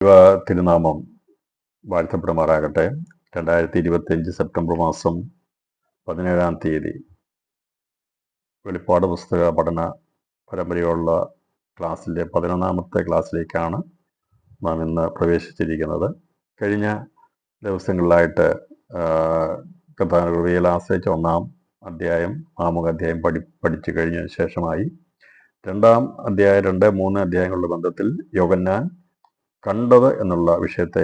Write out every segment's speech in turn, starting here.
ദൈവ തിരുനാമം വാഴ്ത്തപ്പെടുമാറാകട്ടെ. 2025 സെപ്റ്റംബർ മാസം 17-ാം തീയതി വെളിപ്പാട് പുസ്തക പഠന പരമ്പരയുള്ള ക്ലാസ്സിൻ്റെ 11-ാമത്തെ ക്ലാസ്സിലേക്കാണ് നാം ഇന്ന് പ്രവേശിച്ചിരിക്കുന്നത്. കഴിഞ്ഞ ദിവസങ്ങളിലായിട്ട് കർത്താവിനെ ആശ്രയിച്ച 1-ാം അധ്യായം ആമുഖ അധ്യായം പഠിച്ചു കഴിഞ്ഞതിന് ശേഷമായി 2-ാം അധ്യായം 2, 3 അധ്യായങ്ങളുടെ ബന്ധത്തിൽ യോഹന്നാൻ കണ്ടത് എന്നുള്ള വിഷയത്തെ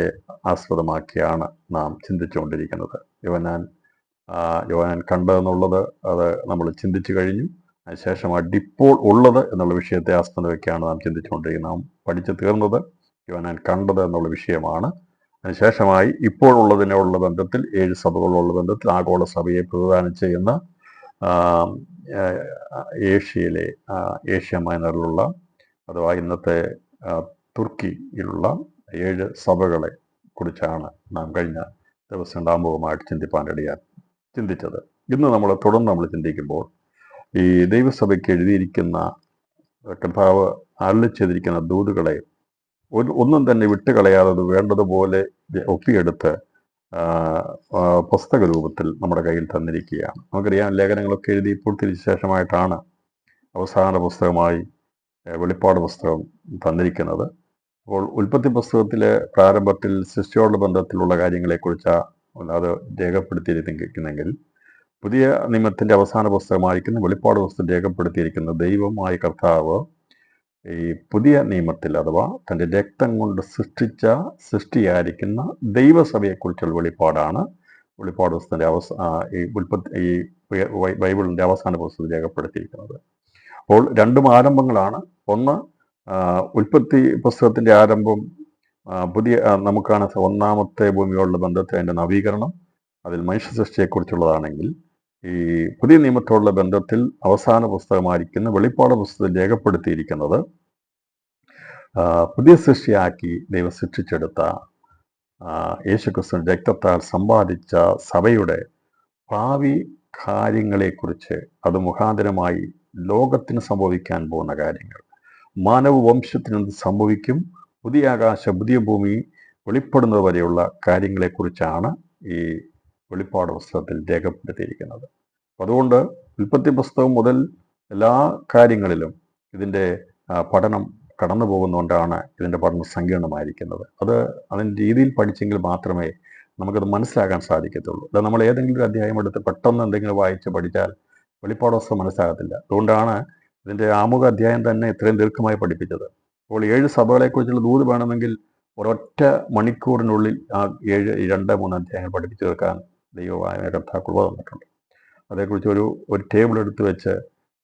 ആസ്പദമാക്കിയാണ് നാം ചിന്തിച്ചുകൊണ്ടിരിക്കുന്നത്. യോഹന്നാൻ കണ്ടതെന്നുള്ളത് അത് നമ്മൾ ചിന്തിച്ചു കഴിഞ്ഞു. അതിനുശേഷമായിട്ട് ഇപ്പോൾ ഉള്ളത് എന്നുള്ള വിഷയത്തെ ആസ്പദമാക്കിയാണ് നാം ചിന്തിച്ചുകൊണ്ടിരിക്കുന്നത്. നാം പഠിച്ചു തീർന്നത് യോഹന്നാൻ കണ്ടത് എന്നുള്ള വിഷയമാണ്. അതിനുശേഷമായി ഇപ്പോൾ ഉള്ളതിനുള്ള ബന്ധത്തിൽ 7 സഭകളുള്ള ബന്ധത്തിൽ ആഗോള സഭയെ പ്രതിദാനം ചെയ്യുന്ന ഏഷ്യ മൈനറിലുള്ള അഥവാ ഇന്നത്തെ തുർക്കിയിലുള്ള 7 സഭകളെ കുറിച്ചാണ് നാം കഴിഞ്ഞ ദിവസം ആമുഖമായിട്ട് ചിന്തിച്ചത്. ഇന്ന് നമ്മൾ ചിന്തിക്കുമ്പോൾ ഈ ദൈവസഭയ്ക്ക് എഴുതിയിരിക്കുന്ന കർത്താവ് അരുളി ചെയ്തിരിക്കുന്ന ദൂതുകളെ ഒന്നും തന്നെ വിട്ടുകളയാതെ അത് വേണ്ടതുപോലെ ഒപ്പിയെടുത്ത് പുസ്തക രൂപത്തിൽ നമ്മുടെ കയ്യിൽ തന്നിരിക്കുകയാണ്. നമുക്കറിയാം, ലേഖനങ്ങളൊക്കെ എഴുതി പൂർത്തിച്ച ശേഷമായിട്ടാണ് അവസാന പുസ്തകമായി വെളിപ്പാട് പുസ്തകം തന്നിരിക്കുന്നത്. അപ്പോൾ ഉൽപ്പത്തി പുസ്തകത്തിലെ പ്രാരംഭത്തിൽ സൃഷ്ടിയോടുള്ള ബന്ധത്തിലുള്ള കാര്യങ്ങളെക്കുറിച്ച് അത് രേഖപ്പെടുത്തിയിരിക്കുന്നെങ്കിൽ പുതിയ നിയമത്തിൻ്റെ അവസാന പുസ്തകമായിരിക്കുന്ന വെളിപ്പാട് പുസ്തകം രേഖപ്പെടുത്തിയിരിക്കുന്ന ദൈവമായ കർത്താവ് ഈ പുതിയ നിയമത്തിൽ അഥവാ തൻ്റെ രക്തം കൊണ്ട് സൃഷ്ടിയായിരിക്കുന്ന ദൈവസഭയെക്കുറിച്ചുള്ള വെളിപ്പാടാണ് വെളിപ്പാട് പുസ്തകത്തിൻ്റെ ബൈബിളിൻ്റെ അവസാന പുസ്തകം രേഖപ്പെടുത്തിയിരിക്കുന്നത്. അപ്പോൾ 2 ആരംഭങ്ങളാണ്. ഒന്ന്, ഉൽപ്പത്തി പുസ്തകത്തിൻ്റെ ആരംഭം നമുക്കാണ് 1-ാമത്തെ ഭൂമിയോടുള്ള ബന്ധത്തെ അതിൻ്റെ നവീകരണം, അതിൽ മനുഷ്യ സൃഷ്ടിയെക്കുറിച്ചുള്ളതാണെങ്കിൽ ഈ പുതിയ നിയമത്തോടുള്ള ബന്ധത്തിൽ അവസാന പുസ്തകമായിരിക്കുന്ന വെളിപ്പാട് പുസ്തകത്തിൽ രേഖപ്പെടുത്തിയിരിക്കുന്നത് പുതിയ സൃഷ്ടിയാക്കി ദൈവം സൃഷ്ടിച്ചെടുത്ത യേശുക്രിസ്തുവിന്റെ രക്തത്താൽ സമ്പാദിച്ച സഭയുടെ ഭാവി കാര്യങ്ങളെക്കുറിച്ച്, അത് മുഖാന്തരമായി ലോകത്തിന് സംഭവിക്കാൻ പോകുന്ന കാര്യങ്ങൾ, മാനവവംശത്തിന് എന്ത് സംഭവിക്കും, പുതിയ ആകാശ പുതിയ ഭൂമി വെളിപ്പെടുന്നത് വരെയുള്ള കാര്യങ്ങളെക്കുറിച്ചാണ് ഈ വെളിപ്പാട് പുസ്തകത്തിൽ രേഖപ്പെടുത്തിയിരിക്കുന്നത്. അതുകൊണ്ട് ഉൽപ്പത്തി പുസ്തകം മുതൽ എല്ലാ കാര്യങ്ങളിലും ഇതിൻ്റെ പഠനം കടന്നു പോകുന്നതുകൊണ്ടാണ് ഇതിൻ്റെ പഠനം സങ്കീർണമായിരിക്കുന്നത്. അതിൻ്റെ രീതിയിൽ പഠിച്ചെങ്കിൽ മാത്രമേ നമുക്കത് മനസ്സിലാക്കാൻ സാധിക്കത്തുള്ളൂ. അത് നമ്മൾ ഏതെങ്കിലും ഒരു അധ്യായം എടുത്ത് പെട്ടെന്ന് എന്തെങ്കിലും വായിച്ച് പഠിച്ചാൽ വെളിപ്പാട് പുസ്തകം മനസ്സിലാകത്തില്ല. അതുകൊണ്ടാണ് ഇതിൻ്റെ ആമുഖ അധ്യായം തന്നെ ഇത്രയും ദീർഘമായി പഠിപ്പിച്ചത്. അപ്പോൾ 7 സഭകളെക്കുറിച്ചുള്ള ദൂത് വേണമെങ്കിൽ ഒരൊറ്റ മണിക്കൂറിനുള്ളിൽ ആ 2-3 അധ്യായങ്ങൾ പഠിപ്പിച്ചു തീർക്കാൻ ദൈവമായ കർത്താവ് കൃപ തന്നിട്ടുണ്ട്. അതേക്കുറിച്ച് ഒരു ടേബിൾ എടുത്ത് വെച്ച്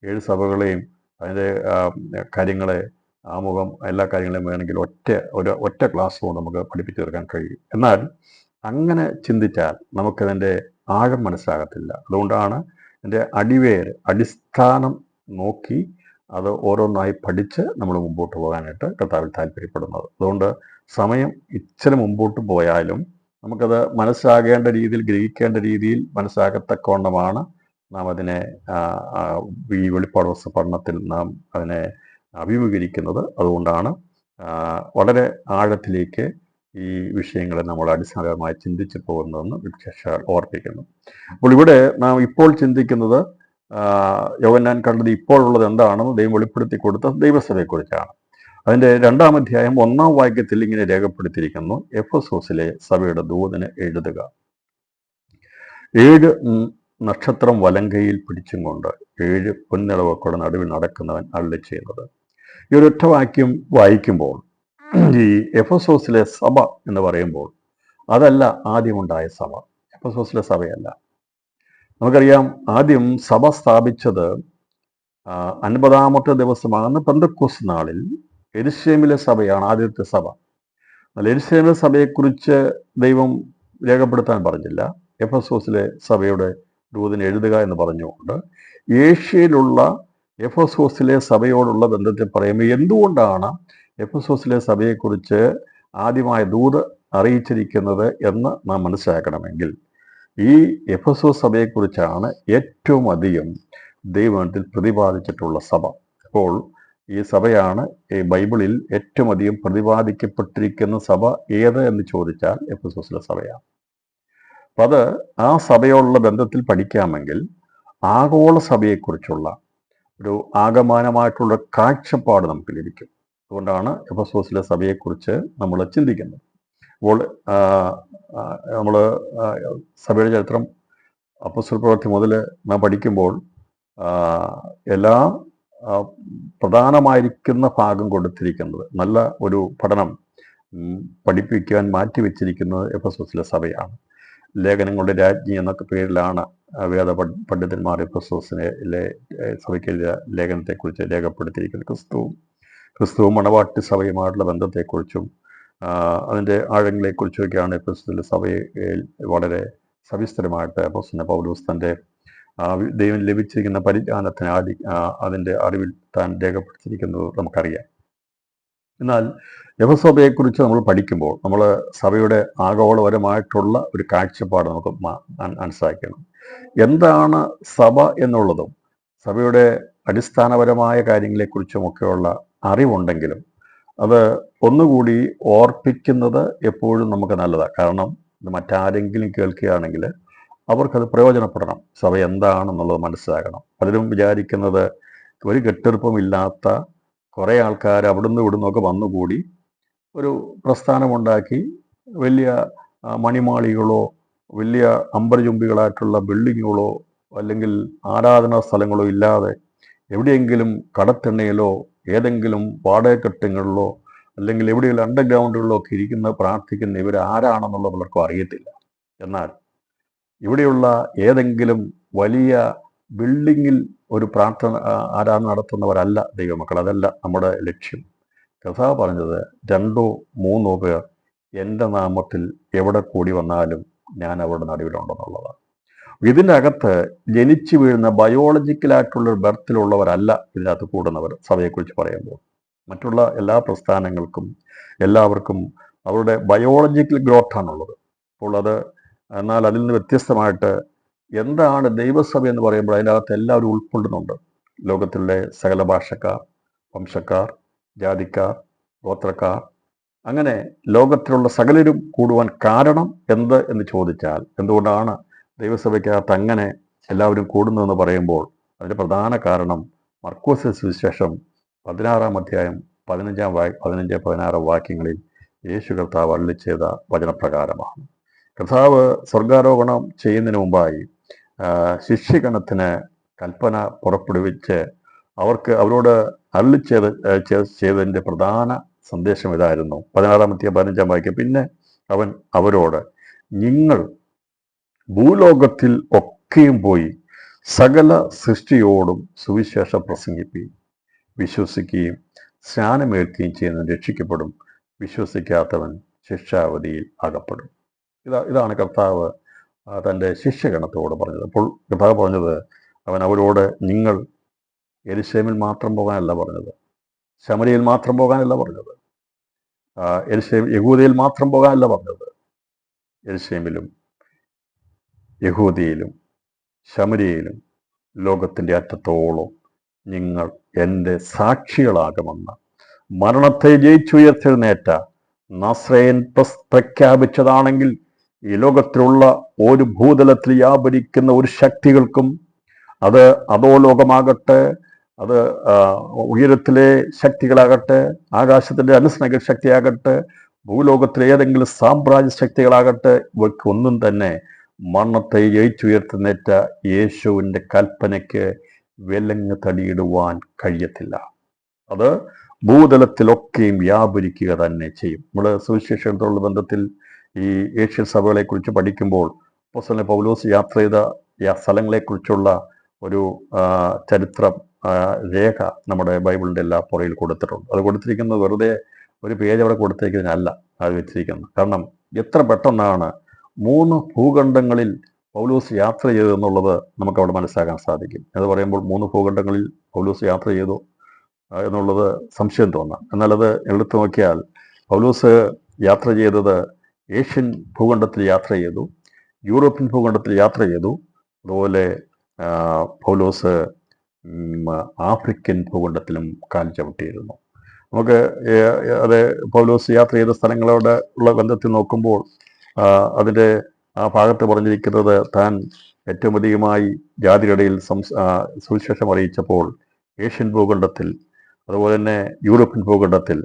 7 സഭകളെയും അതിൻ്റെ കാര്യങ്ങളെ, ആമുഖം, എല്ലാ കാര്യങ്ങളെയും വേണമെങ്കിൽ ഒറ്റ ക്ലാസ് കൊണ്ട് നമുക്ക് പഠിപ്പിച്ചു തീർക്കാൻ കഴിയും. എന്നാൽ അങ്ങനെ ചിന്തിച്ചാൽ നമുക്കതിൻ്റെ ആഴം മനസ്സിലാകത്തില്ല. അതുകൊണ്ടാണ് ഇതിൻ്റെ അടിസ്ഥാനം നോക്കി അത് ഓരോന്നായി പഠിച്ച് നമ്മൾ മുമ്പോട്ട് പോകാനായിട്ട് കർത്താവിൽ താല്പര്യപ്പെടുന്നത്. അതുകൊണ്ട് സമയം ഇച്ചിരി മുമ്പോട്ട് പോയാലും നമുക്കത് മനസ്സിലാകേണ്ട രീതിയിൽ, ഗ്രഹിക്കേണ്ട രീതിയിൽ മനസ്സിലാകത്തക്കവണ്ണമാണ് നാം അതിനെ ഈ വെളിപ്പാട് പുസ്തക പഠനത്തിൽ നാം അതിനെ അഭിമുഖീകരിക്കുന്നത്. അതുകൊണ്ടാണ് വളരെ ആഴത്തിലേക്ക് ഈ വിഷയങ്ങളെ നമ്മൾ അടിസ്ഥാനപരമായി ചിന്തിച്ചു പോകുന്നതെന്ന് വിശേഷാൽ ഓർപ്പിക്കുന്നു. അപ്പോൾ ഇവിടെ നാം ഇപ്പോൾ ചിന്തിക്കുന്നത് യോഹന്നാൻ കണ്ടത് ഇപ്പോഴുള്ളത് എന്താണെന്ന് ദൈവം വെളിപ്പെടുത്തി കൊടുത്ത ദൈവസഭയെക്കുറിച്ചാണ്. അതിൻ്റെ 2-ാം അധ്യായം 1-ാം വാക്യത്തിൽ ഇങ്ങനെ രേഖപ്പെടുത്തിയിരിക്കുന്നു: എഫെസോസിലെ സഭയുടെ ദൂതന് എഴുതുക, 7 നക്ഷത്രം വലങ്കയിൽ പിടിച്ചും കൊണ്ട് 7 പൊൻനിളവുകളുടെ നടുവിൽ നടക്കുന്നവൻ അരുളി ചെയ്യുന്നത്. ഈ ഒരൊറ്റ വാക്യം വായിക്കുമ്പോൾ ഈ എഫെസോസിലെ സഭ എന്ന് പറയുമ്പോൾ അതല്ല ആദ്യമുണ്ടായ സഭ, എഫെസോസിലെ സഭയല്ല. നമുക്കറിയാം, ആദ്യം സഭ സ്ഥാപിച്ചത് 50-ാമത്തെ ദിവസമാകുന്ന പെന്തക്കോസ്ത് നാളിൽ യെരുശലേമിലെ സഭയാണ് ആദ്യത്തെ സഭ. എന്നാൽ യെരുശലേമിലെ സഭയെക്കുറിച്ച് ദൈവം രേഖപ്പെടുത്താൻ പറഞ്ഞില്ല. എഫെസോസിലെ സഭയുടെ ദൂതന് എഴുതുക എന്ന് പറഞ്ഞുകൊണ്ട് ഏഷ്യയിലുള്ള എഫെസോസിലെ സഭയോടുള്ള ബന്ധത്തെ പറയുമ്പോൾ എന്തുകൊണ്ടാണ് എഫെസോസിലെ സഭയെക്കുറിച്ച് ആദ്യമായ ദൂത് അറിയിച്ചിരിക്കുന്നത് എന്ന് നാം മനസ്സിലാക്കണമെങ്കിൽ ഈ എഫെസോസ് സഭയെക്കുറിച്ചാണ് ഏറ്റവും അധികം ദൈവത്തിൽ പ്രതിപാദിച്ചിട്ടുള്ള സഭ. അപ്പോൾ ഈ സഭയാണ് ഈ ബൈബിളിൽ ഏറ്റവും അധികം പ്രതിപാദിക്കപ്പെട്ടിരിക്കുന്ന സഭ ഏത് എന്ന് ചോദിച്ചാൽ എഫെസോസിലെ സഭയാണ്. അപ്പം അത് ആ സഭയോടുള്ള ബന്ധത്തിൽ പഠിക്കാമെങ്കിൽ ആഗോള സഭയെക്കുറിച്ചുള്ള ഒരു ആകമാനമായിട്ടുള്ള കാഴ്ചപ്പാട് നമുക്ക് ലഭിക്കും. അതുകൊണ്ടാണ് എഫെസോസിലെ സഭയെക്കുറിച്ച് നമ്മൾ ചിന്തിക്കുന്നത്. അപ്പോൾ നമ്മൾ സഭയുടെ ചരിത്രം അപ്പോസ്തല പ്രവൃത്തി മുതൽ നാം പഠിക്കുമ്പോൾ എല്ലാ പ്രധാനമായിരിക്കുന്ന ഭാഗം കൊടുത്തിരിക്കുന്നത്, നല്ല ഒരു പഠനം പഠിപ്പിക്കാൻ മാറ്റിവെച്ചിരിക്കുന്നത് എഫെസോസിലെ സഭയാണ്. ലേഖനങ്ങളുടെ രാജ്ഞി എന്നൊക്കെ പേരിലാണ് വേദ പണ്ഡിതന്മാർ എഫെസോസിലെ സഭയ്ക്ക് ലേഖനത്തെക്കുറിച്ച് രേഖപ്പെടുത്തിയിരിക്കുന്നത്. ക്രിസ്തുവും മണവാട്ടി സഭയുമായിട്ടുള്ള ബന്ധത്തെക്കുറിച്ചും അതിൻ്റെ ആഴങ്ങളെക്കുറിച്ചൊക്കെയാണ് എഫെസോസിലെ സഭയെ വളരെ സവിസ്തരമായിട്ട് അപ്പോസ്തലൻ പൗലോസ് തൻ്റെ ദൈവം ലഭിച്ചിരിക്കുന്ന പരിജ്ഞാനത്തിന് അതിൻ്റെ അറിവിൽ താൻ രേഖപ്പെടുത്തിയിരിക്കുന്നത് നമുക്കറിയാം. എന്നാൽ എഫെസോസഭയെക്കുറിച്ച് നമ്മൾ പഠിക്കുമ്പോൾ നമ്മൾ സഭയുടെ ആഗോളപരമായിട്ടുള്ള ഒരു കാഴ്ചപ്പാട് നമുക്ക് മനസ്സിലാക്കണം. എന്താണ് സഭ എന്നുള്ളതും സഭയുടെ അടിസ്ഥാനപരമായ കാര്യങ്ങളെക്കുറിച്ചുമൊക്കെയുള്ള അറിവുണ്ടെങ്കിലും അത് ഒന്നുകൂടി ഓർപ്പിക്കുന്നത് എപ്പോഴും നമുക്ക് നല്ലതാണ്. കാരണം ഇത് മറ്റാരെങ്കിലും കേൾക്കുകയാണെങ്കിൽ അവർക്കത് പ്രയോജനപ്പെടണം. സഭ എന്താണെന്നുള്ളത് മനസ്സിലാക്കണം. പലരും വിചാരിക്കുന്നത് ഒരു കെട്ടുറപ്പുമില്ലാത്ത കുറേ ആൾക്കാർ അവിടുന്ന് ഇവിടുന്നൊക്കെ വന്നുകൂടി ഒരു പ്രസ്ഥാനമുണ്ടാക്കി വലിയ മണിമാളികളോ വലിയ അമ്പരചുംബികളായിട്ടുള്ള ബിൽഡിങ്ങുകളോ അല്ലെങ്കിൽ ആരാധനാ സ്ഥലങ്ങളോ ഇല്ലാതെ എവിടെയെങ്കിലും കടത്തെണ്ണയിലോ ഏതെങ്കിലും വാടക കെട്ടിടങ്ങളിലോ അല്ലെങ്കിൽ എവിടെയെങ്കിലും അണ്ടർഗ്രൗണ്ടുകളിലോ ഒക്കെ പ്രാർത്ഥിക്കുന്ന ഇവർ ആരാണെന്നുള്ള പലർക്കും അറിയത്തില്ല. എന്നാൽ ഇവിടെയുള്ള ഏതെങ്കിലും വലിയ ബിൽഡിങ്ങിൽ ഒരു ആരാധന നടത്തുന്നവരല്ല ദൈവമക്കൾ. അതല്ല നമ്മുടെ ലക്ഷ്യം. കർത്താവ് പറഞ്ഞത് 2 3 പേർ എൻ്റെ നാമത്തിൽ എവിടെ കൂടി വന്നാലും ഞാൻ അവരുടെ നടുവിലുണ്ടെന്നുള്ളതാണ്. ഇതിൻ്റെ അകത്ത് ജനിച്ചു വീഴുന്ന ബയോളജിക്കലായിട്ടുള്ള ബർത്തിലുള്ളവരല്ല ഇതിനകത്ത് കൂടുന്നവർ. സഭയെക്കുറിച്ച് പറയുമ്പോൾ മറ്റുള്ള എല്ലാ പ്രസ്ഥാനങ്ങൾക്കും എല്ലാവർക്കും അവരുടെ ബയോളജിക്കൽ ഗ്രോത്താണുള്ളത്. അപ്പോൾ എന്നാൽ അതിൽ നിന്ന് വ്യത്യസ്തമായിട്ട് എന്താണ് ദൈവസഭ എന്ന് പറയുമ്പോൾ അതിൻ്റെ അകത്ത് എല്ലാവരും ഉൾക്കൊള്ളുന്നുണ്ട്. ലോകത്തിലെ സകല ഭാഷക്കാർ, വംശക്കാർ, ജാതിക്കാർ, ഗോത്രക്കാർ, അങ്ങനെ ലോകത്തിലുള്ള സകലരും കൂടുവാൻ കാരണം എന്ത് എന്ന് ചോദിച്ചാൽ എന്തുകൊണ്ടാണ് ദൈവസഭയ്ക്കകത്ത് അങ്ങനെ എല്ലാവരും കൂടുന്നതെന്ന് പറയുമ്പോൾ അതിൻ്റെ പ്രധാന കാരണം മർക്കോസ് സുവിശേഷം 16-ാം അധ്യായം 15-16 വാക്യങ്ങളിൽ യേശു കർത്താവ് അരുളി ചെയ്ത വചനപ്രകാരമാണ്. കർത്താവ് സ്വർഗാരോഹണം ചെയ്യുന്നതിന് മുമ്പായി ശിഷ്യഗണത്തിന് കൽപ്പന പുറപ്പെടുവിച്ച് അവരോട് അരുളി ചെയ്തതിൻ്റെ പ്രധാന സന്ദേശം ഇതായിരുന്നു. 16-ാം അധ്യായം 15-ാം വാക്യം, പിന്നെ അവൻ അവരോട്, നിങ്ങൾ ഭൂലോകത്തിൽ ഒക്കെയും പോയി സകല സൃഷ്ടിയോടും സുവിശേഷം പ്രസംഗിക്കുകയും വിശ്വസിക്കുകയും സ്നാനമേൽക്കുകയും ചെയ്യുന്നവൻ രക്ഷിക്കപ്പെടും, വിശ്വസിക്കാത്തവൻ ശിക്ഷാവധിയിൽ അകപ്പെടും. ഇതാണ് കർത്താവ് തൻ്റെ ശിഷ്യഗണത്തോട് പറഞ്ഞത്. അപ്പോൾ കർത്താവ് പറഞ്ഞത്, അവൻ അവരോട് നിങ്ങൾ യെരുശലേമിൽ മാത്രം പോകാനല്ല പറഞ്ഞത്, ശമരിയിൽ മാത്രം പോകാനല്ല പറഞ്ഞത്, യഹൂദയിൽ മാത്രം പോകാനല്ല പറഞ്ഞത്. യെരുശലേമിലും യഹൂദിയിലും ശമരിയയിലും ലോകത്തിൻ്റെ അറ്റത്തോളം നിങ്ങൾ എൻ്റെ സാക്ഷികളാകുമെന്ന് മരണത്തെ ജയിച്ചുയർത്തെഴുന്നേറ്റ നസ്രയൻ പ്രഖ്യാപിച്ചതാണെങ്കിൽ ഈ ലോകത്തിലുള്ള ഒരു ഭൂതലത്തിൽ വ്യാപരിക്കുന്ന ഒരു ശക്തികൾക്കും, അത് അധോലോകമാകട്ടെ, അത് ഉയരത്തിലെ ശക്തികളാകട്ടെ, ആകാശത്തിൻ്റെ അനുസ്നക ശക്തിയാകട്ടെ, ഭൂലോകത്തിലെ ഏതെങ്കിലും സാമ്രാജ്യ ശക്തികളാകട്ടെ, ഇവയ്ക്കൊന്നും തന്നെ മരണത്തെ ജയിച്ചുയർത്തുന്നേറ്റ യേശുവിൻ്റെ കൽപ്പനയ്ക്ക് വിലങ്ങ് തടിയിടുവാൻ കഴിയത്തില്ല. അത് ഭൂതലത്തിലൊക്കെയും വ്യാപരിക്കുക തന്നെ ചെയ്യും. നമ്മൾ സുവിശേഷത്തോടുള്ള ബന്ധത്തിൽ ഈ ഏഷ്യൻ സഭകളെക്കുറിച്ച് പഠിക്കുമ്പോൾ അപ്പോസ്തലൻ പൗലോസ് യാത്ര ചെയ്ത സ്ഥലങ്ങളെക്കുറിച്ചുള്ള ഒരു ചരിത്രം രേഖ നമ്മുടെ ബൈബിളിൻ്റെ എല്ലാ പുറയിൽ കൊടുത്തിട്ടുണ്ട്. അത് കൊടുത്തിരിക്കുന്നത് വെറുതെ ഒരു പേജ് അവിടെ കൊടുത്തിരിക്കുന്നതിനല്ല അത് വെച്ചിരിക്കുന്നത്. കാരണം എത്ര പെട്ടെന്നാണ് 3 ഭൂഖണ്ഡങ്ങളിൽ പൗലോസ് യാത്ര ചെയ്തതെന്നുള്ളത് നമുക്കവിടെ മനസ്സിലാക്കാൻ സാധിക്കും. അത് പറയുമ്പോൾ 3 ഭൂഖണ്ഡങ്ങളിൽ പൗലോസ് യാത്ര ചെയ്തു എന്നുള്ളത് സംശയം തോന്നാം. എന്നാൽ അത് എടുത്തു നോക്കിയാൽ പൗലോസ് യാത്ര ചെയ്തത് ഏഷ്യൻ ഭൂഖണ്ഡത്തിൽ യാത്ര ചെയ്തു, യൂറോപ്യൻ ഭൂഖണ്ഡത്തിൽ യാത്ര ചെയ്തു. അതുപോലെ പൗലോസ് ആഫ്രിക്കൻ ഭൂഖണ്ഡത്തിലും കാൽ ചവിട്ടിയിരുന്നു. നമുക്ക് അത് പൗലോസ് യാത്ര ചെയ്ത സ്ഥലങ്ങളോട് ഉള്ള ബന്ധത്തിൽ നോക്കുമ്പോൾ അതിൻ്റെ ആ ഭാഗത്ത് പറഞ്ഞിരിക്കുന്നത് താൻ ഏറ്റവും അധികമായി ജാതിയുടെ സുവിശേഷം അറിയിച്ചപ്പോൾ ഏഷ്യൻ ഭൂഖണ്ഡത്തിൽ, അതുപോലെ തന്നെ യൂറോപ്യൻ ഭൂഖണ്ഡത്തിൽ,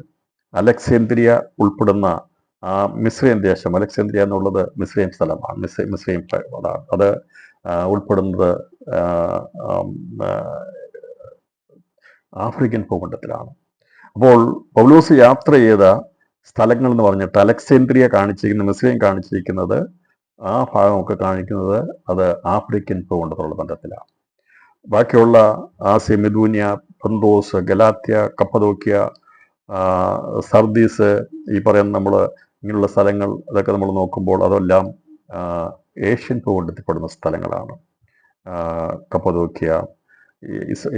അലക്സാന്ദ്രിയ ഉൾപ്പെടുന്ന മിസ്രൈം ദേശം, അലക്സാന്ദ്രിയ എന്നുള്ളത് മിസ്രൈം സ്ഥലമാണ്, മിസ്രൈം അതാണ്, അത് ഉൾപ്പെടുന്നത് ആഫ്രിക്കൻ ഭൂഖണ്ഡത്തിലാണ്. അപ്പോൾ പൗലോസ് യാത്ര ചെയ്ത സ്ഥലങ്ങൾ എന്ന് പറഞ്ഞിട്ട് അലക്സാന്ദ്രിയ കാണിച്ചിരിക്കുന്നത്, മിസ്രൈം കാണിച്ചിരിക്കുന്നത്, ആ ഭാഗമൊക്കെ കാണിക്കുന്നത് അത് ആഫ്രിക്കൻ ഭൂഖണ്ഡത്തിലുള്ള ബന്ധത്തിലാണ്. ബാക്കിയുള്ള ആസ്യ, മെദൂനിയ, പന്തോസ്, ഗലാത്യ, കപ്പദോക്യ, സർദീസ്, ഈ പറയുന്ന നമ്മൾ ഇങ്ങനെയുള്ള സ്ഥലങ്ങൾ, അതൊക്കെ നമ്മൾ നോക്കുമ്പോൾ അതെല്ലാം ഏഷ്യൻ ഭൂഖണ്ഡത്തിൽപ്പെടുന്ന സ്ഥലങ്ങളാണ്. കപ്പദോക്യ,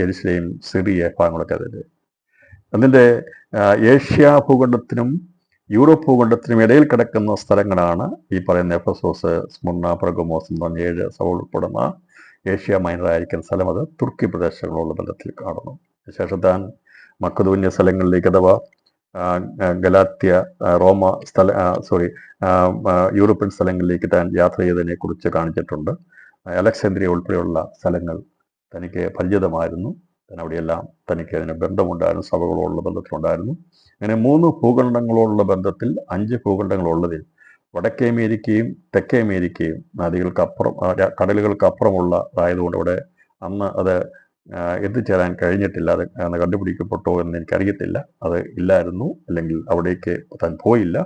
യെരുശലേം, സിറിയ ഭാഗങ്ങളൊക്കെ അതിൻ്റെ ഏഷ്യ ഭൂഖണ്ഡത്തിനും യൂറോപ്പ് ഭൂഖണ്ഡത്തിനും ഇടയിൽ കിടക്കുന്ന സ്ഥലങ്ങളാണ് ഈ പറയുന്ന എഫെസോസ്, സ്മുർണ, പെർഗമോസ് എന്ന് പറഞ്ഞ 7 സഭ ഉൾപ്പെടുന്ന ഏഷ്യ മൈനർ ആയിരിക്കുന്ന സ്ഥലം. അത് തുർക്കി പ്രദേശങ്ങളുള്ള ബന്ധത്തിൽ കാണുന്നു. ശേഷം താൻ മക്കദോന്യ സ്ഥലങ്ങളിലേക്ക്, അഥവാ ഗലാത്യ, റോമ യൂറോപ്യൻ സ്ഥലങ്ങളിലേക്ക് താൻ യാത്ര ചെയ്തതിനെ കുറിച്ച് കാണിച്ചിട്ടുണ്ട്. അലക്സാന്ദ്രിയ ഉൾപ്പെടെയുള്ള സ്ഥലങ്ങൾ തനിക്ക് പരിചിതമായിരുന്നു. അവിടെയെല്ലാം തനിക്ക് അതിന് ബന്ധമുണ്ടായിരുന്നു, സഭകളോടുള്ള ബന്ധത്തിലുണ്ടായിരുന്നു. അങ്ങനെ 3 ഭൂഖണ്ഡങ്ങളോടുള്ള ബന്ധത്തിൽ 5 ഭൂഖണ്ഡങ്ങളുള്ളതിൽ വടക്കേ അമേരിക്കയും തെക്കേ അമേരിക്കയും നദികൾക്കപ്പുറം, കടലുകൾക്കപ്പുറമുള്ള ആയതുകൊണ്ട് അവിടെ അന്ന് അത് എത്തിച്ചേരാൻ കഴിഞ്ഞിട്ടില്ല. അത് കണ്ടുപിടിക്കപ്പെട്ടോ എന്ന് എനിക്കറിയത്തില്ല. അത് ഇല്ലായിരുന്നു, അല്ലെങ്കിൽ അവിടേക്ക് താൻ പോയില്ല.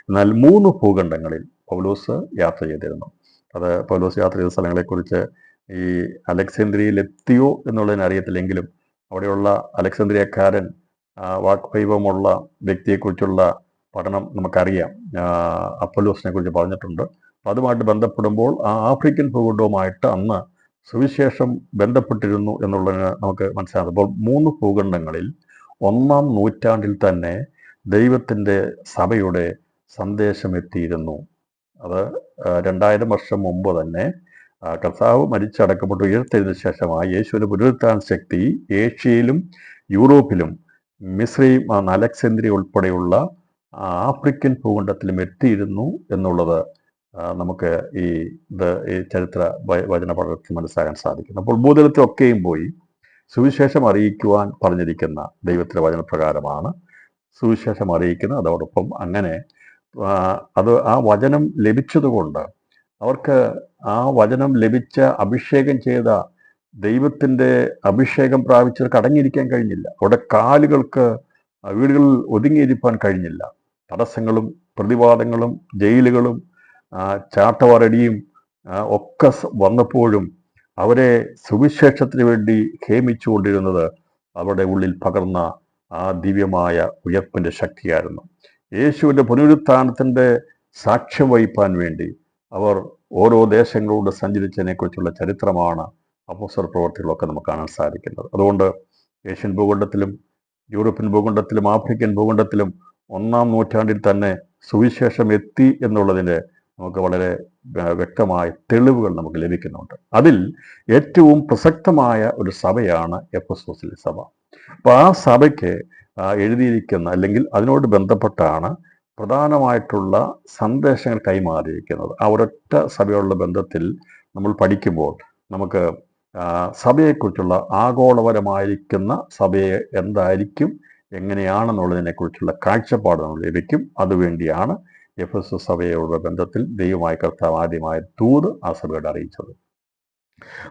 എന്നാൽ 3 ഭൂഖണ്ഡങ്ങളിൽ പൗലോസ് യാത്ര ചെയ്തിരുന്നു. അത് പൗലോസ് യാത്ര ചെയ്ത സ്ഥലങ്ങളെക്കുറിച്ച് ഈ അലക്സാന്ദ്രിയയിലെത്തിയോ എന്നുള്ളതിന് അറിയത്തില്ലെങ്കിലും അവിടെയുള്ള അലക്സാന്ദ്രിയക്കാരൻ വാഗ്വൈഭവമുള്ള വ്യക്തിയെക്കുറിച്ചുള്ള പഠനം നമുക്കറിയാം. അപ്പൊല്ലോസിനെ കുറിച്ച് പറഞ്ഞിട്ടുണ്ട്. അപ്പം അതുമായിട്ട് ബന്ധപ്പെടുമ്പോൾ ആ ആഫ്രിക്കൻ ഭൂഖണ്ഡവുമായിട്ട് അന്ന് സുവിശേഷം ബന്ധപ്പെട്ടിരുന്നു എന്നുള്ളതിന് നമുക്ക് മനസ്സിലാകും. അപ്പോൾ 3 ഭൂഖണ്ഡങ്ങളിൽ 1-ാം നൂറ്റാണ്ടിൽ തന്നെ ദൈവത്തിൻ്റെ സഭയുടെ സന്ദേശം എത്തിയിരുന്നു. അത് 2000 വർഷം മുമ്പ് തന്നെ കർത്താവ് മരിച്ചടക്കപ്പെട്ട് ഉയർത്തെഴുന്നതിന് ശേഷമായി യേശുവിൻ്റെ പുനരുത്ഥാന ശക്തി ഏഷ്യയിലും യൂറോപ്പിലും മിസ്രൈം, അലക്സാന്ദ്രിയ ഉൾപ്പെടെയുള്ള ആഫ്രിക്കൻ ഭൂഖണ്ഡത്തിലും എത്തിയിരുന്നു എന്നുള്ളത് നമുക്ക് ഈ ചരിത്ര വചന പഠനത്തിൽ മനസ്സിലാക്കാൻ സാധിക്കുന്നു. അപ്പോൾ ഭൂതലത്തിലൊക്കെയും പോയി സുവിശേഷം അറിയിക്കുവാൻ പറഞ്ഞിരിക്കുന്ന ദൈവത്തിൻ്റെ വചനപ്രകാരമാണ് സുവിശേഷം അറിയിക്കുന്നത്. അതോടൊപ്പം അങ്ങനെ അത് ആ വചനം ലഭിച്ചതുകൊണ്ട് അവർക്ക് ആ വചനം ലഭിച്ച, അഭിഷേകം ചെയ്ത ദൈവത്തിൻ്റെ അഭിഷേകം പ്രാപിച്ചവർക്ക് അടങ്ങിയിരിക്കാൻ കഴിഞ്ഞില്ല. അവിടെ കാലുകൾക്ക് വീടുകളിൽ ഒതുങ്ങിയിരിക്കാൻ കഴിഞ്ഞില്ല. തടസ്സങ്ങളും പ്രതിവാദങ്ങളും ജയിലുകളും ചാട്ടവാറടിയും ഒക്കെ വന്നപ്പോഴും അവരെ സുവിശേഷത്തിന് വേണ്ടി ഹേമിച്ചുകൊണ്ടിരുന്നത് അവരുടെ ഉള്ളിൽ പകർന്ന ആ ദിവ്യമായ ഉയർപ്പിൻ്റെ ശക്തിയായിരുന്നു. യേശുവിൻ്റെ പുനരുത്ഥാനത്തിൻ്റെ സാക്ഷ്യം വഹിപ്പാൻ വേണ്ടി അവർ ഓരോ ദേശങ്ങളിലൂടെ സഞ്ചരിച്ചതിനെക്കുറിച്ചുള്ള ചരിത്രമാണ് അപ്പോസ്തല പ്രവർത്തികളൊക്കെ നമുക്ക് കാണാൻ സാധിക്കുന്നത്. അതുകൊണ്ട് ഏഷ്യൻ ഭൂഖണ്ഡത്തിലും യൂറോപ്യൻ ഭൂഖണ്ഡത്തിലും ആഫ്രിക്കൻ ഭൂഖണ്ഡത്തിലും 1-ാം നൂറ്റാണ്ടിൽ തന്നെ സുവിശേഷം എത്തി എന്നുള്ളതിന് നമുക്ക് വളരെ വ്യക്തമായ തെളിവുകൾ നമുക്ക് ലഭിക്കുന്നുണ്ട്. അതിൽ ഏറ്റവും പ്രസക്തമായ ഒരു സഭയാണ് എഫെസോസിലെ സഭ. അപ്പോൾ ആ സഭയ്ക്ക് എഴുതിയിരിക്കുന്ന, അല്ലെങ്കിൽ അതിനോട് ബന്ധപ്പെട്ടാണ് പ്രധാനമായിട്ടുള്ള സന്ദേശങ്ങൾ കൈമാറിയിരിക്കുന്നത്. ആ ഒരൊറ്റ സഭയുള്ള ബന്ധത്തിൽ നമ്മൾ പഠിക്കുമ്പോൾ നമുക്ക് സഭയെക്കുറിച്ചുള്ള ആഗോളപരമായിരിക്കുന്ന സഭയെ എന്തായിരിക്കും, എങ്ങനെയാണെന്നുള്ളതിനെക്കുറിച്ചുള്ള കാഴ്ചപ്പാട് നമ്മൾ ലഭിക്കും. അതുവേണ്ടിയാണ് എഫെസോസ് സഭയോടുള്ള ബന്ധത്തിൽ ദൈവമായ കർത്താവ് ആദ്യമായ ദൂത് ആ സഭയോട് അറിയിച്ചത്.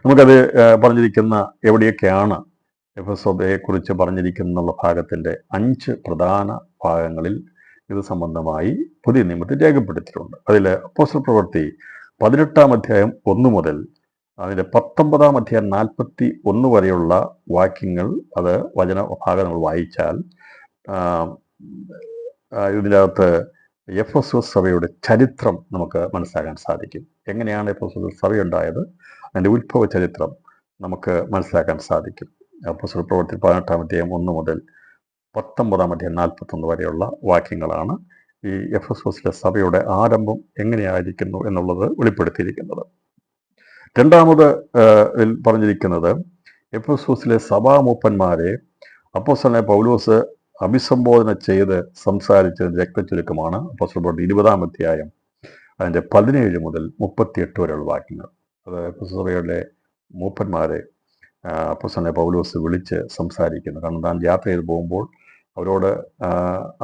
നമുക്കത് പറഞ്ഞിരിക്കുന്ന എവിടെയൊക്കെയാണ് എഫെസോസ് സഭയെക്കുറിച്ച് പറഞ്ഞിരിക്കുന്ന ഭാഗത്തിൻ്റെ 5 പ്രധാന ഭാഗങ്ങളിൽ ഇത് സംബന്ധമായി പുതിയ നിയമത്തിൽ രേഖപ്പെടുത്തിയിട്ടുണ്ട്. അതിൽ അപ്പോസ്തല പ്രവൃത്തി 18-ാം അധ്യായം 1 മുതൽ അതിൻ്റെ 19-ാം അധ്യായം 41 വരെയുള്ള വാക്യങ്ങൾ, അത് വചന ഭാഗങ്ങൾ വായിച്ചാൽ ഇതിനകത്ത് എഫെസോസ് സഭയുടെ ചരിത്രം നമുക്ക് മനസ്സിലാക്കാൻ സാധിക്കും. എങ്ങനെയാണ് എഫെസോസ് സഭയുണ്ടായത്, അതിൻ്റെ ഉത്ഭവ ചരിത്രം നമുക്ക് മനസ്സിലാക്കാൻ സാധിക്കും. അപ്പോസ്തല പ്രവൃത്തി 18-ാം അധ്യായം 1 മുതൽ 19-ാം അധ്യായം 41 വരെയുള്ള വാക്യങ്ങളാണ് ഈ എഫെസോസിലെ സഭയുടെ ആരംഭം എങ്ങനെയായിരിക്കുന്നു എന്നുള്ളത് വെളിപ്പെടുത്തിയിരിക്കുന്നത്. രണ്ടാമത് പറഞ്ഞിരിക്കുന്നത് എഫെസോസിലെ സഭാമൂപ്പന്മാരെ അപ്പോസ്തലനായ പൗലോസ് അഭിസംബോധന ചെയ്ത് സംസാരിച്ചതിന്റെ രക്തചുരുക്കമാണ് അപ്പോസ്തല പ്രവൃത്തി 20-ാം അധ്യായം അതിൻ്റെ 17 മുതൽ 38 വരെയുള്ള വാക്യങ്ങൾ. അത് എഫെസോസ് സഭയുടെ മൂപ്പന്മാരെ അപ്പോസ്തലനായ പൗലോസ് വിളിച്ച് സംസാരിക്കുന്നു. കാരണം താൻ യാത്ര ചെയ്ത് പോകുമ്പോൾ അവരോട്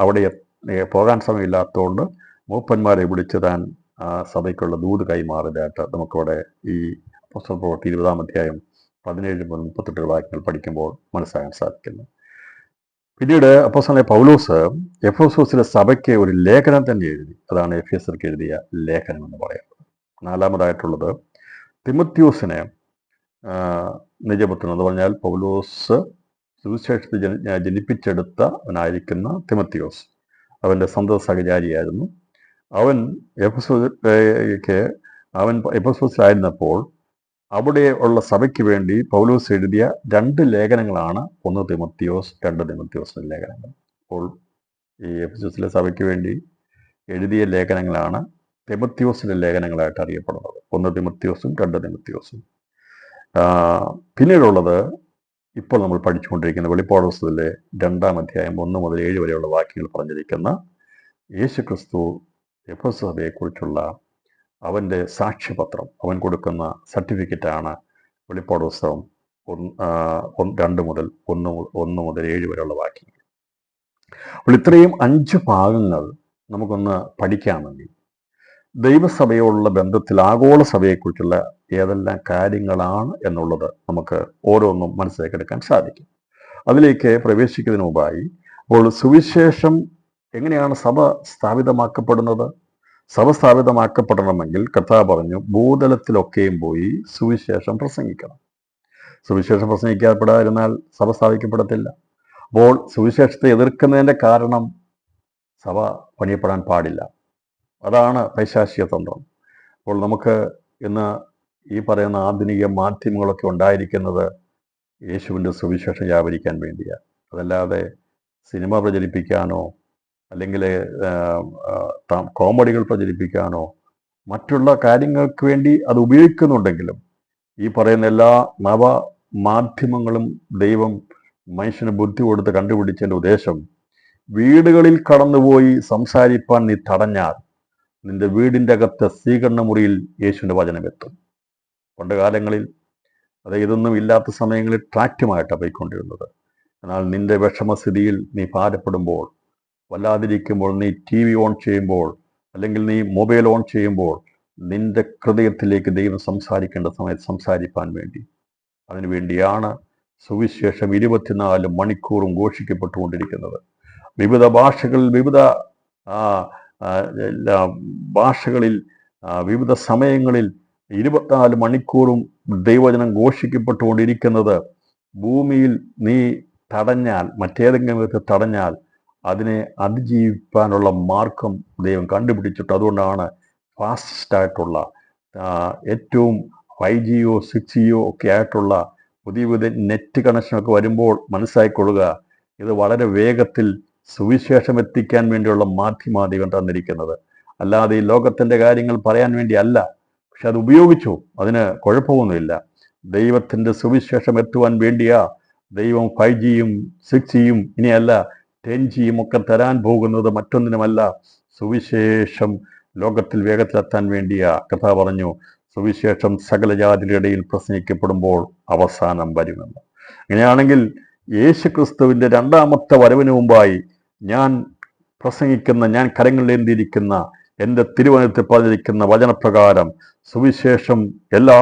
അവിടെ പോകാൻ സമയമില്ലാത്തതുകൊണ്ട് മൂപ്പന്മാരെ വിളിച്ച് താൻ സഭയ്ക്കുള്ള ദൂത് കൈമാറിയതായിട്ട് നമുക്കവിടെ ഈ അപ്പോസ്തല പ്രവൃത്തി 20-ാം അധ്യായം 17 മുതൽ 38 വാക്യങ്ങൾ പഠിക്കുമ്പോൾ മനസ്സിലാക്കാൻ സാധിക്കുന്നു. പിന്നീട് അപ്പോസ്തലനായ പൗലോസ് എഫെസോസിലെ സഭയ്ക്ക് ഒരു ലേഖനം തന്നെ എഴുതി. അതാണ് എഫെസർക്ക് എഴുതിയ ലേഖനം എന്ന് പറയുന്നത്. 4-മതായിട്ടുള്ളത് തിമോത്തിയോസിനെ നിജപുത്രൻ എന്ന് പറഞ്ഞാൽ പൗലോസ് സുവിശേഷത്തിൽ ജനിപ്പിച്ചെടുത്തവനായിരിക്കുന്ന തിമോത്തിയോസ് അവൻ്റെ സ്വന്തം സഹചാരിയായിരുന്നു. അവൻ എഫെസോസിലായിരുന്നപ്പോൾ അവിടെ ഉള്ള സഭയ്ക്ക് വേണ്ടി പൗലോസ് എഴുതിയ 2 ലേഖനങ്ങളാണ്. 1 തിമോത്തിയോസ്, 2 തിമോത്തിയോസിന്റെ ലേഖനങ്ങൾ. അപ്പോൾ ഈ എഫെസോസിലെ സഭയ്ക്ക് വേണ്ടി എഴുതിയ ലേഖനങ്ങളാണ് തിമോത്തിയോസിന്റെ ലേഖനങ്ങളായിട്ട് അറിയപ്പെടുന്നത്. 1 തിമോത്തിയോസും 2 തിമോത്തിയോസും. പിന്നീടുള്ളത് ഇപ്പോൾ നമ്മൾ പഠിച്ചുകൊണ്ടിരിക്കുന്ന വെളിപ്പാട് പുസ്തകത്തിലെ 2-ാം അധ്യായം 1 മുതൽ 7 വരെയുള്ള വാക്യങ്ങൾ പറഞ്ഞിരിക്കുന്ന യേശുക്രിസ്തു എഫെസോസ് സഭയെക്കുറിച്ചുള്ള അവൻ്റെ സാക്ഷ്യപത്രം, അവൻ കൊടുക്കുന്ന സർട്ടിഫിക്കറ്റാണ് വെളിപ്പാട് പുസ്തകം 2 മുതൽ 1 മുതൽ 7 വരെയുള്ള വാക്യങ്ങൾ. അപ്പോൾ ഇത്രയും 5 ഭാഗങ്ങൾ നമുക്കൊന്ന് പഠിക്കാമെങ്കിൽ ദൈവസഭയോടുള്ള ബന്ധത്തിൽ ആഗോള സഭയെക്കുറിച്ചുള്ള ഏതെല്ലാം കാര്യങ്ങളാണ് എന്നുള്ളത് നമുക്ക് ഓരോന്നും മനസ്സിലാക്കിയെടുക്കാൻ സാധിക്കും. അതിലേക്ക് പ്രവേശിക്കുന്നതിന് മുമ്പായി അപ്പോൾ സുവിശേഷം എങ്ങനെയാണ് സഭ സ്ഥാപിതമാക്കപ്പെടുന്നത്? സഭ സ്ഥാപിതമാക്കപ്പെടണമെങ്കിൽ കർത്താവ് പറഞ്ഞു, ഭൂതലത്തിലൊക്കെയും പോയി സുവിശേഷം പ്രസംഗിക്കണം. സുവിശേഷം പ്രസംഗിക്കപ്പെടാതിരുന്നാൽ സഭ സ്ഥാപിക്കപ്പെടത്തില്ല. അപ്പോൾ സുവിശേഷത്തെ എതിർക്കുന്നതിൻ്റെ കാരണം സഭ പണിയപ്പെടാൻ പാടില്ല. അതാണ് പൈശാചിക തന്ത്രം. അപ്പോൾ നമുക്ക് ഇന്ന് ഈ പറയുന്ന ആധുനിക മാധ്യമങ്ങളൊക്കെ ഉണ്ടായിരിക്കുന്നത് യേശുവിൻ്റെ സുവിശേഷം വ്യാപരിക്കാൻ വേണ്ടിയാണ്. അതല്ലാതെ സിനിമ പ്രചരിപ്പിക്കാനോ അല്ലെങ്കിൽ കോമഡികൾ പ്രചരിപ്പിക്കാനോ മറ്റുള്ള കാര്യങ്ങൾക്ക് വേണ്ടി അത് ഉപയോഗിക്കുന്നുണ്ടെങ്കിലും ഈ പറയുന്ന എല്ലാ നവ മാധ്യമങ്ങളും ദൈവം മനുഷ്യന് ബുദ്ധി കൊടുത്ത് കണ്ടുപിടിച്ചതിൻ്റെ ഉദ്ദേശം വീടുകളിൽ കടന്നുപോയി സംസാരിപ്പാൻ നീ തടഞ്ഞാൽ നിന്റെ വീടിൻ്റെ അകത്തെ സ്വീകരണ മുറിയിൽ യേശുവിൻ്റെ വചനം എത്തും. പണ്ട് കാലങ്ങളിൽ ഇതൊന്നും ഇല്ലാത്ത സമയങ്ങളിൽ ട്രാക്റ്റുമായിട്ടാണ് പോയിക്കൊണ്ടിരുന്നത്. എന്നാൽ നിന്റെ വിഷമസ്ഥിതിയിൽ നീ ഭാരപ്പെടുമ്പോൾ, വല്ലാതിരിക്കുമ്പോൾ, നീ TV ഓൺ ചെയ്യുമ്പോൾ അല്ലെങ്കിൽ നീ മൊബൈൽ ഓൺ ചെയ്യുമ്പോൾ നിന്റെ ഹൃദയത്തിലേക്ക് ദൈവം സംസാരിക്കേണ്ട സമയത്ത് സംസാരിപ്പാൻ വേണ്ടി, അതിനുവേണ്ടിയാണ് സുവിശേഷം 24 മണിക്കൂറും ഘോഷിക്കപ്പെട്ടുകൊണ്ടിരിക്കുന്നത്. വിവിധ ഭാഷകളിൽ വിവിധ സമയങ്ങളിൽ 24 മണിക്കൂറും ദൈവവചനം ഘോഷിക്കപ്പെട്ടുകൊണ്ടിരിക്കുന്നത്. ഭൂമിയിൽ നീ തടഞ്ഞാൽ, മറ്റേതെങ്കിലും വിധത്തിൽ തടഞ്ഞാൽ അതിനെ അതിജീവിക്കാനുള്ള മാർഗം ദൈവം കണ്ടുപിടിച്ചിട്ട്, അതുകൊണ്ടാണ് ഫാസ്റ്റസ്റ്റായിട്ടുള്ള ഏറ്റവും 5Gയോ 6Gയോ ഒക്കെ ആയിട്ടുള്ള പുതിയ പുതിയ നെറ്റ് കണക്ഷനൊക്കെ വരുമ്പോൾ മനസ്സിലാക്കിക്കൊള്ളുക, ഇത് വളരെ വേഗത്തിൽ സുവിശേഷം എത്തിക്കാൻ വേണ്ടിയുള്ള മാധ്യമം തന്നിരിക്കുന്നത്. അല്ലാതെ ഈ ലോകത്തിൻ്റെ കാര്യങ്ങൾ പറയാൻ വേണ്ടി അല്ല. പക്ഷെ അത് ഉപയോഗിച്ചു, അതിന് കുഴപ്പമൊന്നുമില്ല. ദൈവത്തിൻ്റെ സുവിശേഷം എത്തുവാൻ വേണ്ടിയാ ദൈവം 5Gയും 6Gയും ഇനിയല്ല 10Gയും ഒക്കെ തരാൻ പോകുന്നത്. മറ്റൊന്നിനുമല്ല, സുവിശേഷം ലോകത്തിൽ വേഗത്തിലെത്താൻ വേണ്ടിയാ. കഥ പറഞ്ഞു, സുവിശേഷം സകല ജാതിയുടെ ഇടയിൽ പ്രസംഗിക്കപ്പെടുമ്പോൾ അവസാനം വരുമെന്ന്. അങ്ങനെയാണെങ്കിൽ യേശുക്രിസ്തുവിൻ്റെ 2-ാമത്തെ വരവിന് മുമ്പായി ഞാൻ പ്രസംഗിക്കുന്ന, ഞാൻ കരങ്ങളിലേന്തിയിരിക്കുന്ന എൻ്റെ തിരുവചനത്തിൽ പറഞ്ഞിരിക്കുന്ന വചനപ്രകാരം സുവിശേഷം എല്ലാ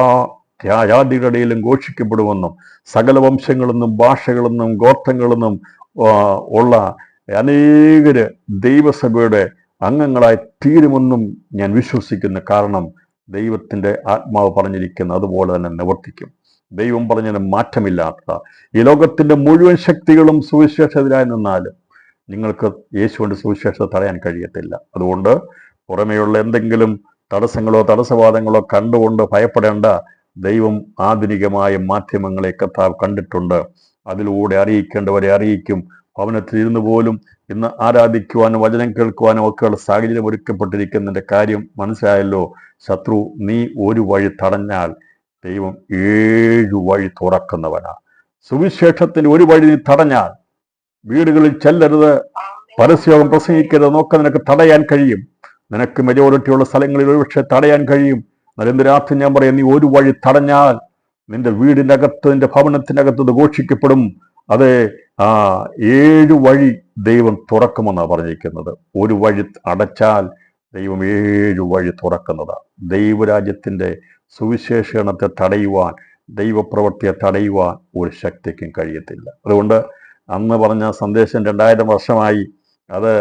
ജാതിയുടെ ഇടയിലും ഘോഷിക്കപ്പെടുമെന്നും സകല വംശങ്ങളിൽ നിന്നും ഭാഷകളിൽ നിന്നും ഗോത്രങ്ങളിൽ നിന്നും ഉള്ള അനേകര് ദൈവസഭയുടെ അംഗങ്ങളായി തീരുമെന്നും ഞാൻ വിശ്വസിക്കുന്നു. കാരണം ദൈവത്തിൻ്റെ ആത്മാവ് പറഞ്ഞിരിക്കുന്ന അതുപോലെ തന്നെ നിവർത്തിക്കും. ദൈവം പറഞ്ഞതിന് മാറ്റമില്ലാത്ത ഈ ലോകത്തിൻ്റെ മുഴുവൻ ശക്തികളും സുവിശേഷത്തിനായി നിന്നാലും നിങ്ങൾക്ക് യേശുവിൻ്റെ സുവിശേഷത്തെ തടയാൻ കഴിയത്തില്ല. അതുകൊണ്ട് പുറമേയുള്ള എന്തെങ്കിലും തടസ്സങ്ങളോ തടസ്സവാദങ്ങളോ കണ്ടുകൊണ്ട് ഭയപ്പെടേണ്ട. ദൈവം ആധുനികമായ മാധ്യമങ്ങളെ കർത്താവ് കണ്ടിട്ടുണ്ട്. അതിലൂടെ അറിയിക്കേണ്ടവരെ അറിയിക്കും. ഭവനത്തിൽ ഇരുന്ന് പോലും ഇന്ന് ആരാധിക്കുവാനും വചനം കേൾക്കുവാനും ഒക്കെയുള്ള സാഹചര്യം ഒരുക്കപ്പെട്ടിരിക്കുന്നതിൻ്റെ കാര്യം മനസ്സിലായല്ലോ. ശത്രു നീ ഒരു വഴി തടഞ്ഞാൽ ദൈവം 7 വഴി തുറക്കുന്നവനാ. സുവിശേഷത്തിന് ഒരു വഴി നീ തടഞ്ഞാൽ, വീടുകളിൽ ചെല്ലരുത്, പരസ്യവും പ്രസംഗിക്കരുത് നോക്കെ നിനക്ക് തടയാൻ കഴിയും. നിനക്ക് മെജോറിറ്റിയുള്ള സ്ഥലങ്ങളിൽ ഒരുപക്ഷെ തടയാൻ കഴിയും. എന്നാൽ രാത്രി ഞാൻ പറയാം, നീ ഒരു വഴി തടഞ്ഞാൽ നിന്റെ വീടിൻ്റെ അകത്ത്, നിന്റെ ഭവനത്തിനകത്ത് ഇത് ഘോഷിക്കപ്പെടും. അതെ, 7 വഴി ദൈവം തുറക്കുമെന്നാണ് പറഞ്ഞിരിക്കുന്നത്. ഒരു വഴി അടച്ചാൽ ദൈവം 7 വഴി തുറക്കുന്നതാണ്. ദൈവരാജ്യത്തിൻ്റെ സുവിശേഷണത്തെ തടയുവാൻ, ദൈവപ്രവൃത്തിയെ തടയുവാൻ ഒരു ശക്തിക്കും കഴിയത്തില്ല. അതുകൊണ്ട് അന്ന് പറഞ്ഞ സന്ദേശം 2000 വർഷമായി അത്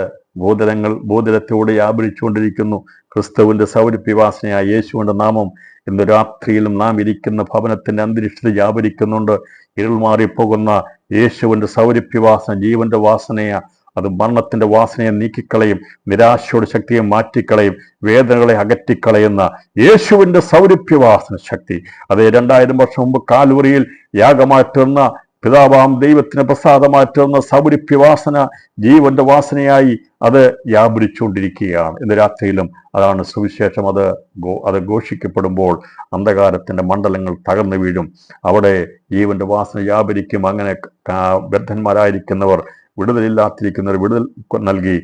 ഭൂതലത്തോടെ വ്യാപരിച്ചുകൊണ്ടിരിക്കുന്നു. ക്രിസ്തുവിന്റെ സൗരഭ്യവാസനയായ യേശുവിന്റെ നാമം ഇന്ന് രാത്രിയിലും നാം ഇരിക്കുന്ന ഭവനത്തിന്റെ അന്തരീക്ഷത്തിൽ വ്യാപരിക്കുന്നുണ്ട്. ഇരുൾ മാറിപ്പോകുന്ന യേശുവിന്റെ സൗരഭ്യവാസന ജീവന്റെ വാസനയാ. അത് മരണത്തിന്റെ വാസനയെ നീക്കിക്കളയും, നിരാശയുടെ ശക്തിയെ മാറ്റിക്കളയും, വേദനകളെ അകറ്റിക്കളയുന്ന യേശുവിന്റെ സൗരഭ്യവാസന ശക്തി. അത് 2000 വർഷം മുമ്പ് കാൽവറിയിൽ യാഗമായി തീർന്ന, പിതാവാം ദൈവത്തിന് പ്രസാദമായി തീർന്ന സൗരഭ്യവാസന ജീവന്റെ വാസനയായി അത് വ്യാപരിച്ചുകൊണ്ടിരിക്കുകയാണ്. ഇന്ന് രാത്രിയിലും അതാണ് സുവിശേഷം. അത് ഘോഷിക്കപ്പെടുമ്പോൾ അന്ധകാരത്തിന്റെ മണ്ഡലങ്ങൾ തകർന്നു വീഴും. അവിടെ ജീവന്റെ വാസന വ്യാപരിക്കും. അങ്ങനെ ബദ്ധന്മാരായിരിക്കുന്നവർ, വിടുതലില്ലാത്തിരിക്കുന്നവർ വിടുതൽ നൽകി,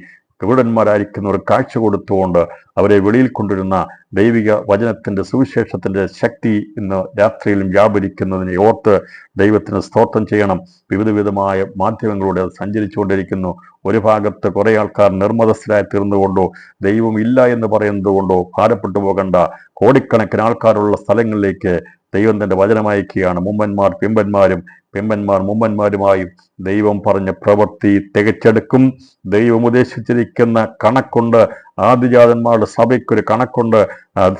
കുരുടന്മാരായിരിക്കുന്നവർ കാഴ്ച കൊടുത്തുകൊണ്ട് അവരെ വെളിയിൽ കൊണ്ടുവരുന്ന ദൈവിക വചനത്തിന്റെ സുവിശേഷത്തിന്റെ ശക്തി ഇന്ന് രാത്രിയിലും വ്യാപരിക്കുന്നതിനെ ഓർത്ത് ദൈവത്തിന് സ്തോത്രം ചെയ്യണം. വിവിധമായ മാധ്യമങ്ങളിലൂടെ അത് സഞ്ചരിച്ചുകൊണ്ടിരിക്കുന്നു. ഒരു ഭാഗത്ത് കുറെ ആൾക്കാർ നിർമ്മതസ്ഥരായി തീർന്നുകൊണ്ടോ, ദൈവം ഇല്ല എന്ന് പറയുന്നത് കൊണ്ടോ ഭാരപ്പെട്ടു പോകണ്ട. കോടിക്കണക്കിന് ആൾക്കാരുള്ള സ്ഥലങ്ങളിലേക്ക് ദൈവം തന്റെ വചനം അയക്കുകയാണ്. മുമ്പന്മാർ പിമ്പന്മാരും, പിമ്പന്മാർ മുമ്പന്മാരുമായും ദൈവം പറഞ്ഞ പ്രവൃത്തി തികച്ചെടുക്കും. ദൈവം ഉദ്ദേശിച്ചിരിക്കുന്ന കണക്കുണ്ട്. ആദിജാതന്മാരുടെ സഭയ്ക്കൊരു കണക്കുണ്ട്.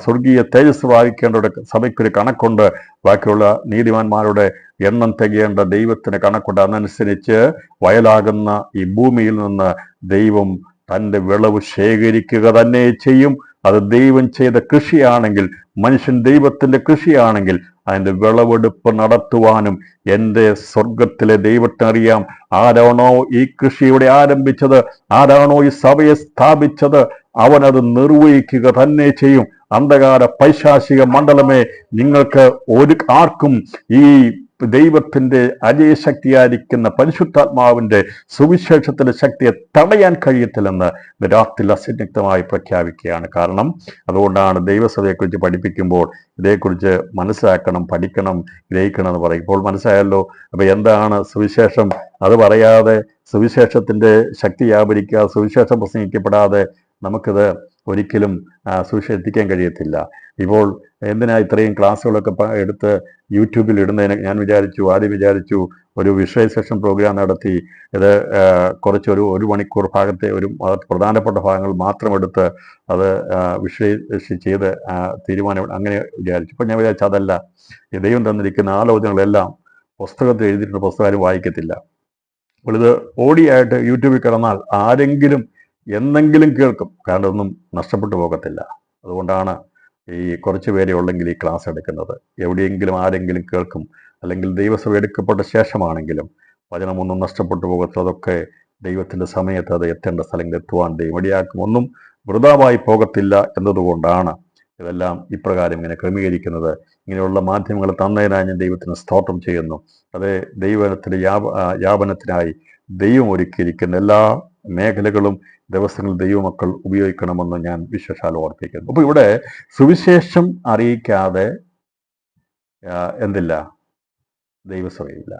സ്വർഗീയ തേജസ് പ്രാപിക്കേണ്ട സഭയ്ക്കൊരു കണക്കുണ്ട്. ബാക്കിയുള്ള നീതിമാന്മാരുടെ എണ്ണം തികയേണ്ട ദൈവത്തിന് കണക്കുണ്ട്. അതനുസരിച്ച് വയലാകുന്ന ഈ ഭൂമിയിൽ നിന്ന് ദൈവം തൻ്റെ വിളവ് ശേഖരിക്കുക തന്നെ ചെയ്യും. അത് ദൈവം ചെയ്ത കൃഷിയാണെങ്കിൽ, മനുഷ്യൻ ദൈവത്തിന്റെ കൃഷിയാണെങ്കിൽ അതിന്റെ വിളവെടുപ്പ് നടത്തുവാനും എൻ്റെ സ്വർഗത്തിലെ ദൈവത്തിനറിയാം. ആരാണോ ഈ കൃഷി ഇവിടെ ആരംഭിച്ചത്, ആരാണോ ഈ സഭയെ സ്ഥാപിച്ചത്, അവനത് നിർവഹിക്കുക തന്നെ ചെയ്യും. അന്ധകാര പൈശാചിക മണ്ഡലമേ, നിങ്ങൾക്ക് ആർക്കും ഈ ദൈവത്തിന്റെ അജയശക്തിയായിരിക്കുന്ന പരിശുദ്ധാത്മാവിന്റെ സുവിശേഷത്തിന്റെ ശക്തിയെ തടയാൻ കഴിയത്തില്ലെന്ന് രാത്രി അസന്നിഗ്ധമായി പ്രഖ്യാപിക്കുകയാണ്. കാരണം അതുകൊണ്ടാണ് ദൈവസഭയെക്കുറിച്ച് പഠിപ്പിക്കുമ്പോൾ ഇതേക്കുറിച്ച് മനസ്സിലാക്കണം, പഠിക്കണം, ഗ്രഹിക്കണം എന്ന് പറയും. ഇപ്പോൾ മനസ്സിലായല്ലോ. അപ്പൊ എന്താണ് സുവിശേഷം? അത് പറയാതെ, സുവിശേഷത്തിന്റെ ശക്തി വ്യാപരിക്കാതെ, സുവിശേഷം പ്രസംഗിക്കപ്പെടാതെ നമുക്കിത് ഒരിക്കലും സുവിശേഷം എത്തിക്കാൻ കഴിയത്തില്ല. ഇപ്പോൾ എന്തിനാ ഇത്രയും ക്ലാസ്സുകളൊക്കെ എടുത്ത് യൂട്യൂബിൽ ഇടുന്നതിന് ഞാൻ ആദ്യം വിചാരിച്ചു ഒരു വിഷ്വലൈസേഷൻ പ്രോഗ്രാം നടത്തി ഇത് ഒരു മണിക്കൂർ ഭാഗത്തെ പ്രധാനപ്പെട്ട ഭാഗങ്ങൾ മാത്രം എടുത്ത് അത് വിഷ്വലൈസ് ചെയ്ത് തീരുമാനം അങ്ങനെ വിചാരിച്ചു. ഇപ്പം ഞാൻ വിചാരിച്ചു അതല്ല. ഈ ദൈവം തന്നിരിക്കുന്ന ആലോചനകളെല്ലാം പുസ്തകത്തിൽ എഴുതിയിട്ടുള്ള പുസ്തകം വായിക്കത്തില്ല. അപ്പോൾ ഇത് ഓഡിയായിട്ട് യൂട്യൂബിൽ കിടന്നാൽ ആരെങ്കിലും എന്തെങ്കിലും കേൾക്കും. കാരണം ഒന്നും നഷ്ടപ്പെട്ടു പോകത്തില്ല. അതുകൊണ്ടാണ് ഈ കുറച്ച് പേരെ ഉള്ളെങ്കിൽ ഈ ക്ലാസ് എടുക്കുന്നത്. എവിടെയെങ്കിലും ആരെങ്കിലും കേൾക്കും. അല്ലെങ്കിൽ ദൈവസഭ എടുക്കപ്പെട്ട ശേഷമാണെങ്കിലും വചനമൊന്നും നഷ്ടപ്പെട്ടു പോകത്തില്ല. അതൊക്കെ ദൈവത്തിന്റെ സമയത്ത് അത് എത്തേണ്ട സ്ഥലങ്ങളിൽ എത്തുവാൻ ദൈവം ഇടയാക്കും. ഒന്നും വൃഥാവായി പോകത്തില്ല എന്നതുകൊണ്ടാണ് ഇതെല്ലാം ഇപ്രകാരം ഇങ്ങനെ ക്രമീകരിക്കുന്നത്. ഇങ്ങനെയുള്ള മാധ്യമങ്ങൾ തന്നതിനായി ഞാൻ ദൈവത്തിന് സ്തോത്രം ചെയ്യുന്നു. അത് ദൈവത്തിന്റെ യാപനത്തിനായി ദൈവം ഒരുക്കിയിരിക്കുന്ന എല്ലാ മേഖലകളും ദിവസങ്ങളിൽ ദൈവമക്കൾ ഉപയോഗിക്കണമെന്ന് ഞാൻ വിശേഷാൽ ഓർപ്പിക്കുന്നു. അപ്പൊ ഇവിടെ സുവിശേഷം അറിയിക്കാതെ എന്തില്ല? ദൈവസഭയില്ല.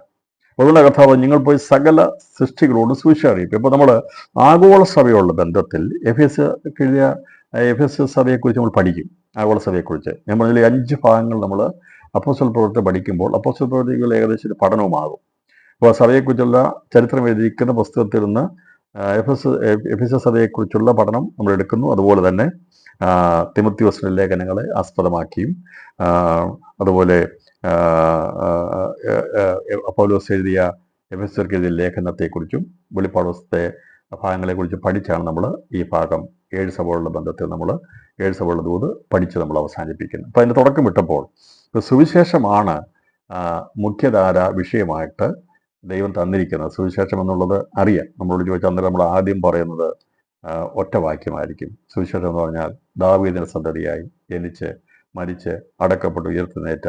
അതുകൊണ്ട് കർത്താവ് നിങ്ങൾ പോയി സകല സൃഷ്ടികളോട് സുവിശേഷം അറിയിക്കും. ഇപ്പൊ നമ്മൾ ആഗോള സഭയുള്ള ബന്ധത്തിൽ എഫേസ്യ സഭയെക്കുറിച്ച് നമ്മൾ പഠിക്കും. ആഗോള സഭയെക്കുറിച്ച് ഞാൻ പറഞ്ഞതിൽ 5 ഭാഗങ്ങൾ നമ്മൾ അപ്പോസ്തല പ്രവൃത്തി പഠിക്കുമ്പോൾ അപ്പോസ്തല പ്രവൃത്തികൾ ഏകദേശം പഠനവുമാകും. അപ്പോൾ സഭയെക്കുറിച്ചുള്ള ചരിത്രം എഴുതിയിരിക്കുന്ന പുസ്തകത്തിൽ നിന്ന് എഫേസ്യ സഭയെക്കുറിച്ചുള്ള പഠനം നമ്മൾ എടുക്കുന്നു. അതുപോലെ തന്നെ തിമോത്തിയോസിന്റെ ലേഖനങ്ങളെ ആസ്പദമാക്കിയും അതുപോലെ പൗലോസ് എഴുതിയ എഫേസ്യർക്ക് എഴുതിയ ലേഖനത്തെക്കുറിച്ചും വെളിപ്പാട് പുസ്തകത്തെ ഭാഗങ്ങളെക്കുറിച്ച് പഠിച്ചാണ് നമ്മൾ ഈ ഭാഗം 7 സഭകളുടെ ബന്ധത്തിൽ നമ്മൾ 7 സഭകളുടെ ദൂത് പഠിച്ച് നമ്മൾ അവസാനിപ്പിക്കുന്നത്. അപ്പം അതിൻ്റെ തുടക്കം വിട്ടപ്പോൾ സുവിശേഷമാണ് മുഖ്യധാര വിഷയമായിട്ട് ദൈവം തന്നിരിക്കുന്നത്. സുവിശേഷം എന്നുള്ളത് അറിയാം. നമ്മളോട് ചോദിച്ചാൽ അന്നേരം നമ്മൾ ആദ്യം പറയുന്നത് ഒറ്റ വാക്യമായിരിക്കും. സുവിശേഷം എന്ന് പറഞ്ഞാൽ ദാവീദിന്റെ സന്തതിയായി ജനിച്ച് മരിച്ച് അടക്കപ്പെട്ട് ഉയർത്തുന്നേറ്റ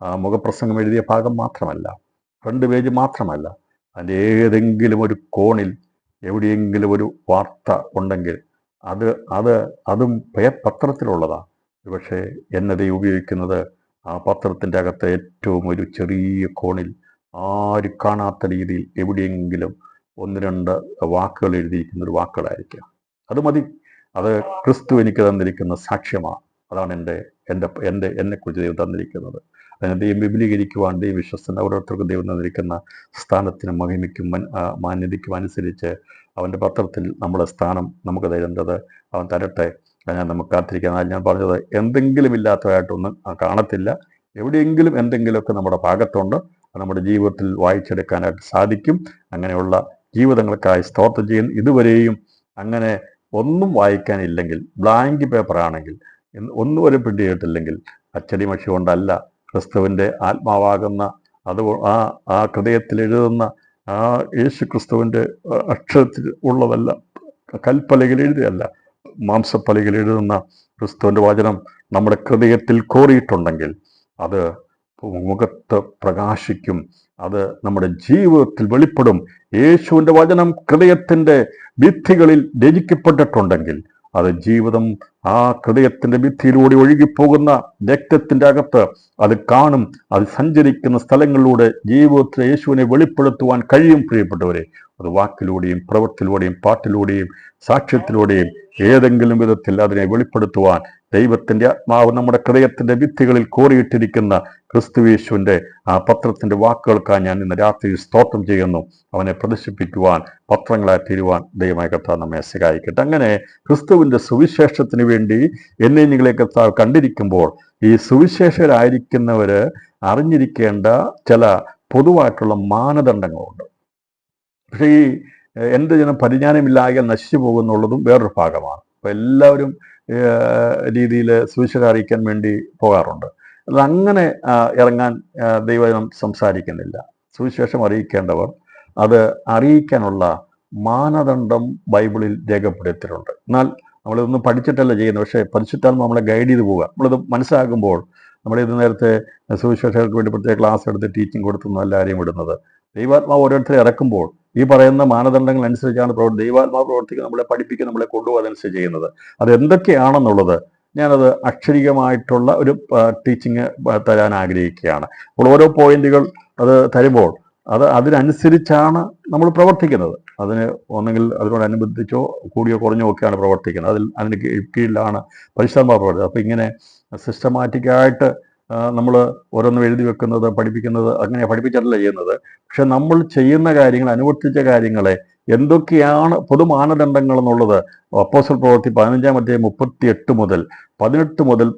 മുഖപ്രസംഗം എഴുതിയ ഭാഗം മാത്രമല്ല, ഫ്രണ്ട് പേജ് മാത്രമല്ല, അതിൻ്റെ ഏതെങ്കിലും ഒരു കോണിൽ എവിടെയെങ്കിലും ഒരു വാർത്ത ഉണ്ടെങ്കിൽ അത് അത് അതും പത്രത്തിലുള്ളതാണ്. പക്ഷേ എന്നത് ഉപയോഗിക്കുന്നത് ആ പത്രത്തിൻ്റെ അകത്ത് ഏറ്റവും ഒരു ചെറിയ കോണിൽ ആരും കാണാത്ത രീതിയിൽ എവിടെയെങ്കിലും ഒന്ന് രണ്ട് വാക്കുകൾ എഴുതിയിരിക്കുന്ന ഒരു വാക്കുകളായിരിക്കും. അത് മതി. അത് ക്രിസ്തു എനിക്ക് തന്നിരിക്കുന്ന സാക്ഷ്യമാണ്. അതാണ് എന്നെക്കുറിച്ച് ദൈവം തന്നിരിക്കുന്നത്. അതിനെ ദൈവം വിപുലീകരിക്കുവാൻ ദൈവം വിശ്വസ്തൻ ഓരോരുത്തർക്കും ദൈവം തന്നിരിക്കുന്ന സ്ഥാനത്തിനും മഹിമയ്ക്കും മാന്യതയ്ക്കും അനുസരിച്ച് അവൻ്റെ പത്രത്തിൽ നമ്മുടെ സ്ഥാനം നമുക്ക് തരുന്നത് അവൻ തരട്ടെ. ഞാൻ നമുക്ക് കാത്തിരിക്കാം. ഞാൻ പറഞ്ഞത് എന്തെങ്കിലും ഇല്ലാത്തതായിട്ടൊന്നും കാണത്തില്ല. എവിടെയെങ്കിലും എന്തെങ്കിലുമൊക്കെ നമ്മുടെ ഭാഗത്തുണ്ട്. നമ്മുടെ ജീവിതത്തിൽ വായിച്ചെടുക്കാനായിട്ട് സാധിക്കും. അങ്ങനെയുള്ള ജീവിതങ്ങൾക്കായി സ്തോത്രം ചെയ്യുന്നു. ഇതുവരെയും അങ്ങനെ ഒന്നും വായിക്കാനില്ലെങ്കിൽ, ബ്ലാങ്ക് പേപ്പർ ആണെങ്കിൽ, ഒന്നും ഒരു പ്രിന്റ് ചെയ്തിട്ടില്ലെങ്കിൽ, അച്ചടി മഷി കൊണ്ടല്ല, ക്രിസ്തുവിൻ്റെ ആത്മാവാകുന്ന അത് ആ ഹൃദയത്തിൽ എഴുതുന്ന ആ യേശു ക്രിസ്തുവിൻ്റെ അക്ഷരത്തിൽ ഉള്ളതല്ല, കൽപ്പലകിൽ എഴുതിയല്ല, മാംസപ്പലകിൽ എഴുതുന്ന ക്രിസ്തുവിൻ്റെ വചനം നമ്മുടെ ഹൃദയത്തിൽ കോറിയിട്ടുണ്ടെങ്കിൽ അത് മുഖത്ത് പ്രകാശിക്കും. അത് നമ്മുടെ ജീവിതത്തിൽ വെളിപ്പെടും. യേശുവിൻ്റെ വചനം ഹൃദയത്തിൻ്റെ ഭിത്തികളിൽ രചിക്കപ്പെട്ടിട്ടുണ്ടെങ്കിൽ അത് ജീവിതം ആ ഹൃദയത്തിൻ്റെ ഭിത്തിയിലൂടെ ഒഴുകിപ്പോകുന്ന രക്തത്തിൻ്റെ അകത്ത് അത് കാണും. അത് സഞ്ചരിക്കുന്ന സ്ഥലങ്ങളിലൂടെ ജീവിതത്തിൽ യേശുവിനെ വെളിപ്പെടുത്തുവാൻ കഴിയും. പ്രിയപ്പെട്ടവരെ, അത് വാക്കിലൂടെയും പ്രവൃത്തിയിലൂടെയും പാട്ടിലൂടെയും സാക്ഷ്യത്തിലൂടെയും ഏതെങ്കിലും വിധത്തിൽ അതിനെ വെളിപ്പെടുത്തുവാൻ ദൈവത്തിൻ്റെ ആത്മാവ് നമ്മുടെ ഹൃദയത്തിൻ്റെ ഭിത്തികളിൽ കോറിയിട്ടിരിക്കുന്ന ക്രിസ്തുയേശുവിൻ്റെ ആ പത്രത്തിൻ്റെ വാക്കുകൾക്കായി ഞാൻ ഇന്ന് രാത്രി സ്തോത്രം ചെയ്യുന്നു. അവനെ പ്രദർശിപ്പിക്കുവാൻ പത്രങ്ങളായി തീരുവാൻ ദൈവമായ കർത്താവ് നമ്മെ സഹായിക്കട്ടെ. അങ്ങനെ ക്രിസ്തുവിൻ്റെ സുവിശേഷത്തിന് വേണ്ടി എന്നെ നിങ്ങളെ കർത്താവ് കണ്ടിരിക്കുമ്പോൾ ഈ സുവിശേഷരായിരിക്കുന്നവർ അറിഞ്ഞിരിക്കേണ്ട ചില പൊതുവായിട്ടുള്ള മാനദണ്ഡങ്ങളുണ്ട്. പക്ഷേ ഈ എൻ്റെ ജനം പരിജ്ഞാനമില്ലാതെ നശിച്ചു പോകുന്നുള്ളതും വേറൊരു ഭാഗമാണ്. അപ്പോൾ എല്ലാവരും രീതിയിൽ സുവിശേഷം അറിയിക്കാൻ വേണ്ടി പോകാറുണ്ട്. അതങ്ങനെ ഇറങ്ങാൻ ദൈവം സംസാരിക്കുന്നില്ല. സുവിശേഷം അറിയിക്കേണ്ടവർ അത് അറിയിക്കാനുള്ള മാനദണ്ഡം ബൈബിളിൽ രേഖപ്പെടുത്തിയിട്ടുണ്ട്. എന്നാൽ നമ്മളിതൊന്നും പഠിച്ചിട്ടല്ല ചെയ്യുന്നത്. പക്ഷേ പഠിച്ചിട്ടാൽ നമ്മളെ ഗൈഡ് ചെയ്ത് പോവുക. നമ്മളിത് മനസ്സിലാകുമ്പോൾ നമ്മളിത് നേരത്തെ സുവിശേഷകർക്ക് വേണ്ടി പ്രത്യേക ക്ലാസ് എടുത്ത് ടീച്ചിങ് കൊടുത്തൊന്നും എല്ലാവരെയും വിടുന്നത്. ദൈവാത്മാവ് ഓരോരുത്തരെ ഇറക്കുമ്പോൾ ഈ പറയുന്ന മാനദണ്ഡങ്ങൾ അനുസരിച്ചാണ് ദൈവാത്മാവ് പ്രവർത്തിക്കുക, നമ്മളെ പഠിപ്പിക്കുക, നമ്മളെ കൊണ്ടുപോകാനനുസരിച്ച് ചെയ്യുന്നത്. അത് എന്തൊക്കെയാണെന്നുള്ളത് ഞാനത് അക്ഷരികമായിട്ടുള്ള ഒരു ടീച്ചിങ് തരാൻ ആഗ്രഹിക്കുകയാണ്. അപ്പോൾ ഓരോ പോയിന്റുകൾ അത് തരുമ്പോൾ അതിനനുസരിച്ചാണ് നമ്മൾ പ്രവർത്തിക്കുന്നത്. അതിന് ഒന്നെങ്കിൽ അതിനോടനുബന്ധിച്ചോ കൂടിയോ കുറഞ്ഞോ ഒക്കെയാണ് പ്രവർത്തിക്കുന്നത്. അതിന് കീഴിലാണ് പരിശുദ്ധാത്മാവ് പ്രവർത്തിക്കുന്നത്. അപ്പോൾ ഇങ്ങനെ സിസ്റ്റമാറ്റിക്കായിട്ട് നമ്മൾ ഓരോന്നും എഴുതി വെക്കുന്നത് പഠിപ്പിക്കുന്നത് അങ്ങനെ പഠിപ്പിച്ചിട്ടല്ല ചെയ്യുന്നത്. പക്ഷെ നമ്മൾ ചെയ്യുന്ന കാര്യങ്ങൾ, അനുവർത്തിച്ച കാര്യങ്ങളെ എന്തൊക്കെയാണ് പൊതുമാനദണ്ഡങ്ങൾ എന്നുള്ളത് അപ്പോസ്തല പ്രവൃത്തി 15-ാം അധ്യായം 38 മുതൽ 18 മുതൽ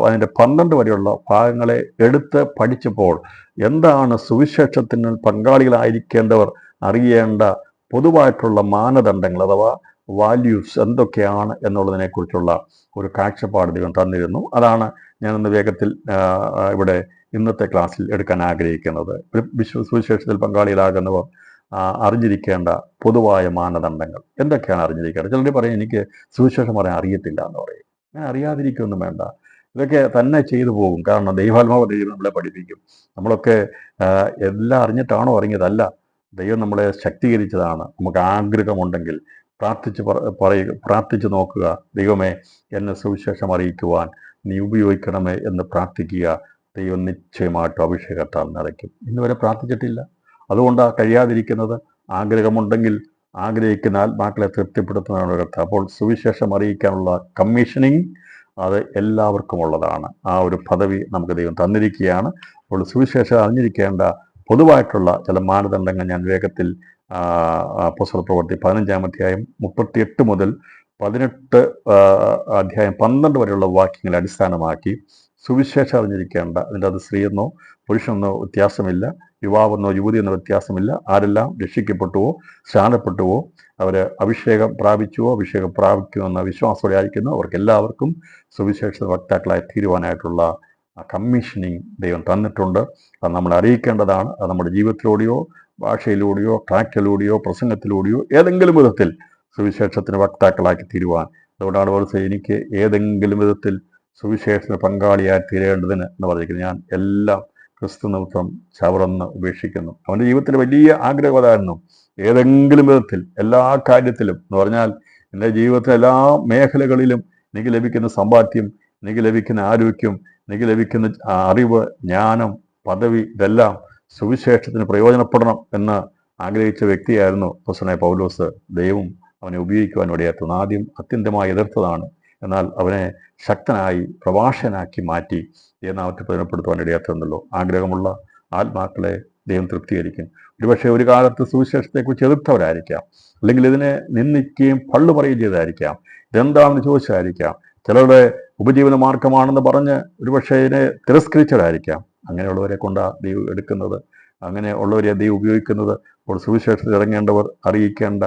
അതിൻ്റെ 12 വരെയുള്ള ഭാഗങ്ങളെ എടുത്ത് പഠിച്ചപ്പോൾ എന്താണ് സുവിശേഷത്തിന് പങ്കാളികളായിരിക്കേണ്ടവർ അറിയേണ്ട പൊതുവായിട്ടുള്ള മാനദണ്ഡങ്ങൾ അഥവാ വാല്യൂസ് എന്തൊക്കെയാണ് എന്നുള്ളതിനെക്കുറിച്ചുള്ള ഒരു കാഴ്ചപ്പാട് ദൈവം തന്നിരുന്നു. അതാണ് ഞാനൊന്ന് വേഗത്തിൽ ഇവിടെ ഇന്നത്തെ ക്ലാസ്സിൽ എടുക്കാൻ ആഗ്രഹിക്കുന്നത്. സുവിശേഷത്തിൽ പങ്കാളികളാകുന്നവർ അറിഞ്ഞിരിക്കേണ്ട പൊതുവായ മാനദണ്ഡങ്ങൾ എന്തൊക്കെയാണ് അറിഞ്ഞിരിക്കേണ്ടത്. ചിലർ പറയും എനിക്ക് സുവിശേഷം പറയാൻ അറിയത്തില്ല എന്ന് പറയും. അങ്ങനെ അറിയാതിരിക്കൊന്നും വേണ്ട. ഇതൊക്കെ തന്നെ ചെയ്തു പോകും. കാരണം ദൈവാത്മാവ് ദൈവം നമ്മളെ പഠിപ്പിക്കും. നമ്മളൊക്കെ എല്ലാം അറിഞ്ഞിട്ടാണോ ഇറങ്ങിയതല്ല. ദൈവം നമ്മളെ ശക്തീകരിച്ചതാണ്. നമുക്ക് ആഗ്രഹമുണ്ടെങ്കിൽ പ്രാർത്ഥിച്ചു നോക്കുക. ദൈവമേ, എന്നെ സുവിശേഷം അറിയിക്കുവാൻ നീ ഉപയോഗിക്കണമേ എന്ന് പ്രാർത്ഥിക്കുക. ദൈവം നിശ്ചയമായിട്ടും അഭിഷേകത്താൽ നിറയ്ക്കും. ഇന്നുവരെ പ്രാർത്ഥിച്ചിട്ടില്ല, അതുകൊണ്ടാണ് കഴിയാതിരിക്കുന്നത്. ആഗ്രഹമുണ്ടെങ്കിൽ ആഗ്രഹിക്കുന്ന ആത്മാക്കളെ തൃപ്തിപ്പെടുത്തുന്നതാണ് കർത്താവ്. അപ്പോൾ സുവിശേഷം അറിയിക്കാനുള്ള കമ്മീഷനിങ് അത് എല്ലാവർക്കും ഉള്ളതാണ്. ആ ഒരു പദവി നമുക്ക് ദൈവം തന്നിരിക്കുകയാണ്. അപ്പോൾ സുവിശേഷം അറിഞ്ഞിരിക്കേണ്ട പൊതുവായിട്ടുള്ള ചില മാനദണ്ഡങ്ങൾ ഞാൻ വേഗത്തിൽ അപ്പോസ്തല പ്രവൃത്തി 15-ാം അധ്യായം 38 മുതൽ 18 അധ്യായം 12 വരെയുള്ള വാക്യങ്ങളെ അടിസ്ഥാനമാക്കി സുവിശേഷം അറിഞ്ഞിരിക്കേണ്ട, അതിൻ്റെ അത് സ്ത്രീയെന്നോ പുരുഷനെന്നോ വ്യത്യാസമില്ല, യുവാവെന്നോ യുവതിയെന്നോ വ്യത്യാസമില്ല, ആരെല്ലാം രക്ഷിക്കപ്പെട്ടുവോ സ്നാനപ്പെട്ടുവോ അവർ അഭിഷേകം പ്രാപിച്ചുവോ അഭിഷേകം പ്രാപിക്കുമെന്ന വിശ്വാസത്തോടെ ആയിരിക്കുന്നു അവർക്ക് എല്ലാവർക്കും സുവിശേഷ വക്താക്കളായി തീരുവാനായിട്ടുള്ള കമ്മീഷനിങ് ദൈവം തന്നിട്ടുണ്ട്. അത് നമ്മൾ അറിയിക്കേണ്ടതാണ്. അത് നമ്മുടെ ജീവിതത്തിലൂടെയോ ഭാഷയിലൂടെയോ ട്രാക്റ്റിലൂടെയോ പ്രസംഗത്തിലൂടെയോ ഏതെങ്കിലും വിധത്തിൽ സുവിശേഷത്തിന് വക്താക്കളാക്കി തീരുവാൻ. അതുകൊണ്ടാണ് പറഞ്ഞത് എനിക്ക് ഏതെങ്കിലും വിധത്തിൽ സുവിശേഷത്തിന് പങ്കാളിയായി തീരേണ്ടതിന് എന്ന് പറഞ്ഞിരിക്കുന്നത്. ഞാൻ എല്ലാം ക്രിസ്തു നിമിത്തം ചവറന്ന് ഉപേക്ഷിക്കുന്നു. അവൻ്റെ ജീവിതത്തിൽ വലിയ ആഗ്രഹമായിരുന്നു ഏതെങ്കിലും വിധത്തിൽ എല്ലാ കാര്യത്തിലും എന്ന് പറഞ്ഞാൽ എൻ്റെ ജീവിതത്തിലെ എല്ലാ മേഖലകളിലും എനിക്ക് ലഭിക്കുന്ന സമ്പാദ്യം, എനിക്ക് ലഭിക്കുന്ന ആരോഗ്യം, എനിക്ക് ലഭിക്കുന്ന അറിവ്, ജ്ഞാനം, പദവി ഇതെല്ലാം സുവിശേഷത്തിന് പ്രയോജനപ്പെടണം എന്ന് ആഗ്രഹിച്ച വ്യക്തിയായിരുന്നു അപ്പോസ്തലനായ പൗലോസ്. ദൈവം അവനെ ഉപയോഗിക്കുവാൻ ഇടയാത്തുന്നത്. ആദ്യം അത്യന്തമായി എതിർത്തതാണ്, എന്നാൽ അവനെ ശക്തനായി പ്രഭാഷകനാക്കി മാറ്റി ദൈവനാമത്തെ പ്രയോജനപ്പെടുത്തുവാൻ ഇടയാത്തുണ്ടല്ലോ. ആഗ്രഹമുള്ള ആത്മാക്കളെ ദൈവം തൃപ്തീകരിക്കും. ഒരുപക്ഷെ ഒരു കാലത്ത് സുവിശേഷത്തെക്കുറിച്ച് എതിർത്തവരായിരിക്കാം, അല്ലെങ്കിൽ ഇതിനെ നിന്ദിക്കുകയും പള്ളു പറയുകയും ചെയ്തതായിരിക്കാം, ഇതെന്താണെന്ന് ചോദിച്ചതായിരിക്കാം, ചിലരുടെ ഉപജീവന മാർഗമാണെന്ന് പറഞ്ഞ് ഒരുപക്ഷെ ഇതിനെ തിരസ്കരിച്ചവരായിരിക്കാം. അങ്ങനെയുള്ളവരെ കൊണ്ടാണ് ദൈവം എടുക്കുന്നത്, അങ്ങനെ ഉള്ളവരെ ദൈവം ഉപയോഗിക്കുന്നത്. അപ്പോൾ സുവിശേഷത്തിൽ ഇറങ്ങേണ്ടവർ അറിയിക്കേണ്ട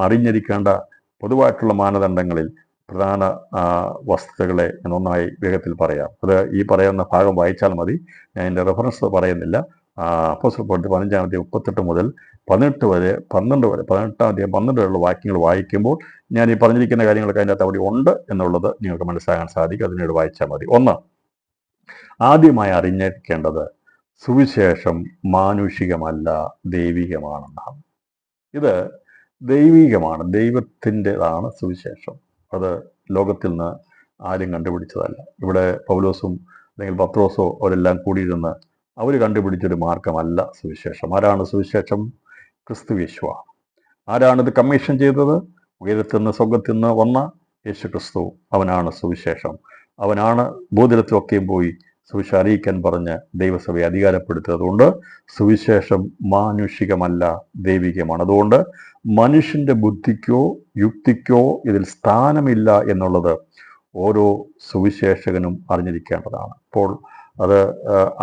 അറിഞ്ഞിരിക്കേണ്ട പൊതുവായിട്ടുള്ള മാനദണ്ഡങ്ങളിൽ പ്രധാന വസ്തുതകളെ ഞാൻ ഒന്നായി വേഗത്തിൽ പറയാം. അത് ഈ പറയുന്ന ഭാഗം വായിച്ചാൽ മതി, ഞാൻ എൻ്റെ റെഫറൻസ് പറയുന്നില്ല. അപ്പോസ്തലർ പ്രവൃത്തി 15-38 മുതൽ 18 വരെ 12 വരെ 18-12 വരെയുള്ള വാക്യങ്ങൾ വായിക്കുമ്പോൾ ഞാൻ ഈ പറഞ്ഞിരിക്കുന്ന കാര്യങ്ങളൊക്കെ അതിൻ്റെ അകത്ത് അവിടെ ഉണ്ട് എന്നുള്ളത് നിങ്ങൾക്ക് മനസ്സിലാക്കാൻ സാധിക്കും. അതിനോട് വായിച്ചാൽ മതി. ഒന്ന്, ആദ്യമായി അറിഞ്ഞിരിക്കേണ്ടത് സുവിശേഷം മാനുഷികമല്ല, ദൈവികമാണെന്നാണ്. ഇത് ദൈവികമാണ്, ദൈവത്തിൻ്റെതാണ് സുവിശേഷം. അത് ലോകത്തിൽ നിന്ന് ആരും കണ്ടുപിടിച്ചതല്ല. ഇവിടെ പൗലോസും അല്ലെങ്കിൽ പത്രോസോ അവരെല്ലാം കൂടിയിരുന്ന് അവർ കണ്ടുപിടിച്ചൊരു മാർഗമല്ല സുവിശേഷം. ആരാണ് സുവിശേഷം? ക്രിസ്തു യേശുവാണ്. ആരാണിത് കമ്മീഷൻ ചെയ്തത്? ഉയരത്തിൽ നിന്ന് സ്വർഗത്തിൽ നിന്ന് വന്ന യേശു ക്രിസ്തു. അവനാണ് സുവിശേഷം. അവനാണ് ഭൂതലത്തിലൊക്കെയും പോയി സുവിശേഷം അറിയിക്കാൻ പറഞ്ഞ് ദൈവസഭയെ അധികാരപ്പെടുത്തിയത്. അതുകൊണ്ട് സുവിശേഷം മാനുഷികമല്ല, ദൈവികമാണ്. അതുകൊണ്ട് മനുഷ്യന്റെ ബുദ്ധിക്കോ യുക്തിക്കോ ഇതിൽ സ്ഥാനമില്ല എന്നുള്ളത് ഓരോ സുവിശേഷകനും അറിഞ്ഞിരിക്കേണ്ടതാണ്. അപ്പോൾ അത്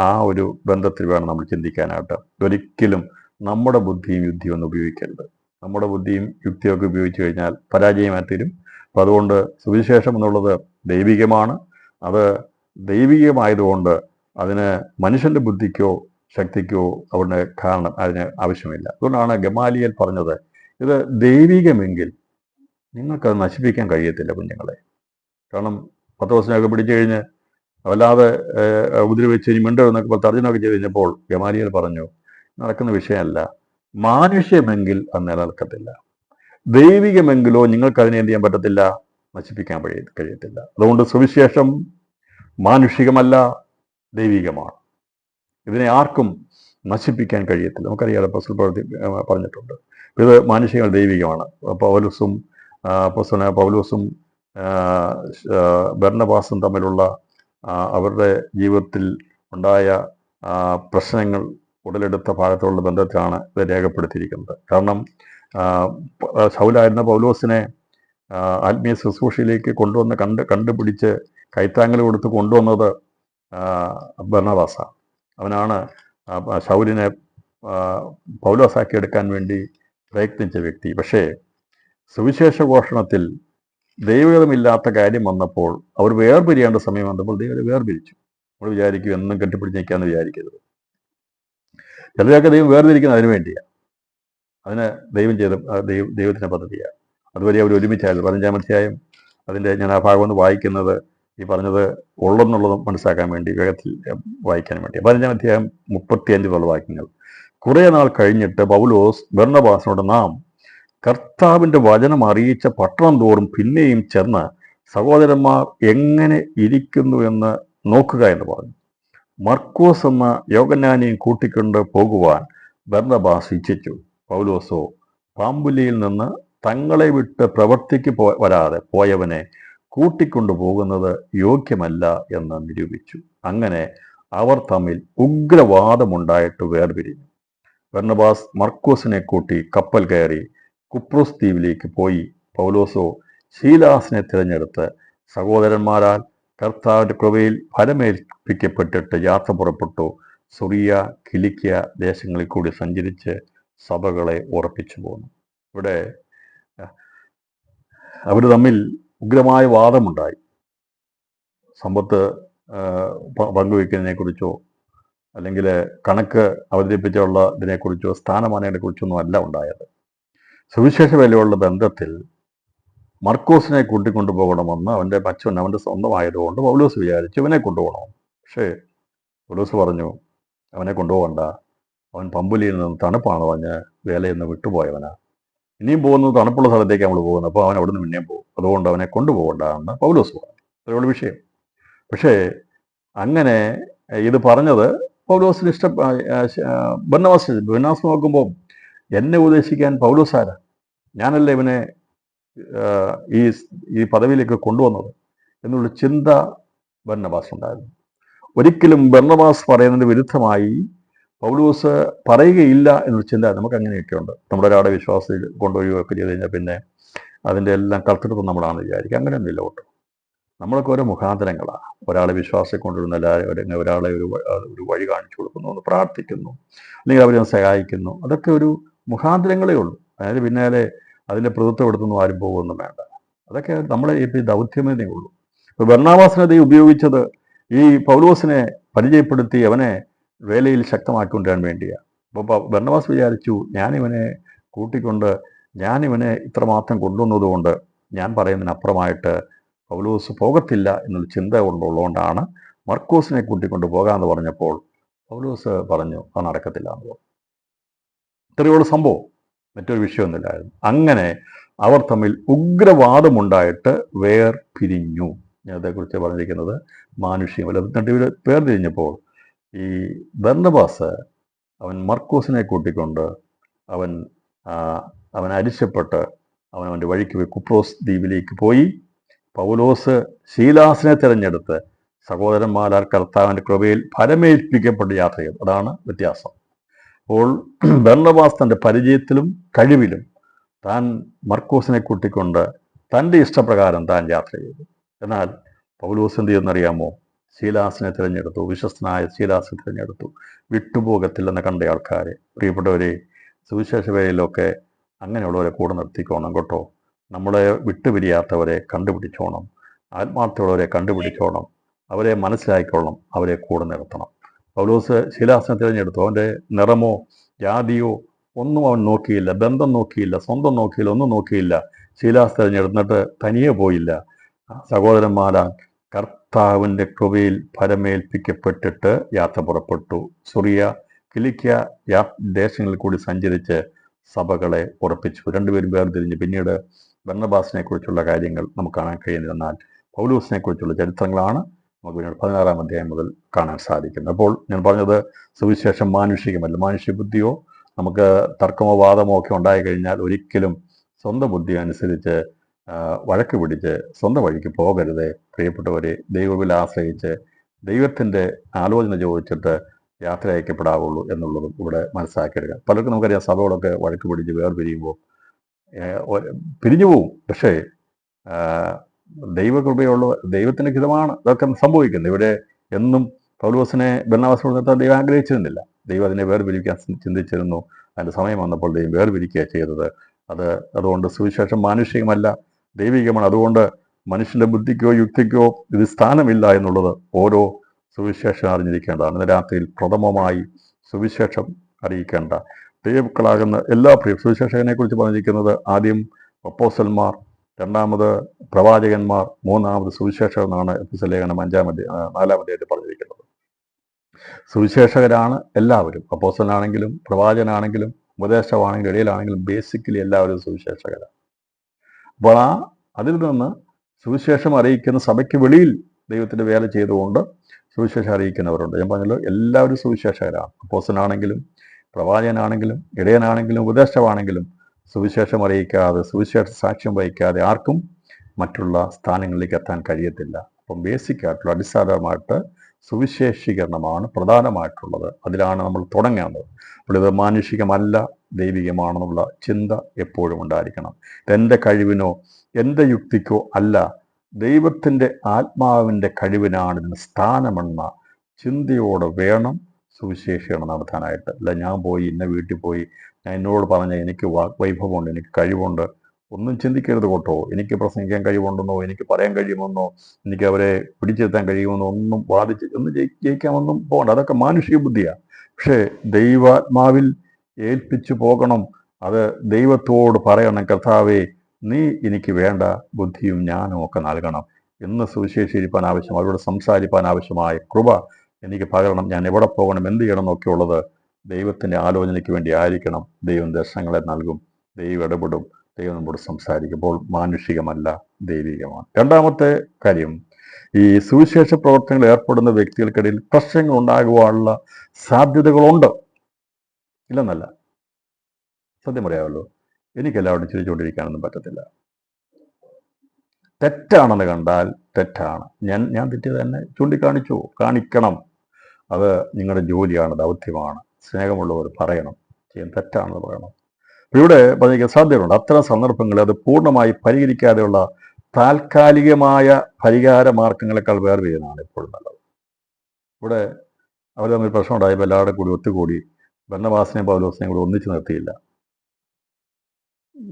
ആ ഒരു ബന്ധത്തിൽ വേണം നമ്മൾ ചിന്തിക്കാനായിട്ട്. ഒരിക്കലും നമ്മുടെ ബുദ്ധിയും യുക്തിയും ഒന്നും ഉപയോഗിക്കരുത്. നമ്മുടെ ബുദ്ധിയും യുക്തിയൊക്കെ ഉപയോഗിച്ചു കഴിഞ്ഞാൽ പരാജയമായി തീരും. അപ്പം അതുകൊണ്ട് സുവിശേഷം എന്നുള്ളത് ദൈവികമാണ്. അത് ദൈവികമായതുകൊണ്ട് അതിന് മനുഷ്യന്റെ ബുദ്ധിക്കോ ശക്തിക്കോ അവിടെ കാരണം അതിന് ആവശ്യമില്ല. അതുകൊണ്ടാണ് ഗമാലിയേൽ പറഞ്ഞത്, ഇത് ദൈവികമെങ്കിൽ നിങ്ങൾക്കത് നശിപ്പിക്കാൻ കഴിയത്തില്ല കുഞ്ഞുങ്ങളെ. കാരണം 10 ദിവസമൊക്കെ പിടിച്ചു കഴിഞ്ഞ് വല്ലാതെ ഉപദ്രവിച്ച് ഇനി മിണ്ടൊക്കെ തർജ്ജനമൊക്കെ ചെയ്ത് കഴിഞ്ഞപ്പോൾ ഗമാലിയേൽ പറഞ്ഞു, നടക്കുന്ന വിഷയമല്ല, മാനുഷ്യമെങ്കിൽ അത് നിലനിൽക്കത്തില്ല, ദൈവികമെങ്കിലോ നിങ്ങൾക്ക് അതിനെ എന്ത് ചെയ്യാൻ പറ്റത്തില്ല, നശിപ്പിക്കാൻ കഴിയത്തില്ല. അതുകൊണ്ട് സുവിശേഷം മാനുഷികമല്ല, ദൈവികമാണ്. ഇതിനെ ആർക്കും നശിപ്പിക്കാൻ കഴിയത്തില്ല. നമുക്കറിയാം, അപ്പോസ്തലർ പ്രവൃത്തി പറഞ്ഞിട്ടുണ്ട്. ഇത് മാനുഷിക ദൈവികമാണ്. പൗലോസും ബർന്നബാസും തമ്മിലുള്ള അവരുടെ ജീവിതത്തിൽ ഉണ്ടായ പ്രശ്നങ്ങൾ ഉടലെടുത്ത ഭാഗത്തുള്ള ബന്ധത്തിലാണ് ഇത് രേഖപ്പെടുത്തിയിരിക്കുന്നത്. കാരണം ശൗലായിരുന്ന പൗലോസിനെ ആത്മീയ ശുശ്രൂഷയിലേക്ക് കണ്ടുപിടിച്ച് കൈത്താങ്ങൽ കൊടുത്ത് കൊണ്ടുവന്നത് ബർന്നബാസാണ്. അവനാണ് ശൗലിനെ പൗലോസാക്കി എടുക്കാൻ വേണ്ടി പ്രയത്നിച്ച വ്യക്തി. പക്ഷേ സുവിശേഷ ഘോഷണത്തിൽ ദൈവഗതമില്ലാത്ത കാര്യം വന്നപ്പോൾ അവർ വേർപിരിയേണ്ട സമയം വന്നപ്പോൾ ദൈവം വേർപിരിച്ചു. നമ്മൾ വിചാരിക്കും എന്നും കെട്ടിപ്പിടിച്ച് നിൽക്കാമെന്ന് വിചാരിക്കരുത്. ചിലരൊക്കെ ദൈവം വേർതിരിക്കുന്നത് അതിനു വേണ്ടിയാണ്. അതിന് ദൈവത്തിൻ്റെ പദ്ധതിയാണ്. അതുവരെ അവർ ഒരുമിച്ചായിരുന്നു. 15-ാം അധ്യായം അതിൻ്റെ ഞാൻ ആ ഭാഗം ഒന്ന് വായിക്കുന്നത് ഈ പറഞ്ഞത് ഉള്ളെന്നുള്ളതും മനസ്സിലാക്കാൻ വേണ്ടി വേഗത്തിൽ വായിക്കാൻ വേണ്ടി. 15-ാം അധ്യായം 35 വാക്യങ്ങൾ. കുറെ നാൾ കഴിഞ്ഞിട്ട് പൗലോസ് ബർന്നബാസിനോട്, നാം കർത്താവിൻ്റെ വചനം അറിയിച്ച പട്ടണം തോറും പിന്നെയും ചെന്ന് സഹോദരന്മാർ എങ്ങനെ ഇരിക്കുന്നു എന്ന് നോക്കുക എന്ന് പറഞ്ഞു. മർക്കോസ് എന്ന യോഹന്നാനെയും കൂട്ടിക്കൊണ്ട് പോകുവാൻ ബർന്നബാസ് ഇച്ഛിച്ചു. പൗലോസോ പാമ്പുലിയിൽ നിന്ന് തങ്ങളെ വിട്ട് പ്രവർത്തിക്ക് വരാതെ പോയവനെ കൂട്ടിക്കൊണ്ടു പോകുന്നത് യോഗ്യമല്ല എന്ന് നിരൂപിച്ചു. അങ്ങനെ അവർ തമ്മിൽ ഉഗ്രവാദമുണ്ടായിട്ട് വേർപിരിഞ്ഞു. ബർന്നബാസ് മർക്കോസിനെ കൂട്ടി കപ്പൽ കയറി കുപ്രോസ് ദ്വീപിലേക്ക് പോയി. പൗലോസോ ശീലാസിനെ തിരഞ്ഞെടുത്ത് സഹോദരന്മാരാൽ കർത്താവിന്റെ കൃപയിൽ ഫലമേൽപ്പിക്കപ്പെട്ടിട്ട് യാത്ര പുറപ്പെട്ടു. സുറിയ, കിലിക്യ ദേശങ്ങളിൽ കൂടി സഞ്ചരിച്ച് സഭകളെ ഉറപ്പിച്ചു പോന്നു. ഇവിടെ അവർ തമ്മിൽ ഉഗ്രമായ വാദമുണ്ടായി. സമ്പത്ത് പങ്കുവയ്ക്കുന്നതിനെ കുറിച്ചോ അല്ലെങ്കിൽ കണക്ക് അവതരിപ്പിച്ചുള്ള ഇതിനെക്കുറിച്ചോ സ്ഥാനമാനങ്ങളെ കുറിച്ചൊന്നും അല്ല ഉണ്ടായത്. സുവിശേഷ വിലയുള്ള ബന്ധത്തിൽ മർക്കോസിനെ കൂട്ടിക്കൊണ്ടുപോകണമെന്ന് അവൻ്റെ സ്വന്തമായതുകൊണ്ട് പൗലോസ് വിചാരിച്ചു ഇവനെ കൊണ്ടുപോകണം. പക്ഷേ പൗലോസ് പറഞ്ഞു, അവനെ കൊണ്ടുപോകണ്ട, അവൻ പമ്പുലിയിൽ നിന്ന് തണുപ്പാണ് പറഞ്ഞ് വേലയിൽ നിന്ന് വിട്ടുപോയവനാ, ഇനിയും പോകുന്നത് തണുപ്പുള്ള സ്ഥലത്തേക്ക് നമ്മൾ പോകുന്നത്, അപ്പോൾ അവൻ അവിടുന്ന് പിന്നെയും പോകും, അതുകൊണ്ട് അവനെ കൊണ്ടുപോകണ്ട എന്ന് പൗലോസ് പറഞ്ഞു. അത്രയുള്ള വിഷയം. പക്ഷേ അങ്ങനെ ഇത് പറഞ്ഞത് പൗലോസിന് ബർന്നബാസ് നോക്കുമ്പോൾ എന്നെ ഉപദേശിക്കാൻ പൗലോസ് ആരാ, ഞാനല്ലേ ഇവനെ ഈ ഈ പദവിയിലേക്ക് കൊണ്ടുവന്നത് എന്നുള്ള ചിന്ത ബർന്നബാസ് ഉണ്ടായിരുന്നു. ഒരിക്കലും ബർന്നബാസ് പറയുന്നതിന് വിരുദ്ധമായി പൗലോസ് പറയുകയില്ല എന്നൊരു ചിന്ത നമുക്ക് അങ്ങനെയൊക്കെ ഉണ്ട്. നമ്മുടെ ഒരാളെ വിശ്വാസത്തിൽ കൊണ്ടുപോവുകയൊക്കെ ചെയ്ത് കഴിഞ്ഞാൽ പിന്നെ അതിൻ്റെ എല്ലാം കർത്തൃത്വം നമ്മളാണെന്ന് വിചാരിക്കുക. അങ്ങനെയൊന്നുമില്ല കേട്ടോ. നമ്മളൊക്കെ ഓരോ മുഖാന്തരങ്ങളാണ്. ഒരാളെ വിശ്വാസത്തിൽ കൊണ്ടുവരുന്ന എല്ലാവരും ഒരാളെ ഒരു വഴി കാണിച്ചു കൊടുക്കുന്നു, ഒന്ന് പ്രാർത്ഥിക്കുന്നു, അല്ലെങ്കിൽ അവരെ സഹായിക്കുന്നു. അതൊക്കെ ഒരു മുഖാന്തരങ്ങളേ ഉള്ളൂ. അതായത് പിന്നാലെ അതിൻ്റെ പ്രതിത്വം എടുത്തൊന്നും ആരും പോകുമൊന്നും വേണ്ട. അതൊക്കെ നമ്മളെ ഈ ദൗത്യമേ ഉള്ളൂ. ഇപ്പോൾ ബർന്നബാസിനെ ഉപയോഗിച്ചത് ഈ പൗലോസിനെ പരിചയപ്പെടുത്തി അവനെ വേലയിൽ ശക്തമാക്കിക്കൊണ്ടുവരാൻ വേണ്ടിയാണ്. അപ്പോൾ ബർന്നബാസ് വിചാരിച്ചു, ഞാനിവനെ കൂട്ടിക്കൊണ്ട് ഞാനിവനെ ഇത്രമാത്രം കൊണ്ടുവന്നതുകൊണ്ട് ഞാൻ പറയുന്നതിനപ്പുറമായിട്ട് പൗലോസ് പോകത്തില്ല എന്നുള്ള ചിന്ത ഉള്ളതുകൊണ്ടാണ് മർക്കോസിനെ കൂട്ടിക്കൊണ്ട് പോകാമെന്ന് പറഞ്ഞപ്പോൾ പൗലോസ് പറഞ്ഞു അത് നടക്കത്തില്ല എന്ന് പറഞ്ഞു. ഇത്രയുള്ള സംഭവം, മറ്റൊരു വിഷയമൊന്നുമില്ലായിരുന്നു. അങ്ങനെ അവർ തമ്മിൽ ഉഗ്രവാദമുണ്ടായിട്ട് വേർപിരിഞ്ഞു. ഞാൻ അതേക്കുറിച്ച് പറഞ്ഞിരിക്കുന്നത് മാനുഷികമല്ല. എന്നിട്ട് ഇവർ വേർതിരിഞ്ഞപ്പോൾ ഈ ബർന്നബാസ് അവൻ മർക്കോസിനെ കൂട്ടിക്കൊണ്ട് അവൻ അരിശപ്പെട്ട് അവൻ്റെ വഴിക്ക് പോയി കുപ്രോസ് ദ്വീപിലേക്ക് പോയി. പൗലോസ് ശീലാസിനെ തിരഞ്ഞെടുത്ത് സഹോദരന്മാരാൽ കർത്താവിൻ്റെ കൃപയിൽ ഫലമേൽപ്പിക്കപ്പെട്ട് യാത്ര ചെയ്തു. അതാണ് വ്യത്യാസം. അപ്പോൾ ബർന്നബാസ് തൻ്റെ പരിചയത്തിലും കഴിവിലും താൻ മർക്കോസിനെ കൂട്ടിക്കൊണ്ട് തൻ്റെ ഇഷ്ടപ്രകാരം താൻ യാത്ര ചെയ്തു. എന്നാൽ പൗലോസ് എന്ത് ചെയ്യുന്നറിയാമോ? ശീലാസിനെ തിരഞ്ഞെടുത്തു, വിശ്വസ്തനായ ശീലാസിനെ തിരഞ്ഞെടുത്തു. വിട്ടുപോകത്തില്ലെന്ന് കണ്ട ആൾക്കാരെ, പ്രിയപ്പെട്ടവരെ, സുവിശേഷ വേലയിലൊക്കെ അങ്ങനെയുള്ളവരെ കൂടെ നിർത്തിക്കോണം കേട്ടോ. നമ്മളെ വിട്ടുപിരിയാത്തവരെ കണ്ടുപിടിച്ചോണം, ആത്മാർത്ഥമുള്ളവരെ കണ്ടുപിടിച്ചോണം, അവരെ മനസ്സിലാക്കിക്കോളണം, അവരെ കൂടെ നിർത്തണം. പൗലോസ് ശീലാസിനെ തിരഞ്ഞെടുത്തു. അവൻ്റെ നിറമോ ജാതിയോ ഒന്നും അവൻ നോക്കിയില്ല, ബന്ധം നോക്കിയില്ല, സ്വന്തം നോക്കിയില്ല, ഒന്നും നോക്കിയില്ല. ശീലാസ് തിരഞ്ഞെടുത്തിട്ട് തനിയെ പോയില്ല. സഹോദരന്മാരാൽ കർത്താവിൻ്റെ കൃപയിൽ ഫലമേൽപ്പിക്കപ്പെട്ടിട്ട് യാത്ര പുറപ്പെട്ടു. സുറിയ, കിലിക്യ ദേശങ്ങളിൽ കൂടി സഞ്ചരിച്ച് സഭകളെ ഉറപ്പിച്ചു. രണ്ടുപേരും വേർതിരിഞ്ഞ്. പിന്നീട് ബർന്നബാസിനെ കുറിച്ചുള്ള കാര്യങ്ങൾ നമുക്ക് കാണാൻ കഴിയുന്നില്ല. എന്നാൽ പൗലോസിനെ കുറിച്ചുള്ള ചരിത്രങ്ങളാണ് നമുക്ക് പിന്നീട് 16-ാം അധ്യായം മുതൽ കാണാൻ സാധിക്കുന്നത്. അപ്പോൾ ഞാൻ പറഞ്ഞത് സുവിശേഷം മാനുഷികമല്ല. മാനുഷിക ബുദ്ധിയോ നമുക്ക് തർക്കമോ വാദമോ ഒക്കെ ഉണ്ടായി കഴിഞ്ഞാൽ ഒരിക്കലും സ്വന്തം ബുദ്ധി അനുസരിച്ച് വഴക്ക് പിടിച്ച് സ്വന്തം വഴിക്ക് പോകരുത്. പ്രിയപ്പെട്ടവരെ, ദൈവത്തിൽ ആശ്രയിച്ച് ദൈവത്തിൻ്റെ ആലോചന ചോദിച്ചിട്ട് യാത്ര അയക്കപ്പെടാവുള്ളൂ എന്നുള്ളതും ഇവിടെ മനസ്സിലാക്കിയെടുക്കുക. പലർക്കും നമുക്കറിയാം, സഭകളൊക്കെ വഴക്ക് പിടിച്ച് വേർപിരിയുമ്പോൾ പിരിഞ്ഞു പോവും. പക്ഷേ ദൈവകൃപയുള്ള ദൈവത്തിൻ്റെ ഹിതമാണ് ഇതൊക്കെ സംഭവിക്കുന്നത്. ഇവിടെ എന്നും പൗലോസിനെ ബർന്നബാസിനോട് നിർത്താൻ ദൈവം ആഗ്രഹിച്ചിരുന്നില്ല. ദൈവം അതിനെ വേർപിരിക്കാൻ ചിന്തിച്ചിരുന്നു. അതിൻ്റെ സമയം വന്നപ്പോൾ ദൈവം വേർപിരിക്കുക ചെയ്തത്. അതുകൊണ്ട് സുവിശേഷം മാനുഷികമല്ല, ദൈവികമാണ്. അതുകൊണ്ട് മനുഷ്യൻ്റെ ബുദ്ധിക്കോ യുക്തിക്കോ ഇത് സ്ഥാനമില്ല എന്നുള്ളത് ഓരോ സുവിശേഷം അറിഞ്ഞിരിക്കേണ്ടതാണ്. ഇന്ന് രാത്രിയിൽ പ്രഥമമായി സുവിശേഷം അറിയിക്കേണ്ട ദൈവക്കളാകുന്ന എല്ലാ സുവിശേഷകനെ കുറിച്ച് പറഞ്ഞിരിക്കുന്നത് ആദ്യം അപ്പോസ്തലന്മാർ, രണ്ടാമത് പ്രവാചകന്മാർ, മൂന്നാമത് സുവിശേഷകർ എന്നാണ് എഫെസ്യ ലേഖനം 4-ാം അധ്യായത്തിൽ പറഞ്ഞിരിക്കുന്നത്. സുവിശേഷകരാണ് എല്ലാവരും. അപ്പോസ്തലനാണെങ്കിലും പ്രവാചകനാണെങ്കിലും ഉപദേശമാണെങ്കിലും ഇടയിലാണെങ്കിലും ബേസിക്കലി എല്ലാവരും സുവിശേഷകരാണ്. അപ്പോൾ അതിൽ നിന്ന് സുവിശേഷം അറിയിക്കുന്ന സഭയ്ക്ക് വെളിയിൽ ദൈവത്തിൻ്റെ വേല ചെയ്തുകൊണ്ട് സുവിശേഷം അറിയിക്കുന്നവരുണ്ട്. ഞാൻ പറഞ്ഞല്ലോ, എല്ലാവരും സുവിശേഷകരാണ്. അപ്പോസ്തലനാണെങ്കിലും പ്രവാചകനാണെങ്കിലും ഇടയനാണെങ്കിലും ഉപദേശമാണെങ്കിലും സുവിശേഷം അറിയിക്കാതെ, സുവിശേഷ സാക്ഷ്യം വഹിക്കാതെ ആർക്കും മറ്റുള്ള സ്ഥാനങ്ങളിലേക്ക് എത്താൻ കഴിയത്തില്ല. അപ്പം ബേസിക്കായിട്ടുള്ള അടിസ്ഥാനമായിട്ട് സുവിശേഷീകരണമാണ് പ്രധാനമായിട്ടുള്ളത്. അതിലാണ് നമ്മൾ തുടങ്ങേണ്ടത്. അപ്പോൾ ഇത് മാനുഷികമല്ല, ദൈവികമാണെന്നുള്ള ചിന്ത എപ്പോഴും ഉണ്ടായിരിക്കണം. ഇതെൻ്റെ കഴിവിനോ എൻ്റെ യുക്തിക്കോ അല്ല, ദൈവത്തിൻ്റെ ആത്മാവിൻ്റെ കഴിവിനാണ് ഇതിന് സ്ഥാനമെന്ന ചിന്തയോടെ വേണം സുവിശേഷീകരണം നടത്താനായിട്ട്. അല്ല ഞാൻ പോയി ഇന്ന വീട്ടിൽ പോയി ഞാൻ എന്നോട് പറഞ്ഞ എനിക്ക് വൈഭവമുണ്ട്, എനിക്ക് കഴിവുണ്ട്, ഒന്നും ചിന്തിക്കരുത് കേട്ടോ. എനിക്ക് പ്രസംഗിക്കാൻ കഴിവുണ്ടെന്നോ എനിക്ക് പറയാൻ കഴിയുമെന്നോ എനിക്ക് അവരെ പിടിച്ചെടുത്താൻ കഴിയുമെന്നോ ഒന്നും ഒന്നും ജയിക്കാമെന്നും പോകണ്ട. അതൊക്കെ മാനുഷിക ബുദ്ധിയാണ്. പക്ഷേ ദൈവാത്മാവിൽ ഏൽപ്പിച്ചു പോകണം. അത് ദൈവത്തോട് പറയണം, കർത്താവേ നീ എനിക്ക് വേണ്ട ബുദ്ധിയും ജ്ഞാനവും ഒക്കെ നൽകണം എന്ന് സുവിശേഷിപ്പാൻ ആവശ്യം, അവരോട് സംസാരിപ്പാൻ ആവശ്യമായ കൃപ എനിക്ക് പകരണം, ഞാൻ എവിടെ പോകണം, എന്ത് ചെയ്യണം എന്നൊക്കെ ഉള്ളത് ദൈവത്തിൻ്റെ ആലോചനയ്ക്ക് വേണ്ടി ആയിരിക്കണം. ദൈവം ദർശനങ്ങളെ നൽകും, ദൈവം ഇടപെടും, ദൈവം നമ്മോട് സംസാരിക്കുമ്പോൾ മാനുഷികമല്ല, ദൈവികമാണ്. രണ്ടാമത്തെ കാര്യം, ഈ സുവിശേഷ പ്രവർത്തനങ്ങളിൽ ഏർപ്പെടുന്ന വ്യക്തികൾക്കിടയിൽ പ്രശ്നങ്ങൾ ഉണ്ടാകുവാനുള്ള സാധ്യതകളുണ്ട്, ഇല്ലെന്നല്ല. സത്യം പറയാമല്ലോ, എനിക്ക് എല്ലാവരും ചിരിച്ചുകൊണ്ടിരിക്കാനൊന്നും പറ്റത്തില്ല. തെറ്റാണെന്ന് കണ്ടാൽ തെറ്റാണ്. ഞാൻ തെറ്റിയത് തന്നെ ചൂണ്ടിക്കാണിച്ചു, കാണിക്കണം. അത് നിങ്ങളുടെ ജോലിയാണ്, ദൗത്യമാണ്. സ്നേഹമുള്ളവർ പറയണം, ചെയ്യാൻ തെറ്റാണെന്ന് പറയണം. ഇവിടെ പറഞ്ഞിരിക്കുന്ന സാധ്യതയുണ്ട്. അത്തരം സന്ദർഭങ്ങളിൽ അത് പൂർണ്ണമായി പരിഹരിക്കാതെയുള്ള താൽക്കാലികമായ പരിഹാര മാർഗങ്ങളെക്കാൾ വേർതിരിയുന്നതാണ് എപ്പോഴും നല്ലത്. ഇവിടെ അവർ തമ്മിൽ പ്രശ്നം ഉണ്ടായപ്പോൾ എല്ലാവരും കൂടി ഒത്തുകൂടി ബർന്നബാസിനെയും പൗലോസിനെയും കൂടി ഒന്നിച്ചു നിർത്തിയില്ല.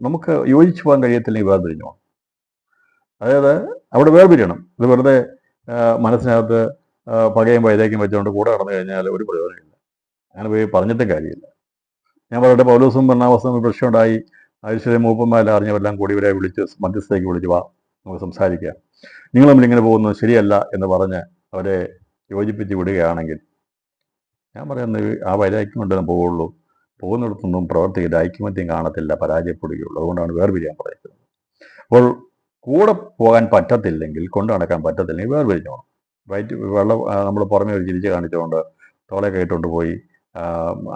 നമുക്ക് യോജിച്ചു പോകാൻ കഴിയത്തില്ലെങ്കിൽ വേർതിരിഞ്ഞോ. അതായത് അവിടെ വേർപിരിയണം. ഇത് വെറുതെ മനസ്സിനകത്ത് പകയും വൈരാഗ്യം വെച്ചുകൊണ്ട് കൂടെ കടന്നു കഴിഞ്ഞാൽ ഒരു പ്രയോജനമില്ല. അങ്ങനെ പോയി പറഞ്ഞിട്ടും കാര്യമില്ല. ഞാൻ പറയട്ടെ, പൗലോസും ബർന്നബാസും പ്രശ്നം ഉണ്ടായി. ഐശ്വര്യ മൂപ്പന്മാരെല്ലാം അറിഞ്ഞവരെല്ലാം കൂടി ഇവരെ വിളിച്ച് മധ്യസ്ഥയ്ക്ക് വിളിച്ച്, വാ നമുക്ക് സംസാരിക്കാം, നിങ്ങൾ തമ്മിൽ ഇങ്ങനെ പോകുന്നത് ശരിയല്ല എന്ന് പറഞ്ഞ് അവരെ യോജിപ്പിച്ച് വിടുകയാണെങ്കിൽ, ഞാൻ പറയുന്നത് ആ വൈരാഗ്യം കൊണ്ടൊന്നും പോവുള്ളൂ. പോകുന്നിടത്തൊന്നും പ്രവർത്തിക്കില്ല, ഐക്യമത്യം കാണത്തില്ല, പരാജയപ്പെടുകയുള്ളൂ. അതുകൊണ്ടാണ് വേർപിരിയാൻ പറയുന്നത്. അപ്പോൾ കൂടെ പോകാൻ പറ്റത്തില്ലെങ്കിൽ, കൊണ്ടു നടക്കാൻ പറ്റത്തില്ലെങ്കിൽ വേർപിരിഞ്ഞോണം. വെള്ളം നമ്മൾ പുറമേ ഒരു ചിരിച്ച് കാണിച്ചുകൊണ്ട് തോളെ കയറ്റുകൊണ്ട് പോയി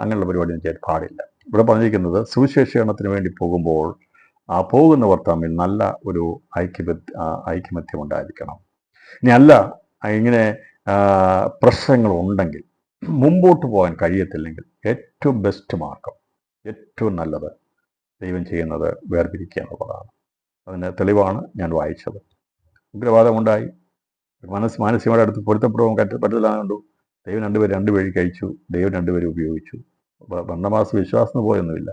അങ്ങനെയുള്ള പരിപാടിയൊന്നും ചെയ്യാൻ പാടില്ല. ഇവിടെ പറഞ്ഞിരിക്കുന്നത് സുവിശേഷീകരണത്തിന് വേണ്ടി പോകുമ്പോൾ ആ പോകുന്നവർ തമ്മിൽ നല്ല ഒരു ഐക്യമത്യം ഉണ്ടായിരിക്കണം. ഇനി അല്ല, ഇങ്ങനെ പ്രശ്നങ്ങൾ ഉണ്ടെങ്കിൽ, മുമ്പോട്ട് പോകാൻ കഴിയത്തില്ലെങ്കിൽ, ഏറ്റവും ബെസ്റ്റ് മാർഗം, ഏറ്റവും നല്ലത് ദൈവം ചെയ്യുന്നത് വേർപിരിക്കുക എന്നുള്ളതാണ്. അതിന് തെളിവാണ് ഞാൻ വായിച്ചത്. ഉഗ്രവാദമുണ്ടായി, മാനസികമായിട്ട് അടുത്ത് പൊരുത്തപ്പെടുവാൻ പറ്റത്തില്ലാതെ കണ്ടു. ദൈവം രണ്ട് വഴി കഴിച്ചു, ദൈവം രണ്ടുപേരും ഉപയോഗിച്ചു. ബർന്നബാസ് വിശ്വാസം പോയൊന്നുമില്ല.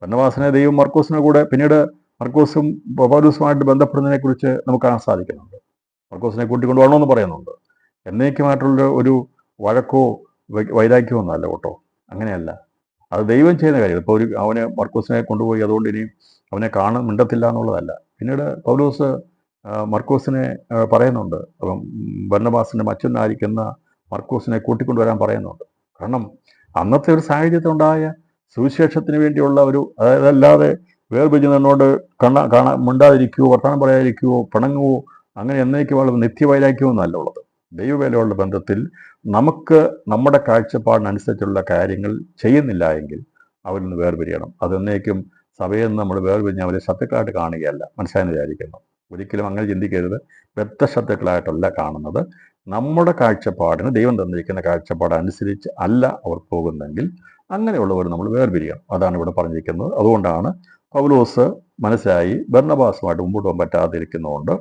ബർന്നബാസിനെ ദൈവം മർക്കോസിനെ കൂടെ, പിന്നീട് മർക്കോസും പൗലോസുമായിട്ട് ബന്ധപ്പെടുന്നതിനെക്കുറിച്ച് നമുക്ക് കാണാൻ സാധിക്കുന്നുണ്ട്. മർക്കോസിനെ കൂട്ടിക്കൊണ്ട് വരണമെന്ന് പറയുന്നുണ്ട്. എന്നേക്കുമായിട്ടുള്ള ഒരു വഴക്കോ വൈരാഗ്യമോ ഒന്നല്ല കേട്ടോ, അങ്ങനെയല്ല. അത് ദൈവം ചെയ്യുന്ന കാര്യം. ഇപ്പോൾ അവനെ മർക്കോസിനെ കൊണ്ടുപോയി അതുകൊണ്ട് ഇനി അവനെ മിണ്ടത്തില്ല എന്നുള്ളതല്ല. പിന്നീട് പൗലോസ് മർക്കോസിനെ പറയുന്നുണ്ട്, ബർന്നബാസിൻ്റെ മച്ചനായിരിക്കുന്ന മർക്കോസിനെ കൂട്ടിക്കൊണ്ടുവരാൻ പറയുന്നുണ്ട്. കാരണം അന്നത്തെ ഒരു സാഹചര്യത്തിലുണ്ടായ സുവിശേഷത്തിന് വേണ്ടിയുള്ള ഒരു, അതല്ലാതെ വേർപിരിഞ്ഞ് നിന്നോട് മിണ്ടാതിരിക്കുവോ, വർത്തമാനം പറയാതിരിക്കുവോ, പിണങ്ങുവോ, അങ്ങനെ എന്നേക്കുമുള്ള നിത്യവൈരാഗ്യമോ എന്നല്ല ഉള്ളത്. ദൈവവേലയുള്ള ബന്ധത്തിൽ നമുക്ക് നമ്മുടെ കാഴ്ചപ്പാടിനനുസരിച്ചുള്ള കാര്യങ്ങൾ ചെയ്യുന്നില്ല എങ്കിൽ അവരിൽ നിന്ന് വേർപിരിയണം. അതെന്നേക്കും സഭയിൽ നിന്ന് നമ്മൾ വേർപിരിഞ്ഞ് അവരെ ശത്രുക്കളായിട്ട് കാണുകയല്ല, മനസ്സിലായെന്ന് വിചാരിക്കുന്നു. ഒരിക്കലും അങ്ങനെ ചിന്തിക്കരുത്. ശത്രുക്കളായിട്ടല്ല കാണുന്നത്. നമ്മുടെ കാഴ്ചപ്പാടിന്, ദൈവം തന്നിരിക്കുന്ന കാഴ്ചപ്പാട് അനുസരിച്ച് അല്ല അവർ പോകുന്നെങ്കിൽ അങ്ങനെയുള്ളവർ നമ്മൾ വേർപിരിയണം. അതാണ് ഇവിടെ പറഞ്ഞിരിക്കുന്നത്. അതുകൊണ്ടാണ് പൗലോസ് മനസ്സിലായി ബർന്നബാസുമായിട്ട് മുമ്പോട്ട് പോകാൻ പറ്റാതിരിക്കുന്നതുകൊണ്ട്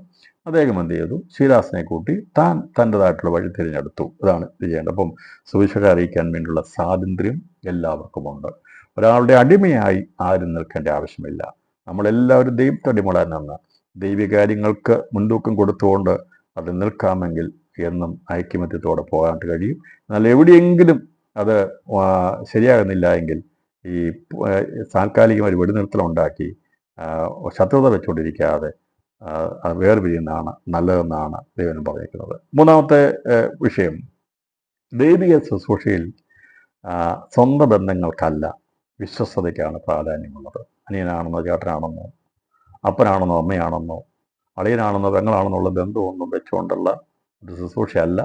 അദ്ദേഹം എന്ത് ചെയ്തു, ശീലാസിനെ കൂട്ടി താൻ തൻ്റെതായിട്ടുള്ള വഴി തിരഞ്ഞെടുത്തു. ഇതാണ് ഇത് ചെയ്യേണ്ടത്. അപ്പം സുവിശേഷം അറിയിക്കാൻ വേണ്ടിയുള്ള സ്വാതന്ത്ര്യം എല്ലാവർക്കുമുണ്ട്. ഒരാളുടെ അടിമയായി ആരും നിൽക്കേണ്ട ആവശ്യമില്ല. നമ്മളെല്ലാവരും ദൈവത്തടിമകളായി നിന്ന് ദൈവകാര്യങ്ങൾക്ക് മുൻതൂക്കം കൊടുത്തുകൊണ്ട് അത് നിൽക്കാമെങ്കിൽ എന്നും ഐക്യമത്യത്തോടെ പോകാനായിട്ട് കഴിയും. എന്നാൽ എവിടെയെങ്കിലും അത് ശരിയാകുന്നില്ല എങ്കിൽ ഈ താൽക്കാലികമായി വെടിനിർത്തലുണ്ടാക്കി ശത്രുത വെച്ചുകൊണ്ടിരിക്കാതെ വേർപിരിയുന്നതാണ് നല്ലതെന്നാണ് ദൈവം പറഞ്ഞിരിക്കുന്നത്. മൂന്നാമത്തെ വിഷയം, ദൈവിക ശുശ്രൂഷയിൽ സ്വന്തം ബന്ധങ്ങൾക്കല്ല വിശ്വസ്തതയ്ക്കാണ് പ്രാധാന്യമുള്ളത്. അനിയനാണെന്നോ ചേട്ടനാണെന്നോ അപ്പനാണെന്നോ അമ്മയാണെന്നോ അളിയനാണെന്നോ പെങ്ങളാണെന്നുള്ള ബന്ധമൊന്നും വെച്ചുകൊണ്ടുള്ള ഒരു ശുശ്രൂഷയല്ല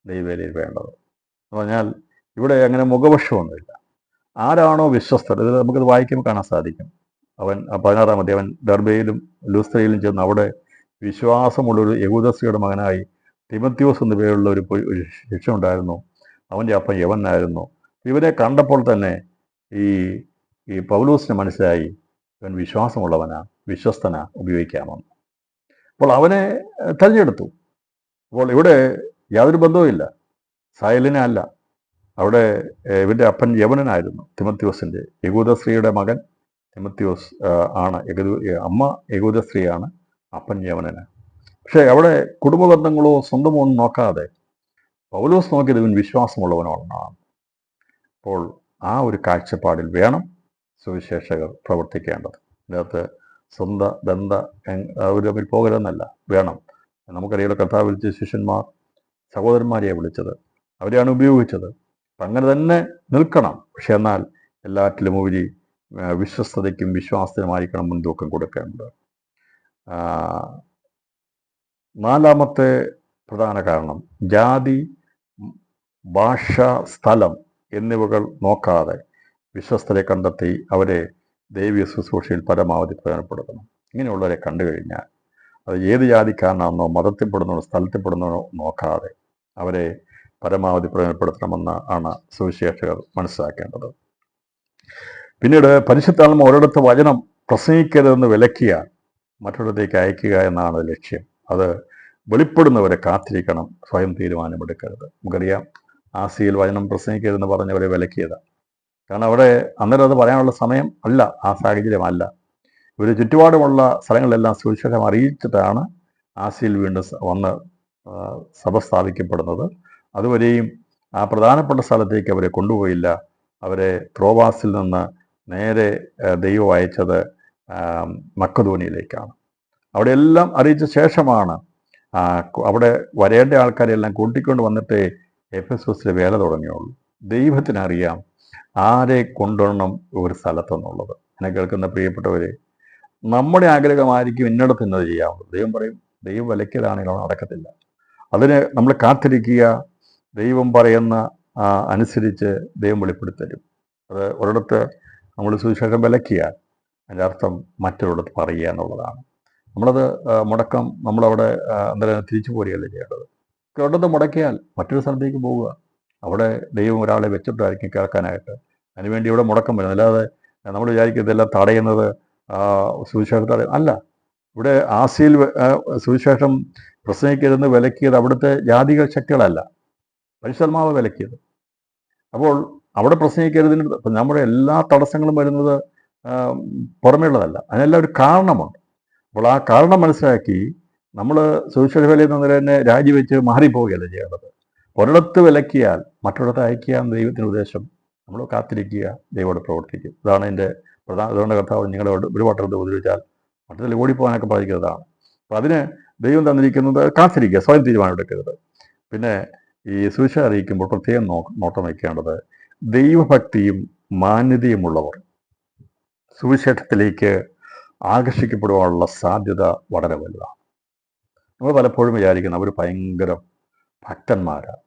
ദൈവവേലയിൽ വേണ്ടത്. എന്ന് പറഞ്ഞാൽ ഇവിടെ അങ്ങനെ മുഖപക്ഷമൊന്നുമില്ല. ആരാണോ വിശ്വസ്തർ, ഇത് നമുക്കത് വായിക്കുമ്പോൾ കാണാൻ സാധിക്കും. അവൻ 16-ാം അധ്യായം, അവൻ ദർബയിലും ലൂസ്ത്രയിലും ചെന്ന് അവിടെ വിശ്വാസമുള്ളൊരു യഹൂദ സ്ത്രീയുടെ മകനായി തിമത്യോസ് എന്ന പേരുള്ള ഒരു ശിക്ഷ ഉണ്ടായിരുന്നു. അവൻ്റെ അപ്പൻ യവനായിരുന്നു. ഇവനെ കണ്ടപ്പോൾ തന്നെ ഈ പൗലോസിന് മനസ്സിലായി ഇവൻ വിശ്വാസമുള്ളവനാ, വിശ്വസ്തനാ, ഉപയോഗിക്കാമെന്ന്. അപ്പോൾ അവനെ തിരഞ്ഞെടുത്തു. അപ്പോൾ ഇവിടെ യാതൊരു ബന്ധവുമില്ല, സായലിനെ അല്ല. അവിടെ ഇവൻ്റെ അപ്പൻ യവനനായിരുന്നു, തിമത്യോസിൻ്റെ. യഹൂദസ്ത്രീയുടെ മകൻ തിമത്യോസ് ആണ്, അമ്മ യഹൂദസ്ത്രീയാണ്, അപ്പൻ യവനന്. പക്ഷേ അവിടെ കുടുംബ ബന്ധങ്ങളോ സ്വന്തമോ ഒന്നും നോക്കാതെ പൗലോസ് നോക്കിയത് ഇവൻ വിശ്വാസമുള്ളവനാണ്. അപ്പോൾ ആ ഒരു കാഴ്ചപ്പാടിൽ വേണം സുവിശേഷകർ പ്രവർത്തിക്കേണ്ടത്. ഇതിനകത്ത് സ്വന്തം അവർ തമ്മിൽ പോകരുതെന്നല്ല, വേണം. നമുക്കറിയാലോ, കർത്താവ് വിളിച്ച ശിഷ്യന്മാർ സഹോദരന്മാരെയാണ് വിളിച്ചത്. അവരെയാണ് ഉപയോഗിച്ചത്. അപ്പം അങ്ങനെ തന്നെ നിൽക്കണം. പക്ഷെ എന്നാൽ എല്ലാറ്റിലും ഉപരി വിശ്വസ്തതയ്ക്കും വിശ്വാസത്തിനുമായിരിക്കണം മുൻതൂക്കം കൊടുക്കേണ്ടത്. നാലാമത്തെ പ്രധാന കാരണം, ജാതി, ഭാഷ, സ്ഥലം എന്നിവകൾ നോക്കാതെ വിശ്വസ്തരെ കണ്ടെത്തി അവരെ ദൈവീയ ശുശ്രൂഷയിൽ പരമാവധി പ്രയോജനപ്പെടുത്തണം. ഇങ്ങനെയുള്ളവരെ കണ്ടു കഴിഞ്ഞാൽ അത് ഏത് ജാതിക്കാരനാണെന്നോ മതത്തിൽപ്പെടുന്നോ സ്ഥലത്തിൽപ്പെടുന്നോ നോക്കാതെ അവരെ പരമാവധി പ്രയോജനപ്പെടുത്തണമെന്ന് ആണ് സുവിശേഷകർ മനസ്സിലാക്കേണ്ടത്. പിന്നീട് പരിശുദ്ധാത്മാവ് ഒരിടത്ത് വചനം പ്രസംഗിക്കരുതെന്ന് വിലക്കിയ മറ്റൊരിടത്തേക്ക് അയക്കുക എന്നാണ് ലക്ഷ്യം. അത് വെളിപ്പെടുന്നവരെ കാത്തിരിക്കണം, സ്വയം തീരുമാനമെടുക്കരുത്. നമുക്കറിയാം, ആസിയിൽ വചനം പ്രസംഗിക്കരുതെന്ന് പറഞ്ഞവരെ വിലക്കിയതാണ്. കാരണം അവിടെ അന്നേരം അത് പറയാനുള്ള സമയം അല്ല, ആ സാഹചര്യമല്ല. ഇവർ ചുറ്റുപാടുമുള്ള സ്ഥലങ്ങളിലെല്ലാം സുവിശേഷം അറിയിച്ചിട്ടാണ് ആസിയിൽ വീണ്ടും വന്ന് സഭ സ്ഥാപിക്കപ്പെടുന്നത്. അതുവരെയും ആ പ്രധാനപ്പെട്ട സ്ഥലത്തേക്ക് അവരെ കൊണ്ടുപോയില്ല. അവരെ ത്രോവാസിൽ നിന്ന് നേരെ ദൈവം അയച്ചത് മക്കദോനിയയിലേക്കാണ്. അവിടെ എല്ലാം അറിയിച്ച ശേഷമാണ് അവിടെ വരേണ്ട ആൾക്കാരെല്ലാം കൂട്ടിക്കൊണ്ട് വന്നിട്ടേ എഫെസോസിലെ വേല തുടങ്ങിയുള്ളൂ. ദൈവത്തിനറിയാം ആരെ കൊണ്ടുവരണം ഒരു സ്ഥലത്തെന്നുള്ളത്. എന്നെ കേൾക്കുന്ന പ്രിയപ്പെട്ടവരെ, നമ്മുടെ ആഗ്രഹമായിരിക്കും ഇന്നിടത്ത് ഇന്നത് ചെയ്യാവുന്നത്. ദൈവം പറയും, ദൈവം വിലക്കിയതാണെങ്കിൽ നടക്കത്തില്ല. അതിന് നമ്മൾ കാത്തിരിക്കുക. ദൈവം പറയുന്ന അനുസരിച്ച് ദൈവം വെളിപ്പെടുത്തരും. അത് ഒരിടത്ത് നമ്മൾ സുവിശേഷം വിലക്കിയാൽ അതിൻ്റെ അർത്ഥം മറ്റൊരിടത്ത് പറയുക എന്നുള്ളതാണ്. നമ്മളത് മുടക്കം നമ്മളവിടെ അന്നേരം തിരിച്ചു പോരുകയല്ലേ ചെയ്യേണ്ടത്. ഒരിടത്ത് മുടക്കിയാൽ മറ്റൊരു സ്ഥലത്തേക്ക് പോവുക. അവിടെ ദൈവം ഒരാളെ വെച്ചിട്ടായിരിക്കും കേൾക്കാനായിട്ട്. അതിനുവേണ്ടി ഇവിടെ മുടക്കം വരുന്നത്. അല്ലാതെ നമ്മൾ വിചാരിക്കും ഇതെല്ലാം തടയുന്നത് സുവിശേഷം അല്ല. ഇവിടെ ആസിയിൽ സുവിശേഷം പ്രസംഗിക്കരുതെന്ന് വിലക്കിയത് അവിടുത്തെ ജാതിക ശക്തികളല്ല, പരിശുദ്ധാത്മാവ് വിലക്കിയത്. അപ്പോൾ അവിടെ പ്രസംഗിക്കരുതിന് നമ്മുടെ എല്ലാ തടസ്സങ്ങളും വരുന്നത് പുറമേയുള്ളതല്ല, അതിനെല്ലാം ഒരു കാരണമുണ്ട്. അപ്പോൾ ആ കാരണം മനസ്സിലാക്കി നമ്മൾ സുവിശേഷ വേലയിൽ നിന്ന് തന്നെ രാജിവെച്ച് മാറിപ്പോവുകയല്ല ചെയ്യേണ്ടത്. ഒരിടത്ത് വിലക്കിയാൽ മറ്റൊരിടത്ത് അയക്കുക എന്ന ദൈവത്തിൻ്റെ ഉദ്ദേശം. നമ്മൾ കാത്തിരിക്കുക, ദൈവത്തോട് പ്രവർത്തിക്കും. ഇതാണ് എൻ്റെ അതുകൊണ്ട് കർത്താവ് നിങ്ങളോട് ഒരു വട്ടത്തിൽ ഉപദ്രവിച്ചാൽ മറ്റത്തിൽ ഓടിപ്പോകാനൊക്കെ ബാധിക്കുന്നതാണ്. അപ്പം അതിന് ദൈവം തന്നിരിക്കുന്നത് കാത്തിരിക്കുക, സ്വയം തീരുമാനമെടുക്കരുത്. പിന്നെ ഈ സുവിശേഷം അറിയിക്കുമ്പോൾ പ്രത്യേകം നോട്ടം വയ്ക്കേണ്ടത്, ദൈവഭക്തിയും മാന്യതയുമുള്ളവർ സുവിശേഷത്തിലേക്ക് ആകർഷിക്കപ്പെടുവാനുള്ള സാധ്യത വളരെ വലുതാണ്. നമ്മൾ പലപ്പോഴും വിചാരിക്കുന്നത് അവർ ഭയങ്കര ഭക്തന്മാരാണ്,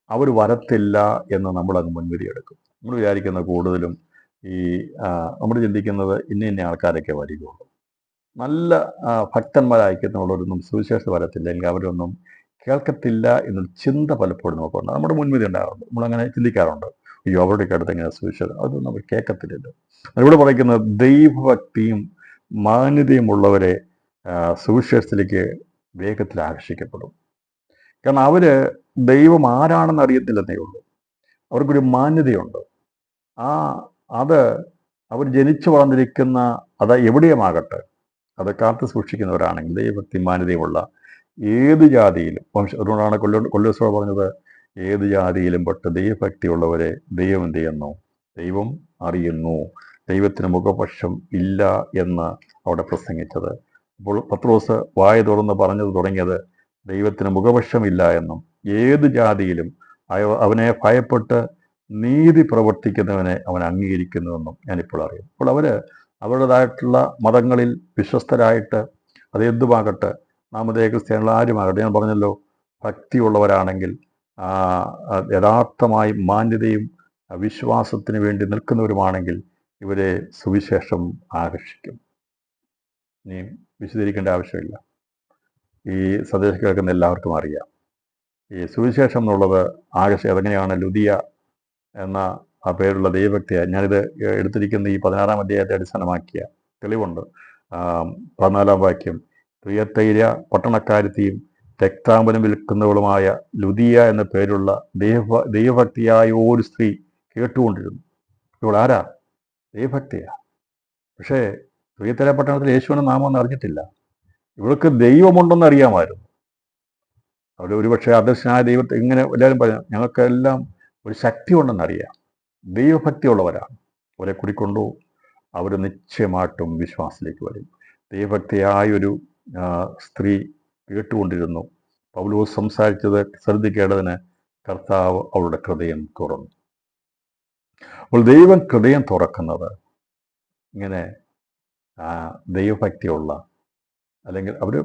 അവർ വരത്തില്ല എന്ന് നമ്മളങ്ങ് മുൻവിധി എടുക്കും. നമ്മൾ വിചാരിക്കുന്ന കൂടുതലും ഈ നമ്മൾ ചിന്തിക്കുന്നത് ഇന്ന ആൾക്കാരൊക്കെ വരികയുള്ളൂ, നല്ല ഭക്തന്മാരായിരിക്കുന്നുള്ളവരൊന്നും സുവിശേഷം വരത്തില്ല, അല്ലെങ്കിൽ അവരൊന്നും കേൾക്കത്തില്ല എന്നൊരു ചിന്ത പലപ്പോഴും നമുക്കുണ്ട്. നമ്മുടെ മുൻവിധി ഉണ്ടാകാറുണ്ട്, നമ്മളങ്ങനെ ചിന്തിക്കാറുണ്ട്. അയ്യോ അവരുടെയൊക്കെ അടുത്ത് എങ്ങനെ സുവിശേഷം, അതൊന്നും അവർ കേൾക്കത്തില്ലല്ലോ. അതിലൂടെ പറയുന്നത് ദൈവഭക്തിയും മാന്യതയുമുള്ളവരെ സുവിശേഷത്തിലേക്ക് വേഗത്തിൽ ആകർഷിക്കപ്പെടും. കാരണം അവർ ദൈവം ആരാണെന്ന് അറിയത്തില്ലെന്നേ ഉള്ളൂ, അവർക്കൊരു മാന്യതയുണ്ട്. അത് അവർ ജനിച്ചു വളർന്നിരിക്കുന്ന അത് എവിടെയുമാകട്ടെ, അത് കാത്തു സൂക്ഷിക്കുന്നവരാണെങ്കിൽ ദൈവഭക്തി മാന്യതയുമുള്ള ഏത് ജാതിയിലും അതുകൊണ്ടാണ് കൊല്ലോസഭ പറഞ്ഞത്, ഏത് ജാതിയിലും പെട്ട് ദൈവഭക്തിയുള്ളവരെ ദൈവം എന്ത് ചെയ്യുന്നു, ദൈവം അറിയുന്നു, ദൈവത്തിന് മുഖപക്ഷം ഇല്ല എന്ന് അവിടെ പ്രസംഗിച്ചത്. അപ്പോൾ പത്രോസ് വായ തുറന്ന് പറഞ്ഞത് തുടങ്ങിയത് ദൈവത്തിന് മുഖപക്ഷമില്ല എന്നും ഏത് ജാതിയിലും അവനെ ഭയപ്പെട്ട് നീതി പ്രവർത്തിക്കുന്നവനെ അവൻ അംഗീകരിക്കുന്നുവെന്നും ഞാനിപ്പോൾ അറിയും. അപ്പോൾ അവരുടേതായിട്ടുള്ള മതങ്ങളിൽ വിശ്വസ്തരായിട്ട് അത് എന്തുമാകട്ടെ, നാമധേയ ക്രിസ്ത്യാനികൾ ആരുമാകട്ടെ, ഞാൻ പറഞ്ഞല്ലോ, ഭക്തിയുള്ളവരാണെങ്കിൽ യഥാർത്ഥമായി മാന്യതയും വിശ്വാസത്തിന് വേണ്ടി നിൽക്കുന്നവരുമാണെങ്കിൽ ഇവരെ സുവിശേഷം ആകർഷിക്കും. ഇനി വിശദീകരിക്കേണ്ട ആവശ്യമില്ല, ഈ സന്ദേശം കേൾക്കുന്ന എല്ലാവർക്കും അറിയാം. ഈ സുവിശേഷം എന്നുള്ളത് അതെങ്ങനെയാണ് ലുദിയ എന്ന ആ പേരുള്ള ദൈവഭക്തിയെ, ഞാനിത് എടുത്തിരിക്കുന്ന ഈ 16-ാം അധ്യായത്തെ അടിസ്ഥാനമാക്കിയ തെളിവുണ്ട്. 14-ാം വാക്യം, തുയത്തൈര പട്ടണക്കാരത്തിയും രക്താംബരം വിൽക്കുന്നവളുമായ ലുദിയ എന്ന പേരുള്ള ദൈവഭക്തിയായ ഒരു സ്ത്രീ കേട്ടുകൊണ്ടിരുന്നു. ഇവൾ ആരാ? ദൈവഭക്തിയാ. പക്ഷേ തുയത്തൈര പട്ടണത്തിൽ യേശുവിൻ്റെ നാമമൊന്നും അറിഞ്ഞിട്ടില്ല. ഇവൾക്ക് ദൈവമുണ്ടെന്ന് അറിയാമായിരുന്നു. അവർ ഒരുപക്ഷെ അദർശനായ ദൈവത്തെ ഇങ്ങനെ എല്ലാവരും പറഞ്ഞു, ഞങ്ങൾക്കെല്ലാം ഒരു ശക്തി ഉണ്ടെന്നറിയാം. ദൈവഭക്തിയുള്ളവരാണ്, അവരെ കുടിക്കൊണ്ടു അവർ നിശ്ചയമായിട്ടും വിശ്വാസത്തിലേക്ക് വരും. ദൈവഭക്തിയായൊരു സ്ത്രീ കേട്ടുകൊണ്ടിരുന്നു. പൗലോസ് സംസാരിച്ചത് ശ്രദ്ധിക്കേണ്ടതിന് കർത്താവ് അവളുടെ ഹൃദയം തുറന്നു. അപ്പോൾ ദൈവം ഹൃദയം തുറക്കുന്നത് ഇങ്ങനെ ദൈവഭക്തിയുള്ള, അല്ലെങ്കിൽ അവർ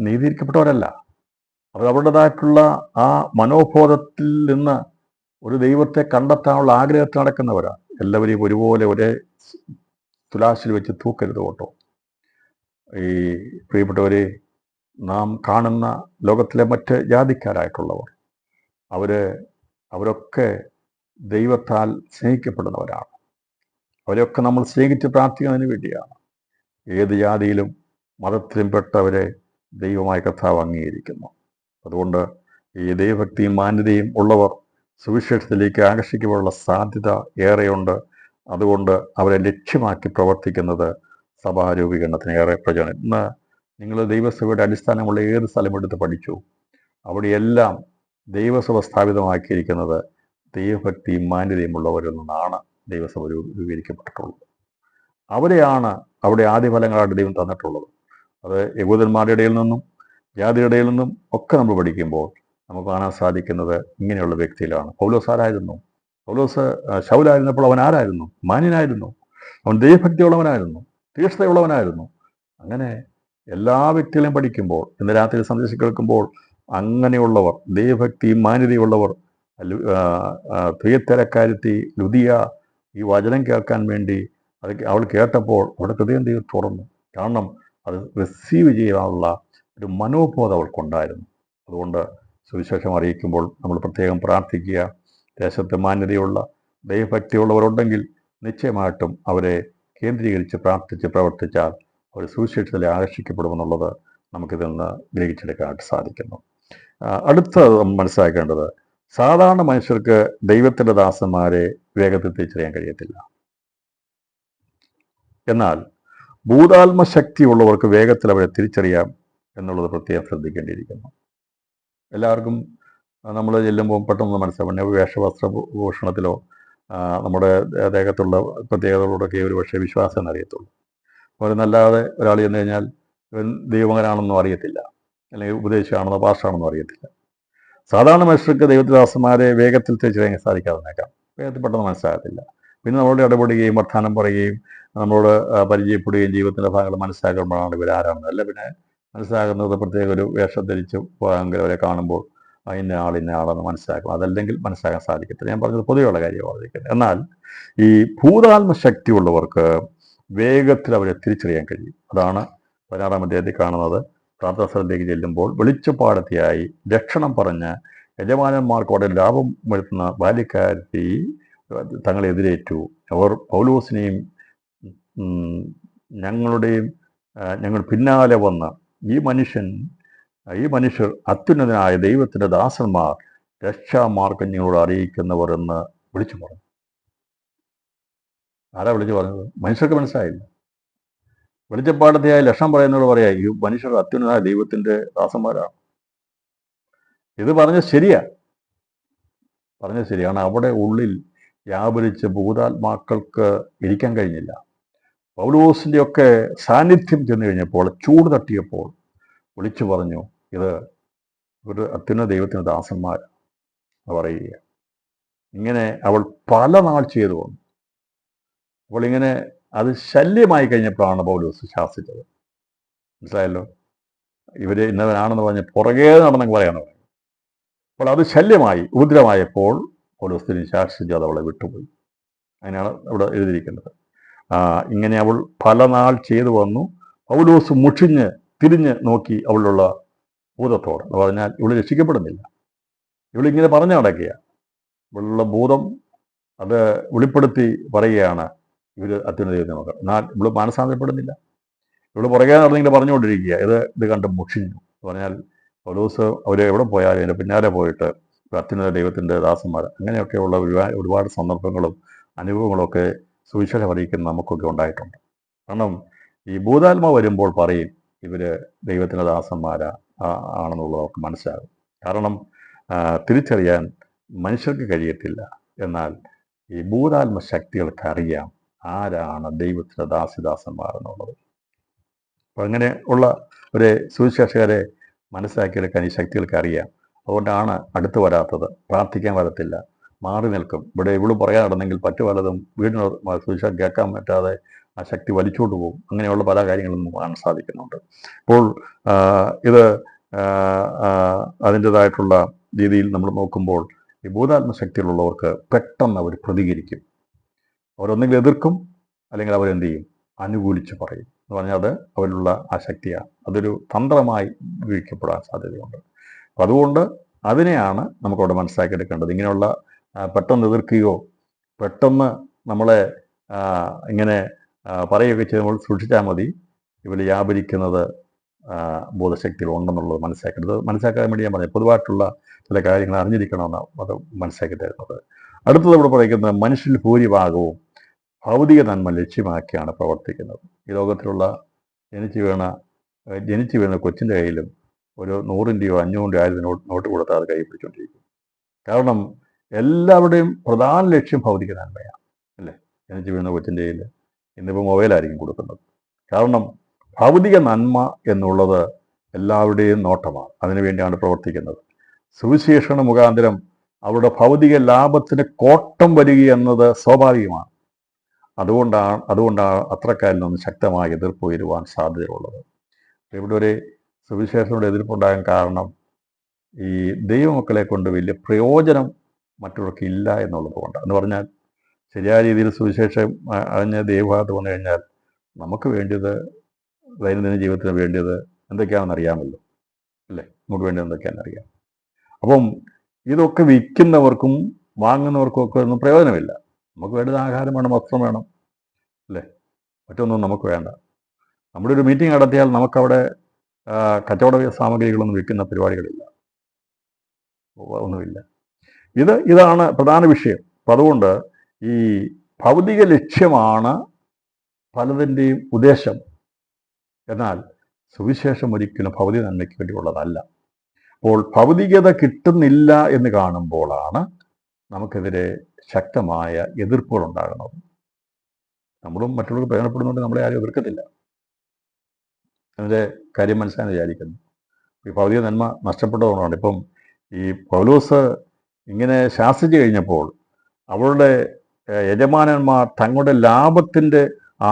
നീതീകരിക്കപ്പെട്ടവരല്ല, അവർ അവരുടേതായിട്ടുള്ള ആ മനോബോധത്തിൽ നിന്ന് ഒരു ദൈവത്തെ കണ്ടെത്താനുള്ള ആഗ്രഹത്തിൽ നടക്കുന്നവരാണ്. എല്ലാവരെയും ഒരുപോലെ ഒരേ തുലാശിൽ വെച്ച് തൂക്കരുത് കേട്ടോ. ഈ പ്രിയപ്പെട്ടവരെ, നാം കാണുന്ന ലോകത്തിലെ മറ്റ് ജാതിക്കാരായിട്ടുള്ളവർ, അവരൊക്കെ ദൈവത്താൽ സ്നേഹിക്കപ്പെടുന്നവരാണ്. അവരെയൊക്കെ നമ്മൾ സ്നേഹിച്ച് പ്രാർത്ഥിക്കുന്നതിന് വേണ്ടിയാണ്. ഏത് ജാതിയിലും മതത്തിലും പെട്ടവരെ ദൈവമായ കർത്താവ് അംഗീകരിക്കുന്നു. അതുകൊണ്ട് ഈ ദൈവഭക്തിയും മാന്യതയും ഉള്ളവർ സുവിശേഷത്തിലേക്ക് ആകർഷിക്കുവാനുള്ള സാധ്യത ഏറെയുണ്ട്. അതുകൊണ്ട് അവരെ ലക്ഷ്യമാക്കി പ്രവർത്തിക്കുന്നത് സഭാരൂപീകരണത്തിന് ഏറെ പ്രചോദനം. ഇന്ന് നിങ്ങൾ ദൈവസഭയുടെ അടിസ്ഥാനമുള്ള ഏത് സ്ഥലമെടുത്ത് പഠിച്ചു, അവിടെയെല്ലാം ദൈവസഭ സ്ഥാപിതമാക്കിയിരിക്കുന്നത് ദൈവഭക്തിയും മാന്യതയും ഉള്ളവരിൽ നിന്നാണ് ദൈവസഭ രൂപീകരിക്കപ്പെട്ടിട്ടുള്ളത്. അവരെയാണ് അവിടെ ആദ്യഫലങ്ങളായിട്ട് ദൈവം തന്നിട്ടുള്ളത്. അത് യഹൂദന്മാരുടെ ഇടയിൽ നിന്നും ജാതിയുടെ ഇടയിൽ നിന്നും ഒക്കെ നമ്മൾ പഠിക്കുമ്പോൾ നമുക്ക് കാണാൻ സാധിക്കുന്നത് ഇങ്ങനെയുള്ള വ്യക്തിയിലാണ്. പൗലോസ് ആരായിരുന്നു? പൗലോസ് ശൗലായിരുന്നപ്പോൾ അവൻ ആരായിരുന്നു? മാന്യനായിരുന്നു. അവൻ ദൈവഭക്തിയുള്ളവനായിരുന്നു, തീക്ഷ്ണതയുള്ളവനായിരുന്നു. അങ്ങനെ എല്ലാ വ്യക്തികളെയും പഠിക്കുമ്പോൾ, ഇന്ന് രാത്രി സന്ദേശം കേൾക്കുമ്പോൾ, അങ്ങനെയുള്ളവർ, ദൈവഭക്തിയും മാന്യതയുള്ളവർ, തുയത്തരക്കാരത്തി ലുദിയ ഈ വചനം കേൾക്കാൻ വേണ്ടി അവൾ കേട്ടപ്പോൾ അവളുടെ ഹൃദയം ദൈവം തുറന്നു. കാരണം അത് റിസീവ് ചെയ്യാനുള്ള ഒരു മനോബോധം അവൾക്കുണ്ടായിരുന്നു. അതുകൊണ്ട് സുവിശേഷം അറിയിക്കുമ്പോൾ നമ്മൾ പ്രത്യേകം പ്രാർത്ഥിക്കുക. ദേശത്ത് മാന്യതയുള്ള ദൈവഭക്തിയുള്ളവരുണ്ടെങ്കിൽ നിശ്ചയമായിട്ടും അവരെ കേന്ദ്രീകരിച്ച് പ്രാർത്ഥിച്ച് പ്രവർത്തിച്ചാൽ അവർ സുവിശേഷത്തിൽ ആകർഷിക്കപ്പെടുമെന്നുള്ളത് നമുക്കിതിൽ നിന്ന് ഗ്രഹിച്ചെടുക്കാനായിട്ട് സാധിക്കുന്നു. അടുത്ത മനസ്സിലാക്കേണ്ടത്, സാധാരണ മനുഷ്യർക്ക് ദൈവത്തിൻ്റെ ദാസന്മാരെ വേഗത്തിൽ തിരിച്ചറിയാൻ കഴിയത്തില്ല. എന്നാൽ ഭൂതാത്മശക്തിയുള്ളവർക്ക് വേഗത്തിൽ അവരെ തിരിച്ചറിയാം എന്നുള്ളത് പ്രത്യേകം ശ്രദ്ധിക്കേണ്ടിയിരിക്കുന്നു. എല്ലാവർക്കും നമ്മൾ ചെല്ലുമ്പോൾ പെട്ടെന്ന് മനസ്സിലാവും. വേഷവസ്ത്രഭൂഷണത്തിലോ നമ്മുടെ ദേഹത്തുള്ള പ്രത്യേകതകളോടൊക്കെ ഒരു പക്ഷേ വിശ്വാസം എന്നറിയത്തുള്ളൂ. അവർ നല്ലാതെ ഒരാൾ ചെന്ന് കഴിഞ്ഞാൽ ഇവൻ ദൈവമകനാണെന്നും അറിയത്തില്ല, അല്ലെങ്കിൽ ഉപദേശമാണെന്നോ ഭാഷയാണെന്നോ അറിയത്തില്ല. സാധാരണ മനുഷ്യർക്ക് ദൈവദാസന്മാരെ വേഗത്തിൽ തിരിച്ചറിയാൻ സാധിക്കാതെന്നേക്കാം. വേഗത്തിൽ പെട്ടെന്ന് മനസ്സിലാകത്തില്ല. പിന്നെ നമ്മളോട് ഇടപെടുകയും വർത്തമാനം പറയുകയും നമ്മളോട് പരിചയപ്പെടുകയും ജീവിതത്തിൻ്റെ ഭാഗങ്ങൾ മനസ്സിലാക്കുമ്പോഴാണ് ഇവരാരാണെന്ന്. അല്ല പിന്നെ മനസ്സിലാകുന്നത് പ്രത്യേക ഒരു വേഷം ധരിച്ച് അവരെ കാണുമ്പോൾ ഇന്ന ആളെന്ന് മനസ്സിലാക്കും. അതല്ലെങ്കിൽ മനസ്സിലാക്കാൻ സാധിക്കത്തില്ല. ഞാൻ പറഞ്ഞത് പൊതുവെയുള്ള കാര്യമാണ് പറഞ്ഞിരിക്കുന്നത്. എന്നാൽ ഈ ഭൂതാത്മശക്തിയുള്ളവർക്ക് വേഗത്തിൽ അവരെ തിരിച്ചറിയാൻ കഴിയും. അതാണ് 16-ാം അധ്യായത്തിൽ കാണുന്നത്. പ്രാർത്ഥനാസ്ഥലത്തേക്ക് ചെല്ലുമ്പോൾ വെളിച്ചപ്പാടത്തിയായി ലക്ഷണം പറഞ്ഞ് യജമാനന്മാർക്ക് അവിടെ ലാഭം വരുത്തുന്ന ബാല്യക്കാരത്തി തങ്ങളെ എതിരേറ്റു. അവർ പൗലോസിനെയും ഞങ്ങൾ പിന്നാലെ വന്ന് ഈ മനുഷ്യർ അത്യുന്നതനായ ദൈവത്തിൻ്റെ ദാസന്മാർ, രക്ഷാമാർഗം ഞങ്ങളോട് അറിയിക്കുന്നവർ എന്ന് വിളിച്ചു പറഞ്ഞു. ആരാ വിളിച്ചു പറഞ്ഞത്? മനുഷ്യർക്ക് മനസ്സിലായില്ല. വെളിച്ചപ്പാടത്തെയായി ലക്ഷണം പറയുന്നവരോട് പറയാ, ഈ മനുഷ്യർ അത്യുന്നതനായ ദൈവത്തിൻ്റെ ദാസന്മാരാണ്. ഇത് പറഞ്ഞത് ശരിയാണ്. അവിടെ ഉള്ളിൽ വ്യാപരിച്ച ഭൂതാത്മാക്കൾക്ക് ഇരിക്കാൻ കഴിഞ്ഞില്ല. പൗലോസിൻ്റെ ഒക്കെ സാന്നിധ്യം ചെന്ന് കഴിഞ്ഞപ്പോൾ, ചൂട് തട്ടിയപ്പോൾ വിളിച്ചു പറഞ്ഞു, ഇവർ അത്യുന്നത ദൈവത്തിൻ്റെ ദാസന്മാരാണ് പറയുക. ഇങ്ങനെ അവൾ പല നാൾ ചെയ്തു വന്നു. അപ്പോൾ ഇങ്ങനെ അത് ശല്യമായി കഴിഞ്ഞപ്പോഴാണ് പൗലോസ് ശാസിച്ചത്. മനസ്സിലായല്ലോ? ഇവര് ഇന്നവനാണെന്ന് പറഞ്ഞ് പുറകേ നടന്നെങ്കിൽ പറയാന്ന് പറയും. അപ്പോൾ അത് ശല്യമായി, ഉപദ്രവമായപ്പോൾ പൗലോസ് തിരിഞ്ഞ് ശാസിച്ച് അത് അവളെ വിട്ടുപോയി. അങ്ങനെയാണ് ഇവിടെ എഴുതിയിരിക്കുന്നത്. ഇങ്ങനെ അവൾ പല നാൾ ചെയ്തു വന്നു. പൗലോസ് മുഷിഞ്ഞ് തിരിഞ്ഞ് നോക്കി അവളുള്ള ഭൂതത്തോട്. എന്ന് പറഞ്ഞാൽ ഇവള് രക്ഷിക്കപ്പെടുന്നില്ല. ഇവളിങ്ങനെ പറഞ്ഞു നടക്കുക. ഇവളുള്ള ഭൂതം അത് വെളിപ്പെടുത്തി പറയുകയാണ്, ഇവർ അത്യുന്നത ദൈവത്തിൻ്റെ മക്കൾ. എന്നാൽ ഇവള് മാനസാന്തരപ്പെടുന്നില്ല. ഇവള് പുറകെ നടന്നിങ്ങനെ പറഞ്ഞുകൊണ്ടിരിക്കുക. ഇത് കണ്ട് മുഷിഞ്ഞു. എന്ന് പറഞ്ഞാൽ പൗലോസ് അവർ എവിടെ പോയാലും അതിൻ്റെ പിന്നാലെ പോയിട്ട് അത്യുന്നത ദൈവത്തിൻ്റെ ദാസന്മാർ, അങ്ങനെയൊക്കെയുള്ള ഒരുപാട് സന്ദർഭങ്ങളും അനുഭവങ്ങളൊക്കെ സുവിശേഷം അറിയിക്കുന്ന നമുക്കൊക്കെ ഉണ്ടായിട്ടുണ്ട്. കാരണം ഈ ഭൂതാത്മാവ് വരുമ്പോൾ പറയും ഇവര് ദൈവത്തിൻ്റെ ആണെന്നുള്ളത് അവർക്ക് മനസ്സിലാകും. കാരണം തിരിച്ചറിയാൻ മനുഷ്യർക്ക് കഴിയത്തില്ല. എന്നാൽ ഈ ഭൂതാത്മ ശക്തികൾക്ക് അറിയാം ആരാണ് ദൈവത്തിൻ്റെ ദാസന്മാർ എന്നുള്ളത്. അപ്പം അങ്ങനെ ഉള്ള ഒരു സുവിശേഷകരെ മനസ്സിലാക്കിയെടുക്കാൻ ഈ ശക്തികൾക്ക് അറിയാം. അതുകൊണ്ടാണ് അടുത്ത് വരാത്തത്. പ്രാർത്ഥിക്കാൻ വരത്തില്ല, മാറി നിൽക്കും. ഇവിടെ ഇവള് പറയാൻ നടന്നെങ്കിൽ മറ്റു പലതും വീടിന് സുവിശേഷം കേൾക്കാൻ പറ്റാതെ ആ ശക്തി വലിച്ചോണ്ട് പോകും. അങ്ങനെയുള്ള പല കാര്യങ്ങളും നമുക്ക് കാണാൻ സാധിക്കുന്നുണ്ട്. അപ്പോൾ ഇത് അതിൻ്റെതായിട്ടുള്ള രീതിയിൽ നമ്മൾ നോക്കുമ്പോൾ ഈ ഭൂതാത്മശക്തിയിലുള്ളവർക്ക് പെട്ടെന്ന് അവർ പ്രതികരിക്കും. അവരൊന്നെങ്കിൽ എതിർക്കും, അല്ലെങ്കിൽ അവരെന്ത് ചെയ്യും, അനുകൂലിച്ച് പറയും. എന്ന് പറഞ്ഞാൽ അത് അവരിലുള്ള ആ ശക്തിയാണ്. അതൊരു തന്ത്രമായി ഉപയോഗിക്കപ്പെടാൻ സാധ്യതയുണ്ട്. അപ്പം അതുകൊണ്ട് അതിനെയാണ് നമുക്കവിടെ മനസ്സിലാക്കിയെടുക്കേണ്ടത്. ഇങ്ങനെയുള്ള പെട്ടെന്ന് എതിർക്കുകയോ പെട്ടെന്ന് നമ്മളെ ഇങ്ങനെ പറയുകയൊക്കെ ചെയ്യുമ്പോൾ സൂക്ഷിച്ചാൽ മതി. ഇവർ വ്യാപരിക്കുന്നത് ബോധശക്തിയിൽ ഉണ്ടെന്നുള്ളത് മനസ്സിലാക്കാൻ വേണ്ടി ഞാൻ പറഞ്ഞു. പൊതുവായിട്ടുള്ള ചില കാര്യങ്ങൾ അറിഞ്ഞിരിക്കണമെന്നാണ് അത് മനസ്സിലാക്കി തരുന്നത്. അടുത്തത് ഇവിടെ പറയുന്നത് മനുഷ്യരിൽ ഭൂരിഭാഗവും ഭൗതിക നന്മ ലക്ഷ്യമാക്കിയാണ് പ്രവർത്തിക്കുന്നത്. ഈ ലോകത്തിലുള്ള ജനിച്ചു വീണ കൊച്ചിൻ്റെ കയ്യിലും ഒരു 100-ൻ്റെയോ 500-ൻ്റെയോ 1000 നോട്ട് കൊടുത്താൽ അത് കൈ പിടിച്ചുകൊണ്ടിരിക്കും. കാരണം എല്ലാവരുടെയും പ്രധാന ലക്ഷ്യം ഭൗതിക നന്മയാണ്, അല്ലേ? ജനിച്ചു വീണ കൊച്ചിൻ്റെ കയ്യിൽ ഇന്നിപ്പോൾ മൊബൈലായിരിക്കും കൊടുക്കുന്നത്. കാരണം ഭൗതിക നന്മ എന്നുള്ളത് എല്ലാവരുടെയും നോട്ടമാണ്. അതിനുവേണ്ടിയാണ് പ്രവർത്തിക്കുന്നത്. സുവിശേഷണ മുഖാന്തരം അവരുടെ ഭൗതിക ലാഭത്തിന് കോട്ടം വരികയെന്നത് സ്വാഭാവികമാണ്. അതുകൊണ്ടാണ് അത്രക്കാരിൽ നിന്ന് ശക്തമായ എതിർപ്പ് ഉയരുവാൻ സാധ്യതയുള്ളത്. ഇവിടെ ഒരു സുവിശേഷനോട് എതിർപ്പുണ്ടാകാൻ കാരണം ഈ ദൈവമക്കളെ കൊണ്ട് വലിയ പ്രയോജനം മറ്റുള്ളവർക്ക് ഇല്ല എന്നുള്ളത് കൊണ്ട്. എന്ന് പറഞ്ഞാൽ ശരിയായ രീതിയിൽ സുവിശേഷം അതിന് ദൈവഭാഗത്ത് വന്നു കഴിഞ്ഞാൽ നമുക്ക് വേണ്ടിയത്, ദൈനംദിന ജീവിതത്തിന് വേണ്ടിയത് എന്തൊക്കെയാണെന്ന് അറിയാമല്ലോ, അല്ലേ? നമുക്ക് വേണ്ടി എന്തൊക്കെയാണെന്ന് അറിയാം. അപ്പം ഇതൊക്കെ വിൽക്കുന്നവർക്കും വാങ്ങുന്നവർക്കും ഒക്കെ ഒന്നും പ്രയോജനമില്ല. നമുക്ക് വേണ്ടത് ആഹാരം വേണം, വസ്ത്രം വേണം, അല്ലേ? മറ്റൊന്നും നമുക്ക് വേണ്ട. നമ്മുടെ ഒരു മീറ്റിംഗ് നടത്തിയാൽ നമുക്കവിടെ കച്ചവട സാമഗ്രികളൊന്നും വിൽക്കുന്ന പരിപാടികളില്ല, ഒന്നുമില്ല. ഇതാണ് പ്രധാന വിഷയം. അപ്പം അതുകൊണ്ട് ഈ ഭൗതിക ലക്ഷ്യമാണ് പലതിൻ്റെയും ഉദ്ദേശം. എന്നാൽ സുവിശേഷം ഒരിക്കലും ഭൗതിക നന്മയ്ക്ക് വേണ്ടിയുള്ളതല്ല. അപ്പോൾ ഭൗതികത കിട്ടുന്നില്ല എന്ന് കാണുമ്പോഴാണ് നമുക്കെതിരെ ശക്തമായ എതിർപ്പുകൾ ഉണ്ടാകുന്നത്. നമ്മളും മറ്റുള്ളവർ പ്രയോജനപ്പെടുന്നുണ്ട്, നമ്മളെ ആരും എതിർക്കത്തില്ല. അതിൻ്റെ കാര്യം മനസ്സിലാകാൻ വിചാരിക്കുന്നു. ഈ ഭൗതിക നന്മ നഷ്ടപ്പെട്ടതുകൊണ്ടാണ്. ഇപ്പം ഈ പൗലോസ് ഇങ്ങനെ ശാസിച്ചു കഴിഞ്ഞപ്പോൾ അവളുടെ യജമാനന്മാർ തങ്ങളുടെ ലാഭത്തിൻ്റെ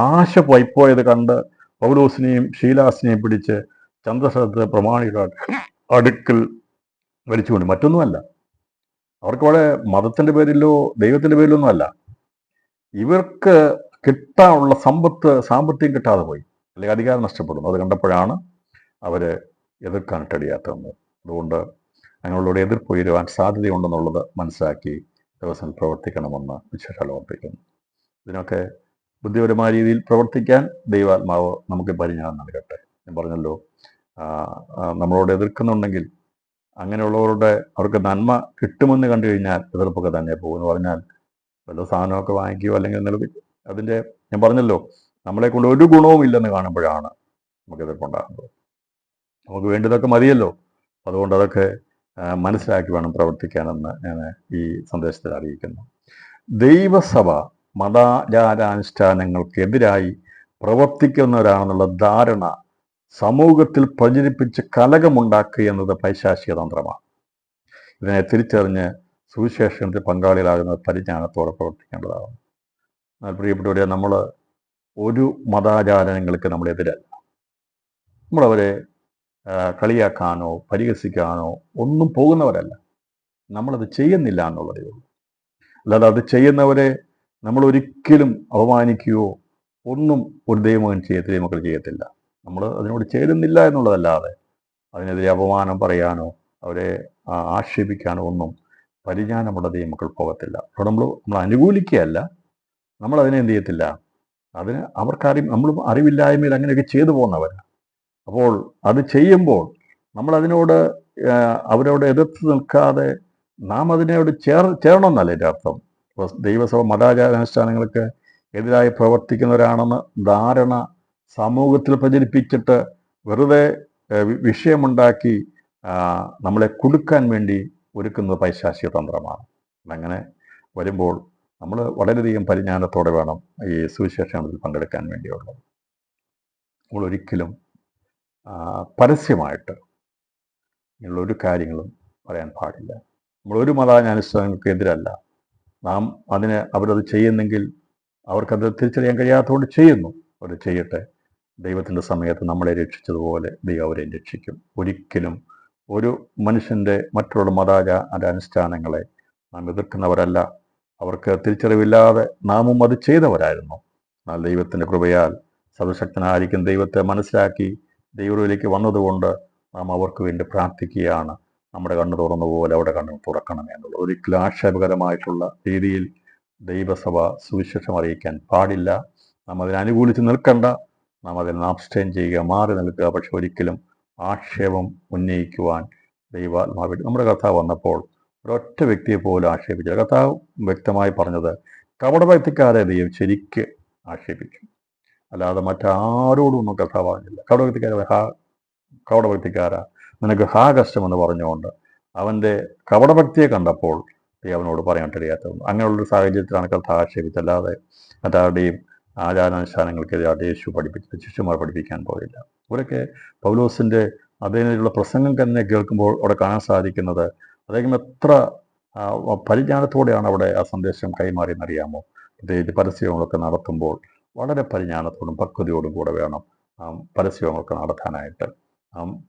ആശ പോയത് കണ്ട് പൗലോസിനെയും ശീലാസിനെയും പിടിച്ച് ചന്ദ്രസ്ഥലത്ത് പ്രമാണികളുടെ അടുക്കൽ വലിച്ചുകൊണ്ട്. മറ്റൊന്നുമല്ല, അവർക്കവിടെ മതത്തിൻ്റെ പേരിലോ ദൈവത്തിൻ്റെ പേരിലോ ഒന്നുമല്ല. ഇവർക്ക് കിട്ടാനുള്ള സാമ്പത്തികം കിട്ടാതെ പോയി, അല്ലെങ്കിൽ അധികാരം നഷ്ടപ്പെടുന്നു. അത് കണ്ടപ്പോഴാണ് അവർ എതിർക്കാനിട്ടടിയാത്തത്. അതുകൊണ്ട് അങ്ങനെയുള്ള എതിർപ്പ് ഉയരുവാൻ സാധ്യതയുണ്ടെന്നുള്ളത് മനസ്സിലാക്കി ദിവസം പ്രവർത്തിക്കണമെന്ന് വിശേഷാൽ ഓർപ്പിക്കുന്നു. ഇതിനൊക്കെ ബുദ്ധിപരമായ രീതിയിൽ പ്രവർത്തിക്കാൻ ദൈവാത്മാവ് നമുക്ക് പരിജ്ഞാനം നൽകട്ടെ. ഞാൻ പറഞ്ഞല്ലോ, നമ്മളോട് എതിർക്കുന്നുണ്ടെങ്കിൽ അവർക്ക് നന്മ കിട്ടുമെന്ന് കണ്ടു കഴിഞ്ഞാൽ എതിർപ്പൊക്കെ തന്നെ പോകുമെന്ന് പറഞ്ഞാൽ വല്ല സാധനമൊക്കെ വാങ്ങിക്കുകയോ അല്ലെങ്കിൽ അതിൻ്റെ, ഞാൻ പറഞ്ഞല്ലോ, നമ്മളെ കൊണ്ട് ഒരു ഗുണവും ഇല്ലെന്ന് കാണുമ്പോഴാണ് നമുക്ക് എതിർപ്പുണ്ടാകുന്നത്. നമുക്ക് വേണ്ടതൊക്കെ മതിയല്ലോ. അതുകൊണ്ട് അതൊക്കെ മനസ്സിലാക്കി വേണം പ്രവർത്തിക്കാനെന്ന് ഞാൻ ഈ സന്ദേശത്തിൽ അറിയിക്കുന്നു. ദൈവസഭ മതാചാരാനുഷ്ഠാനങ്ങൾക്കെതിരായി പ്രവർത്തിക്കുന്നവരാണെന്നുള്ള ധാരണ സമൂഹത്തിൽ പ്രചരിപ്പിച്ച് കലകമുണ്ടാക്കുക എന്നത് പൈശാചിക തന്ത്രമാണ്. ഇതിനെ തിരിച്ചറിഞ്ഞ് സുവിശേഷത്തിൽ പങ്കാളികളാകുന്ന പരിജ്ഞാനത്തോടെ പ്രവർത്തിക്കേണ്ടതാകുന്നു. എന്നാൽ പ്രിയപ്പെട്ടവരെ, നമ്മൾ ഒരു മതാചാരങ്ങൾക്ക് നമ്മളെതിരല്ല. നമ്മളവരെ കളിയാക്കാനോ പരിഹസിക്കാനോ ഒന്നും പോകുന്നവരല്ല. നമ്മളത് ചെയ്യുന്നില്ല എന്നുള്ളതേ ഉള്ളൂ. അല്ലാതെ അത് ചെയ്യുന്നവരെ നമ്മൾ ഒരിക്കലും അപമാനിക്കുകയോ ഒന്നും ഒരു ദൈവമക്കൾ ചെയ്യത്തില്ല. നമ്മൾ അതിനോട് ചേരുന്നില്ല എന്നുള്ളതല്ലാതെ അതിനെതിരെ അപമാനം പറയാനോ അവരെ ആക്ഷേപിക്കാനോ ഒന്നും പരിജ്ഞാനമുള്ള ദൈവമക്കൾ പോകത്തില്ല. അപ്പോൾ നമ്മൾ അനുകൂലിക്കുകയല്ല, നമ്മളതിനെ എന്ത് ചെയ്യത്തില്ല, നമ്മൾ അറിവില്ലായ്മയിൽ അങ്ങനെയൊക്കെ ചെയ്തു പോകുന്നവരാണ്. അപ്പോൾ അത് ചെയ്യുമ്പോൾ നമ്മളതിനോട് അവരോട് എതിർത്ത് നിൽക്കാതെ നാം അതിനോട് ചേരണമെന്നല്ല എൻ്റെ അർത്ഥം. ദൈവസഭ മതാചാരാനുഷ്ഠാനങ്ങൾക്ക് എതിരായി പ്രവർത്തിക്കുന്നവരാണെന്ന് ധാരണ സമൂഹത്തിൽ പ്രചരിപ്പിച്ചിട്ട് വെറുതെ വിഷയമുണ്ടാക്കി നമ്മളെ കുടുക്കാൻ വേണ്ടി ഒരുക്കുന്നത് പൈശാചിക തന്ത്രമാണ്. അങ്ങനെ വരുമ്പോൾ നമ്മൾ വളരെയധികം പരിജ്ഞാനത്തോടെ വേണം ഈ സുവിശേഷത്തിൽ പങ്കെടുക്കാൻ വേണ്ടിയുള്ളത്. നമ്മളൊരിക്കലും പരസ്യമായിട്ട് ഇങ്ങനെയുള്ള ഒരു കാര്യങ്ങളും പറയാൻ പാടില്ല. നമ്മളൊരു മതാനുഷ്ഠാനങ്ങൾക്ക് എതിരല്ല. നാം അവരത് ചെയ്യുന്നെങ്കിൽ അവർക്കത് തിരിച്ചറിയാൻ കഴിയാത്തതുകൊണ്ട് ചെയ്യുന്നു. അവർ ചെയ്യട്ടെ. ദൈവത്തിൻ്റെ സമയത്ത് നമ്മളെ രക്ഷിച്ചതുപോലെ ദൈവം അവരെ രക്ഷിക്കും. ഒരിക്കലും ഒരു മനുഷ്യൻ്റെ മറ്റുള്ള അനുഷ്ഠാനങ്ങളെ നാം എതിർക്കുന്നവരല്ല. അവർക്ക് തിരിച്ചറിവില്ലാതെ നാമും അത് ചെയ്തവരായിരുന്നു. എന്നാൽ ദൈവത്തിൻ്റെ കൃപയാൽ സർവശക്തനായിരിക്കും ദൈവത്തെ മനസ്സിലാക്കി ദൈവത്തിലേക്ക് വന്നതുകൊണ്ട് നാം അവർക്ക് വേണ്ടി പ്രാർത്ഥിക്കുകയാണ്. നമ്മുടെ കണ്ണ് തുറന്ന പോലെ അവിടെ കണ്ണ് തുറക്കണമെന്നുള്ളത്. ഒരിക്കലും ആക്ഷേപകരമായിട്ടുള്ള രീതിയിൽ ദൈവസഭ സുവിശേഷം അറിയിക്കാൻ പാടില്ല. നാം അതിനെ അനുകൂലിച്ച് നിൽക്കണ്ട. നാം അതിൽ അബ്സ്റ്റെയിൻ ചെയ്യുക, മാറി നിൽക്കുക. പക്ഷെ ഒരിക്കലും ആക്ഷേപം ഉന്നയിക്കുവാൻ ദൈവാത്മാവിൽ നമ്മുടെ കർത്താവ് വന്നപ്പോൾ ഒരൊറ്റ വ്യക്തിയെ പോലും ആക്ഷേപിച്ചില്ല. കർത്താവ് വ്യക്തമായി പറഞ്ഞത് കപടഭക്തിക്കാരെ ദൈവം ശരിക്ക് ആക്ഷേപിച്ചു, അല്ലാതെ മറ്റാരോടും ഒന്നും കർത്താവ് പറഞ്ഞില്ല. കപടഭക്തിക്കാരാ നിനക്ക് കഷ്ടമെന്ന് പറഞ്ഞുകൊണ്ട് അവൻ്റെ കപടഭക്തിയെ കണ്ടപ്പോൾ അവനോട് പറയാൻ കഴിയാത്തത്. അങ്ങനെയുള്ളൊരു സാഹചര്യത്തിലാണ് കർത്താവ് ആക്ഷേപിച്ചല്ലാതെ മറ്റാരുടെയും ആചാരാനുഷ്ഠാനങ്ങൾക്കെതിരെ യേശു ശിഷ്യന്മാർ പഠിപ്പിക്കാൻ പോയില്ല. ഇവരൊക്കെ പൗലോസിൻ്റെ അതിനുള്ള പ്രസംഗം തന്നെ കേൾക്കുമ്പോൾ അവിടെ കാണാൻ സാധിക്കുന്നത് അദ്ദേഹം എത്ര പരിജ്ഞാനത്തോടെയാണ് അവിടെ ആ സന്ദേശം കൈമാറിയെന്നറിയാമോ? പ്രത്യേകിച്ച് പരസ്യങ്ങളൊക്കെ നടത്തുമ്പോൾ വളരെ പരിജ്ഞാനത്തോടും പക്വതയോടും കൂടെ വേണം പരസ്യങ്ങളൊക്കെ നടത്താനായിട്ട്.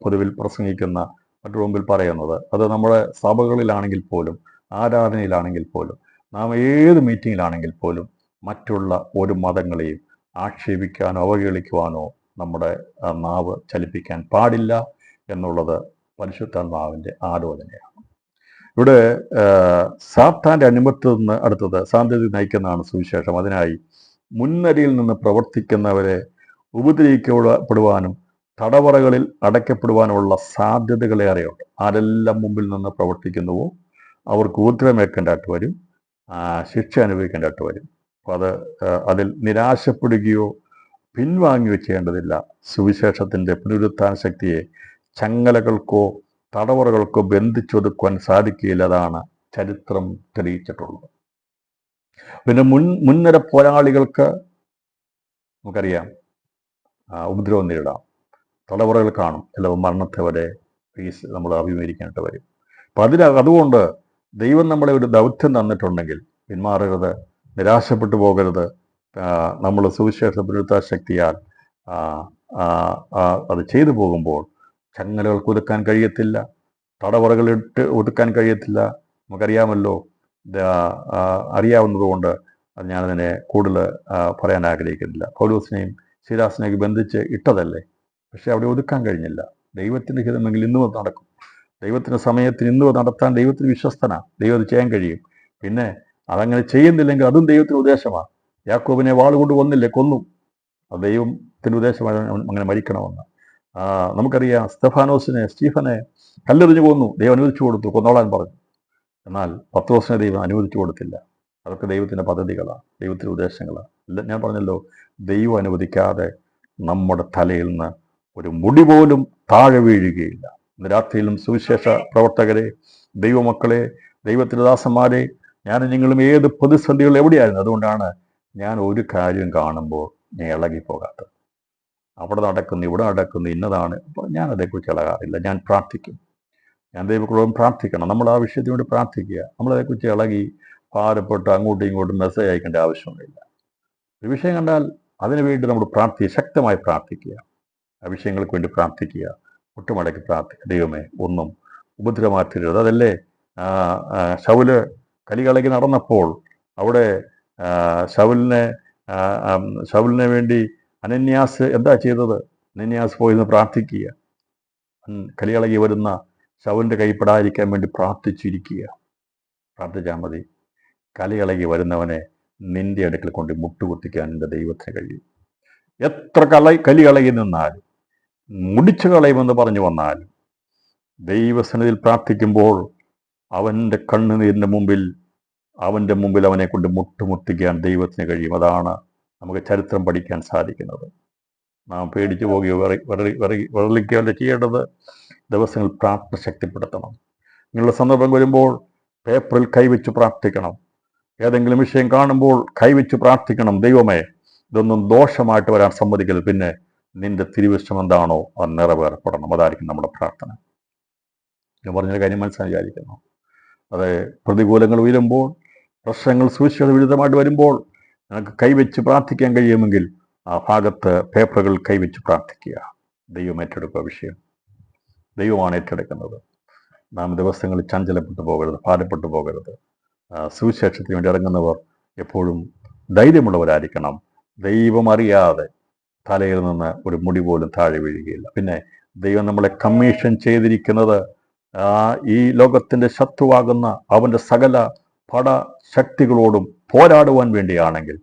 പൊതുവിൽ പ്രസംഗിക്കുന്ന മറ്റു മുമ്പിൽ പറയുന്നത് അത് നമ്മുടെ സഭകളിലാണെങ്കിൽ പോലും ആരാധനയിലാണെങ്കിൽ പോലും നാം ഏത് മീറ്റിങ്ങിലാണെങ്കിൽ പോലും മറ്റുള്ള ഒരു മതങ്ങളെയും ആക്ഷേപിക്കാനോ അവഹേളിക്കുവാനോ നമ്മുടെ നാവ് ചലിപ്പിക്കാൻ പാടില്ല എന്നുള്ളത് പരിശുദ്ധാത്മാവിൻ്റെ ആലോചനയാണ്. ഇവിടെ സാത്താൻ്റെ അനുമത്തിൽ നിന്ന് അടുത്തത് സാന്ത്യത നയിക്കുന്നതാണ് സുവിശേഷം. അതിനായി മുൻനിരയിൽ നിന്ന് പ്രവർത്തിക്കുന്നവരെ ഉപദ്രവിക്കപ്പെടുവാനും തടവറകളിൽ അടയ്ക്കപ്പെടുവാനുമുള്ള സാധ്യതകളേറെയുണ്ട്. ആരെല്ലാം മുമ്പിൽ നിന്ന് പ്രവർത്തിക്കുന്നുവോ അവർക്ക് ഉപദ്രവമേൽക്കേണ്ടതായിട്ട് വരും, ശിക്ഷ അനുഭവിക്കേണ്ടതായിട്ട് വരും. അപ്പോൾ അതിൽ നിരാശപ്പെടുകയോ പിൻവാങ്ങുകയോ ചെയ്യേണ്ടതില്ല. സുവിശേഷത്തിൻ്റെ പുനരുത്ഥാന ശക്തിയെ ചങ്ങലകൾക്കോ തടവറകൾക്കോ ബന്ധിച്ചൊതുക്കുവാൻ സാധിക്കില്ല. അതാണ് ചരിത്രം തെളിയിച്ചിട്ടുള്ളത്. പിന്നെ മുൻനിര പോരാളികൾക്ക് നമുക്കറിയാം ഉപദ്രവം നേരിടാം, തടവറകൾ കാണും, ചിലപ്പോൾ മരണത്തെ വരെ നമ്മൾ അഭിമുഖീകരിക്കാനായിട്ട് വരും. അപ്പം അതുകൊണ്ട് ദൈവം നമ്മളെ ഒരു ദൗത്യം തന്നിട്ടുണ്ടെങ്കിൽ പിന്മാറരുത്, നിരാശപ്പെട്ടു പോകരുത്. നമ്മൾ സുവിശേഷ പുനരുത്ഥാന ശക്തിയാൽ അത് ചെയ്തു പോകുമ്പോൾ ചങ്ങലകൾക്ക് ഒതുക്കാൻ കഴിയത്തില്ല, തടവറകളിട്ട് ഒതുക്കാൻ കഴിയത്തില്ല. നമുക്കറിയാമല്ലോ, അറിയാവുന്നതുകൊണ്ട് ഞാനതിനെ കൂടുതൽ പറയാൻ ആഗ്രഹിക്കുന്നില്ല. പൗലോസിനെയും ശീലാസിനെയൊക്കെ ബന്ധിച്ച് ഇട്ടതല്ലേ, പക്ഷെ അവിടെ ഒതുക്കാൻ കഴിഞ്ഞില്ല. ദൈവത്തിൻ്റെ ഹിതമെങ്കിൽ ഇന്നും അത് നടക്കും. ദൈവത്തിൻ്റെ സമയത്തിന് ഇന്നും അത് നടത്താൻ ദൈവത്തിന് വിശ്വസ്തനാണ്. ദൈവം അത് ചെയ്യാൻ കഴിയും. പിന്നെ അതങ്ങനെ ചെയ്യുന്നില്ലെങ്കിൽ അതും ദൈവത്തിന് ഉദ്ദേശമാണ്. യാക്കോബിനെ വാളുകൊണ്ട് കൊന്നില്ലേ, കൊന്നു. അത് ദൈവത്തിൻ്റെ ഉദ്ദേശമായി അങ്ങനെ മരിക്കണമെന്ന്. നമുക്കറിയാം, സ്റ്റീഫനെ കല്ലെറിഞ്ഞു കൊന്നു, ദൈവം അനുവദിച്ചു കൊടുത്തു, കൊന്നോളാൻ പറഞ്ഞു. എന്നാൽ പത്രോസിനെ ദൈവം അനുവദിച്ചു കൊടുത്തില്ല. അതൊക്കെ ദൈവത്തിൻ്റെ പദ്ധതികളാണ്, ദൈവത്തിൻ്റെ ഉദ്ദേശങ്ങളാണ്. ഞാൻ പറഞ്ഞല്ലോ, ദൈവം അനുവദിക്കാതെ നമ്മുടെ തലയിൽ നിന്ന് ഒരു മുടി പോലും താഴെ വീഴുകയില്ല. ഇന്ന് രാത്രിയിലും സുവിശേഷ പ്രവർത്തകരെ, ദൈവമക്കളെ, ദൈവത്തിൻ്റെ ദാസന്മാരെ, ഞാനും നിങ്ങളും ഏത് പ്രതിസന്ധികൾ എവിടെയായിരുന്നു. അതുകൊണ്ടാണ് ഞാൻ ഒരു കാര്യം കാണുമ്പോൾ ഞാൻ ഇളകിപ്പോകാത്തത്. അവിടെ നടക്കുന്നു, ഇവിടെ നടക്കുന്നു, ഇന്നതാണ്. അപ്പോൾ ഞാൻ അതേക്കുറിച്ച് ഇളകാറില്ല. ഞാൻ പ്രാർത്ഥിക്കും. ഞാൻ ദൈവക്രോധം പ്രാർത്ഥിക്കണം. നമ്മൾ ആ വിഷയത്തിന് വേണ്ടി പ്രാർത്ഥിക്കുക. നമ്മളതേക്കുറിച്ച് ഇളകി ഭാരപ്പെട്ട് അങ്ങോട്ടും ഇങ്ങോട്ടും മെസ്സേജ് അയക്കേണ്ട ആവശ്യമൊന്നുമില്ല. ഒരു വിഷയം കണ്ടാൽ അതിനുവേണ്ടി നമ്മൾ ശക്തമായി പ്രാർത്ഥിക്കുക. ആ വിഷയങ്ങൾക്ക് വേണ്ടി പ്രാർത്ഥിക്കുക, മുട്ടുമടക്കി പ്രാർത്ഥിക്കുക. ദൈവമേ, ഒന്നും ഉപദ്രവമാക്കരുത്. അതല്ലേ ശൗല് കലികളകി നടന്നപ്പോൾ അവിടെ ശൗലിനെ വേണ്ടി അനന്യാസ് എന്താ ചെയ്തത്? അനന്യാസ് പോയിരുന്ന് പ്രാർത്ഥിക്കുക. കലികളകി വരുന്ന ശൗലിൻ്റെ കൈപ്പെടാതിരിക്കാൻ വേണ്ടി പ്രാർത്ഥിച്ചിരിക്കുക. പ്രാർത്ഥിച്ചാൽ മതി. കലികളകി വരുന്നവനെ നിന്റെ അടുക്കൽ കൊണ്ട് മുട്ടുകുത്തിക്കാൻ എൻ്റെ ദൈവത്തിന് കഴിയും. എത്ര കലികളകി നിന്നാലും മുടിച്ചു കളയുമെന്ന് പറഞ്ഞു വന്നാലും ദൈവസന്നിധിയിൽ പ്രാർത്ഥിക്കുമ്പോൾ അവൻ്റെ കണ്ണുനീരിൻ്റെ മുമ്പിൽ അവനെ കൊണ്ട് മുട്ടുമുട്ടിക്കാൻ ദൈവത്തിന് കഴിയും. അതാണ് നമുക്ക് ചരിത്രം പഠിക്കാൻ സാധിക്കുന്നത്. നാം പേടിച്ചു പോകുകയോ വിറളിക്കുകയോ ചെയ്യേണ്ടത്. ദിവസങ്ങൾ പ്രാർത്ഥന ശക്തിപ്പെടുത്തണം. ഇങ്ങനെയുള്ള സന്ദർഭം വരുമ്പോൾ പേപ്പറിൽ കൈവച്ച് പ്രാർത്ഥിക്കണം. ഏതെങ്കിലും വിഷയം കാണുമ്പോൾ കൈവച്ച് പ്രാർത്ഥിക്കണം. ദൈവമേ, ഇതൊന്നും ദോഷമായിട്ട് വരാൻ സമ്മതിക്കരുത്. പിന്നെ നിന്റെ തിരുവിഷ്ടം എന്താണോ അത് നിറവേറപ്പെടണം. അതായിരിക്കും നമ്മുടെ പ്രാർത്ഥന. ഞാൻ പറഞ്ഞൊരു കാര്യം മനസ്സിലായി വിചാരിക്കുന്നു. അത് പ്രതികൂലങ്ങൾ ഉയരുമ്പോൾ, പ്രശ്നങ്ങൾ സുവിശേഷ വിരുദ്ധമായിട്ട് വരുമ്പോൾ നിനക്ക് കൈവച്ച് പ്രാർത്ഥിക്കാൻ കഴിയുമെങ്കിൽ ആ ഭാഗത്ത് പേപ്പറുകൾ കൈവച്ച് പ്രാർത്ഥിക്കുക. ദൈവം ഏറ്റെടുക്കുക വിഷയം. ദൈവമാണ് ഏറ്റെടുക്കുന്നത്. നാം ദിവസങ്ങളിൽ ചഞ്ചലപ്പെട്ടു പോകരുത്, ഭാരപ്പെട്ടു പോകരുത്. സുവിശേഷത്തിന് വേണ്ടി ഇറങ്ങുന്നവർ എപ്പോഴും ധൈര്യമുള്ളവരായിരിക്കണം. ദൈവം അറിയാതെ തലയിൽ നിന്ന് ഒരു മുടി പോലും താഴെ വീഴുകയില്ല. പിന്നെ ദൈവം നമ്മളെ കമ്മീഷൻ ചെയ്തിരിക്കുന്നത് ഈ ലോകത്തിൻ്റെ ശത്രുവാകുന്ന അവൻ്റെ സകല പടശക്തികളോടും പോരാടുവാൻ വേണ്ടിയാണെങ്കിൽ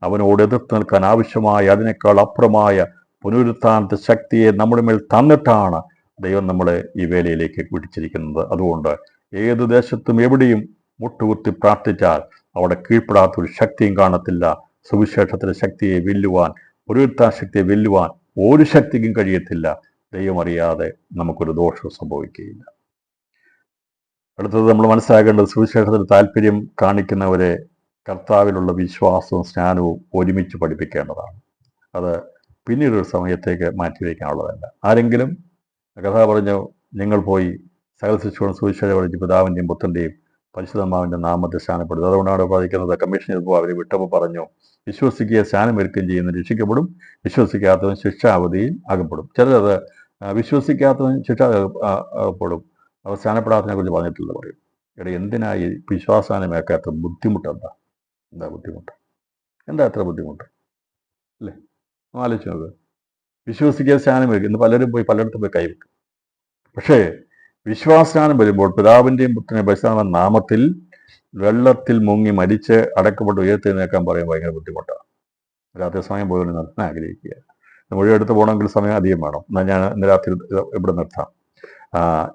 അവനോട് എതിർത്ത് നിൽക്കാൻ ആവശ്യമായ അതിനേക്കാൾ അപ്പുറമായ പുനരുത്ഥാനത്തെ ശക്തിയെ നമ്മുടെ മേൽ തന്നിട്ടാണ് ദൈവം നമ്മളെ ഈ വേലയിലേക്ക് വിളിച്ചിരിക്കുന്നത്. അതുകൊണ്ട് ഏത് ദേശത്തും എവിടെയും മുട്ടുകുത്തി പ്രാർത്ഥിച്ചാൽ അവിടെ കീഴ്പ്പെടാത്തൊരു ശക്തിയും കാണത്തില്ല. സുവിശേഷത്തിലെ ശക്തിയെ വെല്ലുവാൻ, പുനരുത്ഥാന ശക്തിയെ വെല്ലുവാൻ ഒരു ശക്തിക്കും കഴിയത്തില്ല. ദൈവം അറിയാതെ നമുക്കൊരു ദോഷവും സംഭവിക്കുകയില്ല. അടുത്തത് നമ്മൾ മനസ്സിലാക്കേണ്ടത്, സുവിശേഷത്തിൽ താല്പര്യം കാണിക്കുന്നവരെ കർത്താവിലുള്ള വിശ്വാസവും സ്നാനവും ഒരുമിച്ച് പഠിപ്പിക്കേണ്ടതാണ്. അത് പിന്നീടൊരു സമയത്തേക്ക് മാറ്റിവെക്കാനുള്ളതല്ല. ആരെങ്കിലും കഥ പറഞ്ഞു നിങ്ങൾ പോയി സകല ശിശുക്കളും സുവിശേഷം പഠിച്ച് പിതാവിൻ്റെയും പുത്രൻ്റെയും പരിശുദ്ധാത്മാവിൻ്റെ നാമത്തെ സ്നാനപ്പെടുത്തും. അതുകൊണ്ടാണ് പറയുന്നത്, കമ്മീഷൻ ചെയ്തപ്പോൾ അവർ വിട്ടപ്പോൾ പറഞ്ഞു, വിശ്വസിക്കുക സ്നാനമേൽക്കുകയും ചെയ്യുന്ന രക്ഷിക്കപ്പെടും, വിശ്വസിക്കാത്തവൻ ശിക്ഷാവധിയിൽ അകപ്പെടും. ചിലരത് വിശ്വസിക്കാത്തവൻ ശിക്ഷ അകപ്പെടും, അവർ സ്നാനപ്പെടാത്തതിനെ കുറിച്ച് പറഞ്ഞിട്ടില്ല. പറയും, എടാ എന്തിനായി വിശ്വാസാനമേക്കാത്ത ബുദ്ധിമുട്ടെന്താ? എന്താ ബുദ്ധിമുട്ട്? എന്താ എത്ര ബുദ്ധിമുട്ട് അല്ലേ? ആലോചിച്ച് നോക്ക്. വിശ്വസിക്കാതെ സ്നാനം വയ്ക്കും. ഇന്ന് പലരും പോയി പലയിടത്തും പോയി കൈവെക്കും. പക്ഷേ വിശ്വാസസ്നാനം വരുമ്പോൾ പിതാവിൻ്റെയും പുത്രൻ്റെയും പരിശുദ്ധാത്മാവിന്റെ നാമത്തിൽ വെള്ളത്തിൽ മുങ്ങി മരിച്ച് അടക്കപ്പെട്ട് ഉയർത്തെഴുന്നേക്കാൻ പറയാൻ ഭയങ്കര ബുദ്ധിമുട്ടാണ്. രാത്രി സമയം പോലും നിർത്താൻ ആഗ്രഹിക്കുക. മൊഴിയെടുത്ത് പോകണമെങ്കിൽ സമയം അധികം വേണം. എന്നാൽ ഞാൻ ഇന്ന് രാത്രി ഇവിടെ നിർത്താം.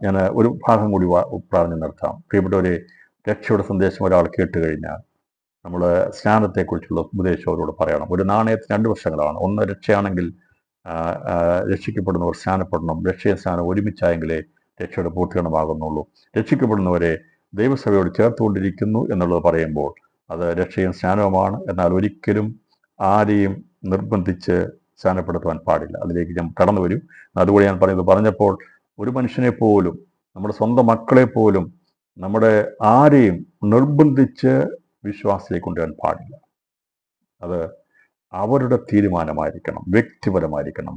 ഞാൻ ഒരു ഭാഗം കൂടി പറഞ്ഞ് നിർത്താം. പ്രിയപ്പെട്ടവരെ, രക്ഷയുടെ സന്ദേശം ഒരാൾ കേട്ട് കഴിഞ്ഞാൽ നമ്മൾ സ്നാനത്തെക്കുറിച്ചുള്ള ഉപദേശം അവരോട് പറയണം. ഒരു നാണയത്തിന് 2 വശങ്ങളാണ്. ഒന്ന്, രക്ഷയാണെങ്കിൽ രക്ഷിക്കപ്പെടുന്നവർ സ്നാനപ്പെടണം. രക്ഷയും സ്നാനം ഒരുമിച്ചായെങ്കിലേ രക്ഷയുടെ പൂർത്തീകരണമാകുന്നുള്ളൂ. രക്ഷിക്കപ്പെടുന്നവരെ ദൈവസഭയോട് ചേർത്തുകൊണ്ടിരിക്കുന്നു എന്നുള്ളത് പറയുമ്പോൾ അത് രക്ഷയും സ്നാനവുമാണ്. എന്നാൽ ഒരിക്കലും ആരെയും നിർബന്ധിച്ച് സ്നാനപ്പെടുത്തുവാൻ പാടില്ല. അതിലേക്ക് ഞാൻ കടന്നു വരും. അതുകൂടി ഞാൻ പറഞ്ഞപ്പോൾ ഒരു മനുഷ്യനെ പോലും, നമ്മുടെ സ്വന്തം മക്കളെ പോലും നമ്മുടെ ആരെയും നിർബന്ധിച്ച് വിശ്വാസത്തിലേക്ക് കൊണ്ടുവരാൻ പാടില്ല. അത് അവരുടെ തീരുമാനമായിരിക്കണം, വ്യക്തിപരമായിരിക്കണം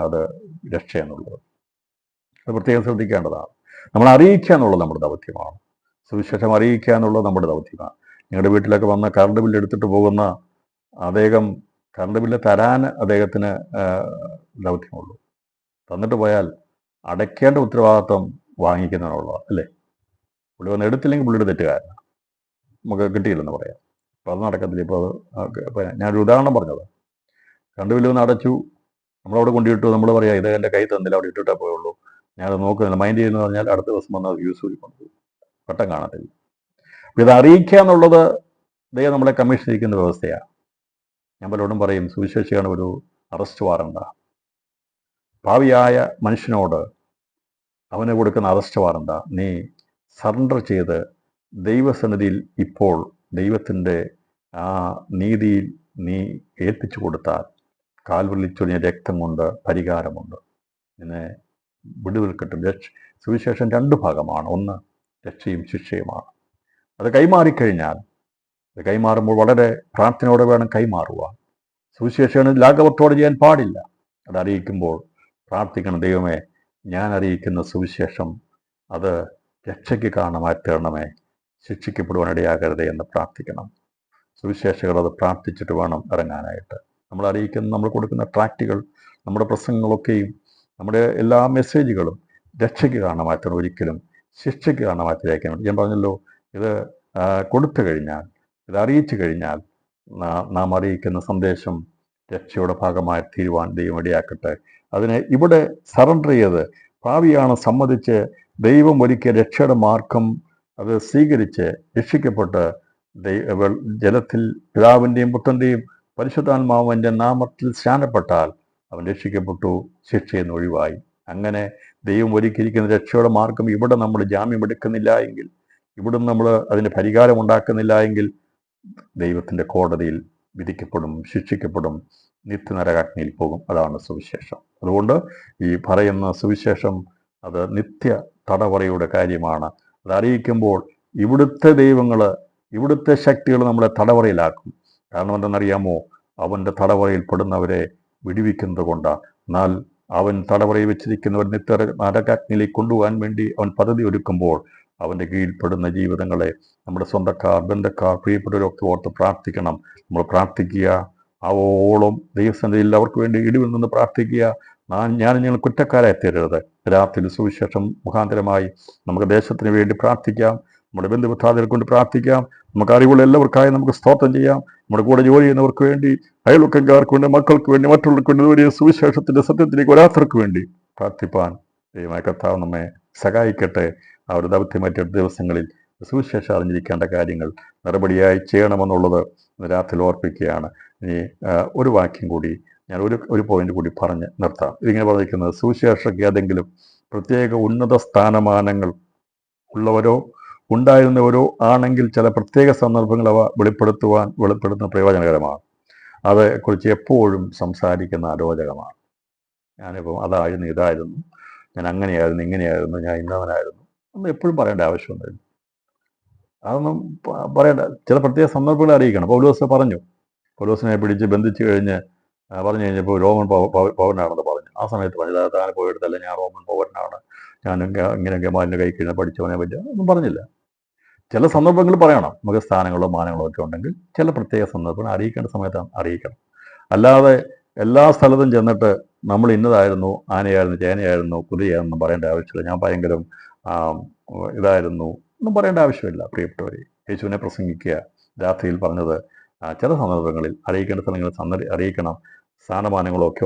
അത് രക്ഷ എന്നുള്ളത്. അത് പ്രത്യേകം ശ്രദ്ധിക്കേണ്ടതാണ്. നമ്മൾ അറിയിക്കുക എന്നുള്ളത് നമ്മുടെ ദൗത്യമാണ്. സുവിശേഷം അറിയിക്കുക എന്നുള്ളത് നമ്മുടെ ദൗത്യമാണ്. നിങ്ങളുടെ വീട്ടിലൊക്കെ വന്ന് കറണ്ട് ബില്ല് എടുത്തിട്ട് പോകുന്ന അദ്ദേഹം കറണ്ട് ബില്ല് തരാൻ അദ്ദേഹത്തിന് ദൗത്യമുള്ളൂ. തന്നിട്ട് പോയാൽ അടയ്ക്കേണ്ട ഉത്തരവാദിത്വം വാങ്ങിക്കുന്നതിനുള്ളതാണ്, അല്ലേ? പുള്ളി വന്ന് എടുത്തില്ലെങ്കിൽ പുള്ളിയുടെ തെറ്റുകാരനാണ്, നമുക്ക് കിട്ടിയില്ലെന്ന് പറയാം. അപ്പോൾ അത് നടക്കത്തില്ല. ഇപ്പോൾ ഞാനൊരു ഉദാഹരണം പറഞ്ഞത്, കറണ്ട് ബില്ല് വന്ന് അടച്ചു, നമ്മളവിടെ കൊണ്ടിട്ടു, നമ്മൾ പറയാം ഇത് എൻ്റെ കൈ തന്നില്ല, അവിടെ ഇട്ടിട്ടേ പോയുള്ളൂ, ഞാനത് നോക്കുന്നില്ല, മൈൻഡ് ചെയ്യുന്നു പറഞ്ഞാൽ അടുത്ത ദിവസം വന്ന് യൂസ് കൊണ്ടുപോകും, പട്ടം കാണത്തില്ല. അപ്പോൾ ഇത് അറിയിക്കുക എന്നുള്ളത് ദൈവം നമ്മളെ കമ്മീഷൻ ചെയ്യിക്കുന്ന വ്യവസ്ഥയാണ്. ഞാൻ പലരോടും പറയും, സുവിശേഷിയാണ് ഒരു അറസ്റ്റ് വാറണ്ട. ഭാവിയായ മനുഷ്യനോട് അവന് കൊടുക്കുന്ന അറസ്റ്റ് വാറണ്ട നീ സറണ്ടർ ചെയ്ത് ദൈവസന്നിധിയിൽ ഇപ്പോൾ ദൈവത്തിൻ്റെ ആ നീതിയിൽ നീ ഏൽപ്പിച്ചു കൊടുത്താൽ കാൽവെള്ളിച്ചൊരിഞ്ഞ രക്തം കൊണ്ട് പരിഹാരമുണ്ട്, നിന്നെ വിടുതൽ കിട്ടും. സുവിശേഷം 2 ഭാഗമാണ്. ഒന്ന് രക്ഷയും ശിക്ഷയുമാണ്. അത് കൈമാറിക്കഴിഞ്ഞാൽ, അത് കൈമാറുമ്പോൾ വളരെ പ്രാർത്ഥനയോടെ വേണം കൈമാറുവാൻ. സുവിശേഷം ലാഘവത്തോടെ ചെയ്യാൻ പാടില്ല. അത് അറിയിക്കുമ്പോൾ പ്രാർത്ഥിക്കണം, ദൈവമേ ഞാൻ അറിയിക്കുന്ന സുവിശേഷം അത് രക്ഷയ്ക്ക് കാരണമായി തീരണമേ, ശിക്ഷിക്കപ്പെടുവാൻ ഇടയാകരുതേ എന്ന് പ്രാർത്ഥിക്കണം. സുവിശേഷകർ അത് പ്രാർത്ഥിച്ചിട്ട് വേണം ഇറങ്ങാനായിട്ട്. നമ്മൾ അറിയിക്കുന്ന, നമ്മൾ കൊടുക്കുന്ന ട്രാക്റ്റുകൾ, നമ്മുടെ പ്രസംഗങ്ങളൊക്കെയും നമ്മുടെ എല്ലാ മെസ്സേജുകളും രക്ഷയ്ക്ക് കാരണമായി തീരണം, ഒരിക്കലും ശിക്ഷയ്ക്ക് കാരണമായി തീരാക്കാൻ വേണ്ടി. ഞാൻ പറഞ്ഞല്ലോ, ഇത് കൊടുത്തു കഴിഞ്ഞാൽ, ഇത് അറിയിച്ചു കഴിഞ്ഞാൽ നാം അറിയിക്കുന്ന സന്ദേശം രക്ഷയുടെ ഭാഗമായി തീരുവാൻ ദൈവം ഇടയാക്കട്ടെ. അതിനെ ഇവിടെ സറണ്ടർ ചെയ്ത് ഭാവിയാണ് സമ്മതിച്ച് ദൈവം ഒരുക്കിയ രക്ഷയുടെ മാർഗം അത് സ്വീകരിച്ച് രക്ഷിക്കപ്പെട്ട് ജലത്തിൽ പിതാവിൻ്റെയും പുത്രൻ്റെയും പരിശുദ്ധാത്മാവിൻ്റെ നാമത്തിൽ സ്നാനപ്പെട്ടാൽ അവൻ രക്ഷിക്കപ്പെട്ടു, ശിക്ഷയിൽ നിന്ന് ഒഴിവായി. അങ്ങനെ ദൈവം ഒരുക്കിയിരിക്കുന്ന രക്ഷയുടെ മാർഗം ഇവിടെ നമ്മൾ ജാമ്യം എടുക്കുന്നില്ല എങ്കിൽ, ഇവിടുന്ന് നമ്മൾ അതിന് പരിഹാരം ഉണ്ടാക്കുന്നില്ല എങ്കിൽ ദൈവത്തിൻ്റെ കോടതിയിൽ വിധിക്കപ്പെടും, ശിക്ഷിക്കപ്പെടും, നിത്യനരകാഗ്നിയിൽ പോകും. അതാണ് സുവിശേഷം. അതുകൊണ്ട് ഈ പറയുന്ന സുവിശേഷം അത് നിത്യ തടവറയുടെ കാര്യമാണ്. അത് അറിയിക്കുമ്പോൾ ഇവിടുത്തെ ദൈവങ്ങൾ, ഇവിടുത്തെ ശക്തികൾ നമ്മളെ തടവറയിലാക്കും. കാരണം എന്തെന്നറിയാമോ? അവൻ്റെ തടവറയിൽ പെടുന്നവരെ വിടുവിക്കുന്നത് കൊണ്ടാണ്. എന്നാൽ അവൻ തടവറയിൽ വെച്ചിരിക്കുന്നവർ നിത്യ നരകാഗ്നിയിലേക്ക് കൊണ്ടുപോകാൻ വേണ്ടി അവൻ പദ്ധതി ഒരുക്കുമ്പോൾ അവൻ്റെ കീഴിൽപ്പെടുന്ന ജീവിതങ്ങളെ നമ്മുടെ സ്വന്തക്കാർ, ബന്ധക്കാർ, പ്രിയപ്പെട്ടവരൊക്കെ ഓർത്ത് പ്രാർത്ഥിക്കണം. നമ്മൾ പ്രാർത്ഥിക്കുക, ആവോളം ദൈവസന്നിധിയിൽ അവർക്ക് വേണ്ടി ഇടിവിൽ നിന്ന് പ്രാർത്ഥിക്കുക. ഞാൻ നിങ്ങൾ കുറ്റക്കാരായി തീരരുത്. രാത്രി സുവിശേഷം മുഖാന്തരമായി നമുക്ക് ദേശത്തിന് വേണ്ടി പ്രാർത്ഥിക്കാം, നമ്മുടെ ബന്ധുമിത്രാദികളെ കൊണ്ട് പ്രാർത്ഥിക്കാം, നമുക്ക് അറിവുള്ള എല്ലാവർക്കായി നമുക്ക് സ്തോത്രം ചെയ്യാം. നമ്മുടെ കൂടെ ജോലി ചെയ്യുന്നവർക്ക് വേണ്ടി, അയൽവക്കക്കാർക്ക് വേണ്ടി, മക്കൾക്ക് വേണ്ടി, മറ്റുള്ളവർക്ക് വേണ്ടി, വലിയ സുവിശേഷത്തിന്റെ സത്യത്തിലേക്ക് ഒരാത്തർക്ക് വേണ്ടി പ്രാർത്ഥിപ്പാൻ ദൈവമായ കർത്താവ് നമ്മെ സഹായിക്കട്ടെ. ആ ഒരു ദൗത്യമറ്റ ദിവസങ്ങളിൽ സുവിശേഷം അറിഞ്ഞിരിക്കേണ്ട കാര്യങ്ങൾ നടപടിയായി ചെയ്യണമെന്നുള്ളത് രാത്രി ഓർപ്പിക്കുകയാണ്. ഇനി ഒരു വാക്യം കൂടി ഞാൻ ഒരു പോയിന്റ് കൂടി പറഞ്ഞ് നിർത്താം. ഇതിങ്ങനെ പറഞ്ഞിരിക്കുന്നത്, സുവിശേഷക്ക് ഏതെങ്കിലും പ്രത്യേക ഉന്നത സ്ഥാനമാനങ്ങൾ ഉള്ളവരോ ഉണ്ടായിരുന്നവരോ ആണെങ്കിൽ ചില പ്രത്യേക സന്ദർഭങ്ങൾ അവ വെളിപ്പെടുത്തുന്ന പ്രയോജനകരമാണ്. അതേക്കുറിച്ച് എപ്പോഴും സംസാരിക്കുന്ന അരോചകമാണ്. ഞാനിപ്പോൾ അതായിരുന്നു, ഇതായിരുന്നു, ഞാൻ അങ്ങനെയായിരുന്നു, ഇങ്ങനെയായിരുന്നു, ഞാൻ ഇന്നവനായിരുന്നു എന്ന് എപ്പോഴും പറയേണ്ട ആവശ്യമൊന്നുമില്ല. അതൊന്നും പറയേണ്ട. ചില പ്രത്യേക സന്ദർഭങ്ങളെ അറിയിക്കണം. പൗലോസ് പറഞ്ഞു, പൗലോസിനെ പിടിച്ച് ബന്ധിച്ചു കഴിഞ്ഞ് പറഞ്ഞു കഴിഞ്ഞപ്പോൾ റോമൻ പൗരനാണെന്ന് പറഞ്ഞു. ആ സമയത്ത് പറഞ്ഞു, താൻ പോയെടുത്തല്ല, ഞാൻ റോമൻ പൗരനാണ്, ഞാൻ ഇങ്ങനെയൊക്കെ മാലിന്യ കൈ കഴിഞ്ഞാൽ പഠിച്ചവനെ പറ്റുക ഒന്നും പറഞ്ഞില്ല. ചില സന്ദർഭങ്ങൾ പറയണം. നമുക്ക് സ്ഥാനങ്ങളോ മാനങ്ങളോ ഒക്കെ ഉണ്ടെങ്കിൽ ചില പ്രത്യേക സന്ദർഭങ്ങൾ അറിയിക്കേണ്ട സമയത്ത് അറിയിക്കണം. അല്ലാതെ എല്ലാ സ്ഥലത്തും ചെന്നിട്ട് നമ്മൾ ഇന്നതായിരുന്നു, ആനയായിരുന്നു, ചേനയായിരുന്നു, കുതിരയായിരുന്നു പറയേണ്ട ആവശ്യമില്ല. ഞാൻ ഭയങ്കര ഇതായിരുന്നു ഒന്നും പറയേണ്ട ആവശ്യമില്ല. പ്രിയപ്പെട്ടവരെ, യേശുവിനെ പ്രസംഗിക്കുക. രാത്രിയിൽ പറഞ്ഞത് ചില സന്ദർഭങ്ങളിൽ അറിയിക്കേണ്ട സ്ഥലങ്ങളിൽ അറിയിക്കണം. സ്ഥാനമാനങ്ങളോ ഒക്കെ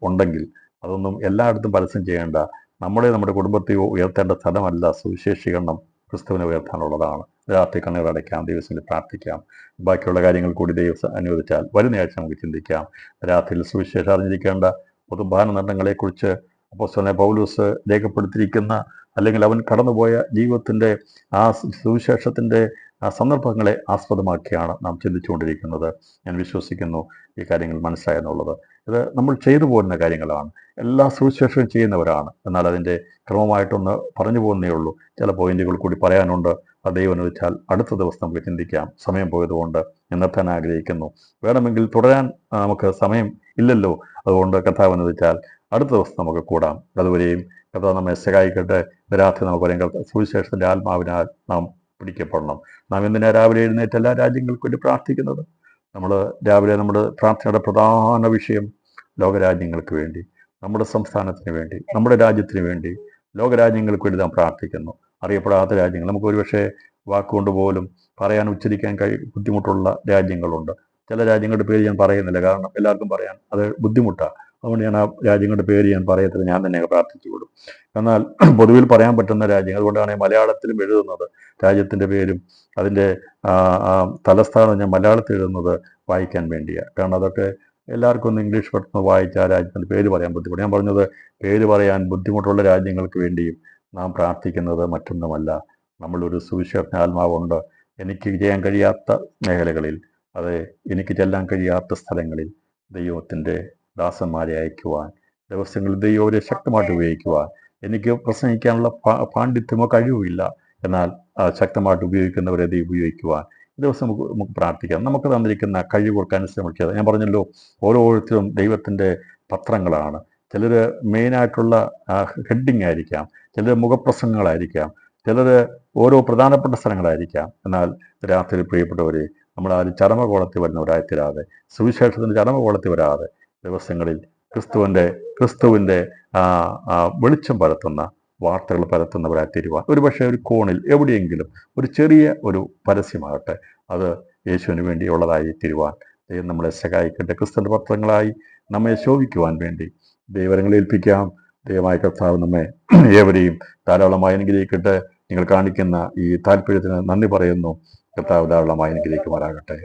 ഉണ്ടെങ്കിൽ അതൊന്നും എല്ലായിടത്തും പരസ്യം ചെയ്യേണ്ട. നമ്മുടെ കുടുംബത്തെ ഉയർത്തേണ്ട സ്ഥലമല്ല സുവിശേഷീകരണം. ക്രിസ്തുവിനെ ഉയർത്താനുള്ളതാണ്. രാത്രി കണ്ണുകളടയ്ക്കാം, ദൈവത്തിൽ പ്രാർത്ഥിക്കാം. ബാക്കിയുള്ള കാര്യങ്ങൾ കൂടി ദൈവം അനുവദിച്ചാൽ വരുന്നയാഴ്ച നമുക്ക് ചിന്തിക്കാം. രാത്രിയിൽ സുവിശേഷം അറിഞ്ഞിരിക്കേണ്ട പൊതുബാന നേട്ടങ്ങളെക്കുറിച്ച് അപ്പോസ്തലനായ പൗലോസ് രേഖപ്പെടുത്തിയിരിക്കുന്ന, അല്ലെങ്കിൽ അവൻ കടന്നുപോയ ജീവിതത്തിൻ്റെ ആ സുവിശേഷത്തിൻ്റെ ആ സന്ദർഭങ്ങളെ ആസ്പദമാക്കിയാണ് നാം ചിന്തിച്ചുകൊണ്ടിരിക്കുന്നത്. ഞാൻ വിശ്വസിക്കുന്നു ഈ കാര്യങ്ങൾ മനസ്സിലായെന്നുള്ളത്. ഇത് നമ്മൾ ചെയ്തു പോകുന്ന കാര്യങ്ങളാണ്. എല്ലാ സുവിശേഷവും ചെയ്യുന്നവരാണ്. എന്നാൽ അതിൻ്റെ ക്രമമായിട്ടൊന്ന് പറഞ്ഞു പോകുന്നേ ഉള്ളൂ. ചില പോയിന്റുകൾ കൂടി പറയാനുണ്ട്. അത് ദൈവം അനുവദിച്ചാൽ അടുത്ത ദിവസം നമുക്ക് ചിന്തിക്കാം. സമയം പോയതുകൊണ്ട് ഞാൻ നിർത്താൻ ആഗ്രഹിക്കുന്നു. വേണമെങ്കിൽ തുടരാൻ നമുക്ക് സമയം ഇല്ലല്ലോ. അതുകൊണ്ട് കർത്താവ് അനുവദിച്ചാൽ അടുത്ത ദിവസം നമുക്ക് കൂടാം. അതുവരെയും കർത്താവ് നമ്മെ സഹായിക്കട്ടെ. രാത്രി നമുക്ക് പറയാം, സുവിശേഷത്തിൻ്റെ ആത്മാവിനാൽ നാം പിടിക്കപ്പെടണം. നാം എന്തിനാ രാവിലെ എഴുന്നേറ്റ് എല്ലാ രാജ്യങ്ങൾക്കും വേണ്ടി പ്രാർത്ഥിക്കുന്നത്? നമ്മൾ രാവിലെ നമ്മുടെ പ്രാർത്ഥനയുടെ പ്രധാന വിഷയം ലോകരാജ്യങ്ങൾക്ക് വേണ്ടി, നമ്മുടെ സംസ്ഥാനത്തിന് വേണ്ടി, നമ്മുടെ രാജ്യത്തിന് വേണ്ടി, ലോകരാജ്യങ്ങൾക്ക് വേണ്ടി നാം പ്രാർത്ഥിക്കുന്നു. അറിയപ്പെടാത്ത രാജ്യങ്ങൾ, നമുക്ക് ഒരുപക്ഷെ വാക്കുകൊണ്ട് പോലും പറയാൻ, ഉച്ചരിക്കാൻ ബുദ്ധിമുട്ടുള്ള രാജ്യങ്ങളുണ്ട്. ചില രാജ്യങ്ങളുടെ പേര് ഞാൻ പറയുന്നില്ല, കാരണം എല്ലാവർക്കും പറയാൻ അത് ബുദ്ധിമുട്ടാണ്. അതുകൊണ്ട് ഞാൻ ആ രാജ്യങ്ങളുടെ പേര് ഞാൻ പറയത്തില്ല, ഞാൻ തന്നെ പ്രാർത്ഥിച്ചു വിടും. എന്നാൽ പൊതുവിൽ പറയാൻ പറ്റുന്ന രാജ്യങ്ങൾ, അതുകൊണ്ടാണ് മലയാളത്തിലും എഴുതുന്നത്. രാജ്യത്തിൻ്റെ പേരും അതിൻ്റെ തലസ്ഥാനം ഞാൻ മലയാളത്തിൽ എഴുതുന്നത് വായിക്കാൻ വേണ്ടിയാണ്. കാരണം അതൊക്കെ എല്ലാവർക്കും ഒന്ന് ഇംഗ്ലീഷ് പെട്ടെന്ന് വായിച്ച് ആ രാജ്യത്തിൻ്റെ പേര് പറയാൻ ബുദ്ധിമുട്ട്. ഞാൻ പറഞ്ഞത് പേര് പറയാൻ ബുദ്ധിമുട്ടുള്ള രാജ്യങ്ങൾക്ക് വേണ്ടിയും നാം പ്രാർത്ഥിക്കുന്നത് മറ്റൊന്നുമല്ല. നമ്മളൊരു സുവിശേഷ ആത്മാവുണ്ട്. എനിക്ക് ചെയ്യാൻ കഴിയാത്ത മേഖലകളിൽ, അതെ, എനിക്ക് ചെല്ലാൻ കഴിയാത്ത സ്ഥലങ്ങളിൽ ദൈവത്തിൻ്റെ ദാസന്മാരെ അയക്കുവാൻ, ദിവസങ്ങളിൽ ദൈവത്തെ ശക്തമായിട്ട് ഉപയോഗിക്കുവാൻ. എനിക്ക് പ്രസംഗിക്കാനുള്ള പാണ്ഡിത്യമോ കഴിവുമില്ല, എന്നാൽ ശക്തമായിട്ട് ഉപയോഗിക്കുന്നവരെ ദൈവം ഉപയോഗിക്കുവാൻ ദിവസം നമുക്ക് പ്രാർത്ഥിക്കാം. നമുക്ക് തന്നിരിക്കുന്ന കഴിവുകൾക്കനുസരിച്ച്, ഞാൻ പറഞ്ഞല്ലോ, ഓരോരുത്തരും ദൈവത്തിൻ്റെ പത്രങ്ങളാണ്. ചിലർ മെയിനായിട്ടുള്ള ഹെഡിങ് ആയിരിക്കാം, ചിലർ മുഖപ്രസംഗങ്ങളായിരിക്കാം, ചിലർ ഓരോ പ്രധാനപ്പെട്ട സ്ഥലങ്ങളായിരിക്കാം. എന്നാൽ രാത്രി പ്രിയപ്പെട്ടവരെ, നമ്മൾ ആ ചരമകോളത്തിൽ വരുന്നവരായിത്തീരാതെ, സുവിശേഷത്തിൻ്റെ ചരമകോളത്തിൽ വരാതെ, ദിവസങ്ങളിൽ ക്രിസ്തുവിൻ്റെ വെളിച്ചം പരത്തുന്ന വാർത്തകൾ പരത്തുന്നവരായി തീരുവാൻ, ഒരുപക്ഷെ ഒരു കോണിൽ എവിടെയെങ്കിലും ഒരു ചെറിയ ഒരു പരസ്യമാകട്ടെ, അത് യേശുവിന് വേണ്ടിയുള്ളതായി തീരുവാൻ ദൈവം നമ്മളെ സഹായിക്കട്ടെ. ക്രിസ്തുവിൻ്റെ പത്രങ്ങളായി നമ്മെ ശോഭിക്കുവാൻ വേണ്ടി ദൈവങ്ങളെ ഏൽപ്പിക്കാം. ദൈവമായ കർത്താവ് നമ്മെ ഏവരെയും ധാരാളമായി അനുഗ്രഹിക്കട്ടെ. നിങ്ങൾ കാണിക്കുന്ന ഈ താല്പര്യത്തിന് നന്ദി പറയുന്നു. കർത്താവ് ധാരാളമായി അനുഗ്രഹിക്കുമാറാകട്ടെ.